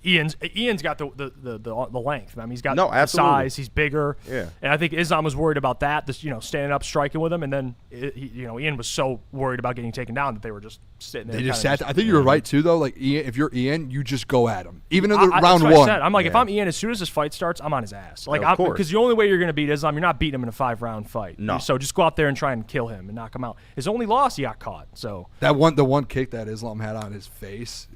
Ian's got the length. I mean, he's got the size. He's bigger. Yeah. And I think Islam was worried about that. Just standing up, striking with him, and then Ian was so worried about getting taken down that they were just sitting there. They just sat. I think you were right too, though. Like Ian, if you're Ian, you just go at him, even in round that's what one. I said. I'm like, if I'm Ian, as soon as this fight starts, I'm on his ass. Like, of course. Because the only way you're going to beat Islam, you're not beating him in a 5-round fight. No. So just go out there and try and kill him and knock him out. His only loss, he got caught. So the one kick that Islam had on his face,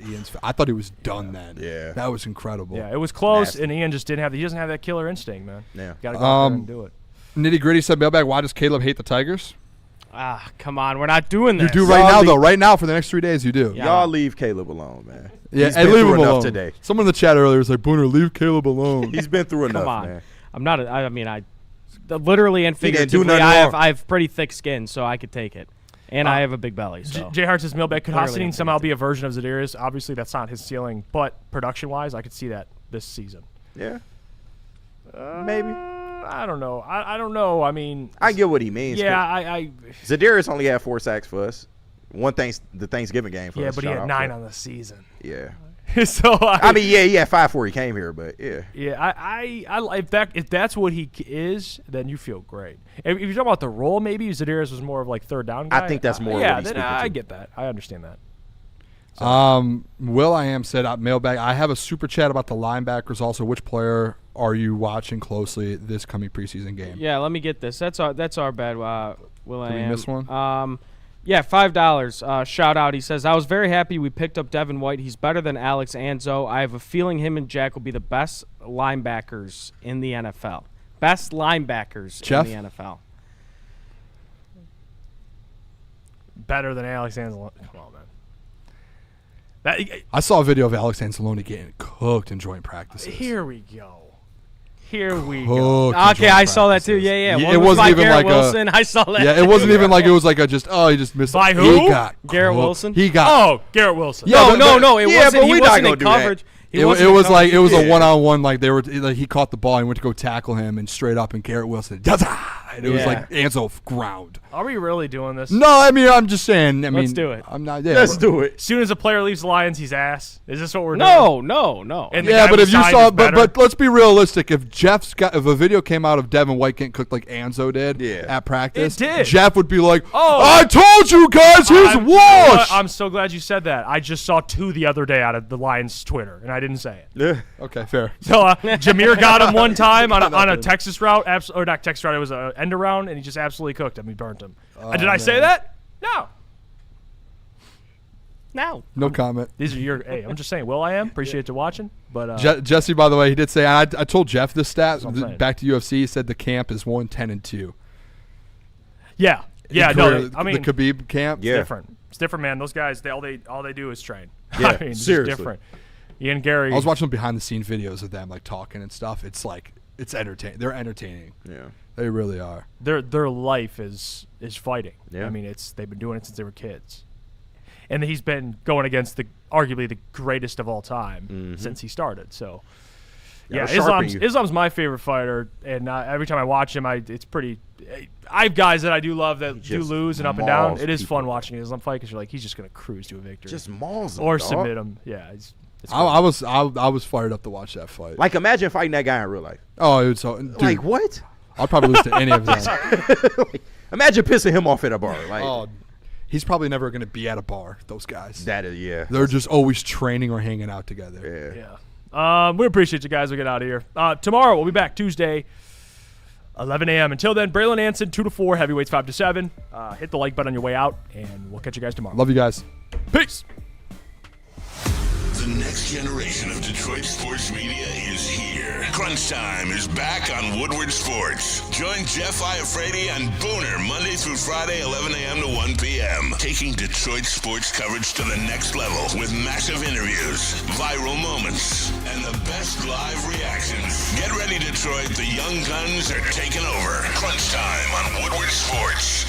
I thought he was done then. Yeah. That was incredible. yeah, it was close, and Ian just didn't have. He doesn't have that killer instinct, man. Yeah. Got to go out there and do it. Nitty Gritty said, mailbag, why does Caleb hate the Tigers? Come on, we're not doing this. You do right now, though. Right now, for the next 3 days, you do. Yeah. Y'all leave Caleb alone, man. Yeah, He's and been leave through him enough alone today. Someone in the chat earlier was like, Booner, leave Caleb alone. He's been through enough, Come on. man. I'm not. I mean, literally and He didn't do figuratively, nothing wrong. I have pretty thick skin, so I could take it, and I have a big belly. So Jay Hart says, mailbag, could Literally Hassanin somehow be a version of Zedarius? Obviously, that's not his ceiling, but production-wise, I could see that this season. Yeah. Maybe. I don't know. I don't know. I mean, I get what he means. Yeah, Zadarius only had 4 sacks for us. The Thanksgiving game for us. Yeah, but he Shout had out 9 to on the season. Yeah. So I mean, yeah, he had 5 before he came here, but yeah. Yeah, if that's what he is, then you feel great. If you're talking about the role, maybe Zadarius was more of like third down guy. I think that's more. Yeah, what he's then speaking I to. get that. I understand that. Will I am said mailbag. I have a super chat about the linebackers. Also, which player are you watching closely this coming preseason game? Yeah, let me get this. That's our bad. Will I Did we am. miss one? Yeah, $5. Shout out. He says, I was very happy we picked up Devin White. He's better than Alex Anzo. I have a feeling him and Jack will be the best linebackers in the NFL. Best linebackers Jeff? in the NFL. Better than Alex Anzalone. Come on, man. I saw a video of Alex Anzalone getting cooked in joint practices. Here we go. Okay, I saw that too. Yeah. It wasn't even Garrett like Wilson. I saw that. Yeah, it wasn't even like it was like he just missed. By who? He got Garrett cooked. Wilson? He got. Oh, Garrett Wilson. Yeah, No. It wasn't. He we're not wasn't gonna in do that. coverage. It was a one-on-one. Like they were, he caught the ball and went to go tackle him, and straight up, and Garrett Wilson, and it was like Anzo ground. Are we really doing this? No, I mean I'm just saying. Let's do it. I'm not. Yeah. Let's do it. As soon as a player leaves the Lions, he's ass. Is this what we're doing? No. And the Yeah, guy but we if you signed saw, is better? but let's be realistic. If if a video came out of Devin White getting cooked like Anzo did at practice, It did. Jeff would be like, Oh. I told you guys, he's washed. I'm so glad you said that. I just saw 2 the other day out of the Lions' Twitter, and I didn't say it. Yeah. Okay, fair. So Jameer got him one time on a Texas route, or not Texas route. It was an end around, and he just absolutely cooked him. He burnt him. Did I say that? No. No comment. These are your. Hey, I'm just saying. Will I am appreciate you watching, but Jesse, by the way, he did say. I told Jeff this stat. what I'm saying. Back to UFC, he said the camp is 1-10-2. yeah. No, I mean the Khabib camp. it's different. It's different, man. Those guys, all they do is train. Yeah, I mean, it's seriously. different. Ian Gary. I was watching behind the scenes videos of them like talking and stuff. It's like it's entertaining. They're entertaining. Yeah. They really are. Their life is fighting. Yeah. I mean, they've been doing it since they were kids, and he's been going against arguably the greatest of all time since he started. So, yeah, Islam's my favorite fighter, and every time I watch him, it's pretty. I have guys that I do love that do lose and up and down. It is fun watching Islam fight because you're like, he's just gonna cruise to a victory, Just mauls him, or dog. submit him. Yeah, I was fired up to watch that fight. Like, imagine fighting that guy in real life. Oh, it was so. Dude, Like, what? I'll probably lose to any of them. Like, imagine pissing him off at a bar. Like, Oh, he's probably never going to be at a bar. Those guys. that is, yeah. They're just always training or hanging out together. Yeah. We appreciate you guys. We'll get out of here. Tomorrow we'll be back Tuesday, 11 a.m. Until then, Braylon Anson 2 to 4, heavyweights 5 to 7. Hit the like button on your way out, and we'll catch you guys tomorrow. Love you guys. Peace. The next generation of Detroit sports media is here. Crunch Time is back on Woodward Sports. Join Jeff Iafrate and Booner Monday through Friday, 11 a.m. to 1 p.m. Taking Detroit sports coverage to the next level with massive interviews, viral moments, and the best live reactions. Get ready, Detroit. The young guns are taking over. Crunch Time on Woodward Sports.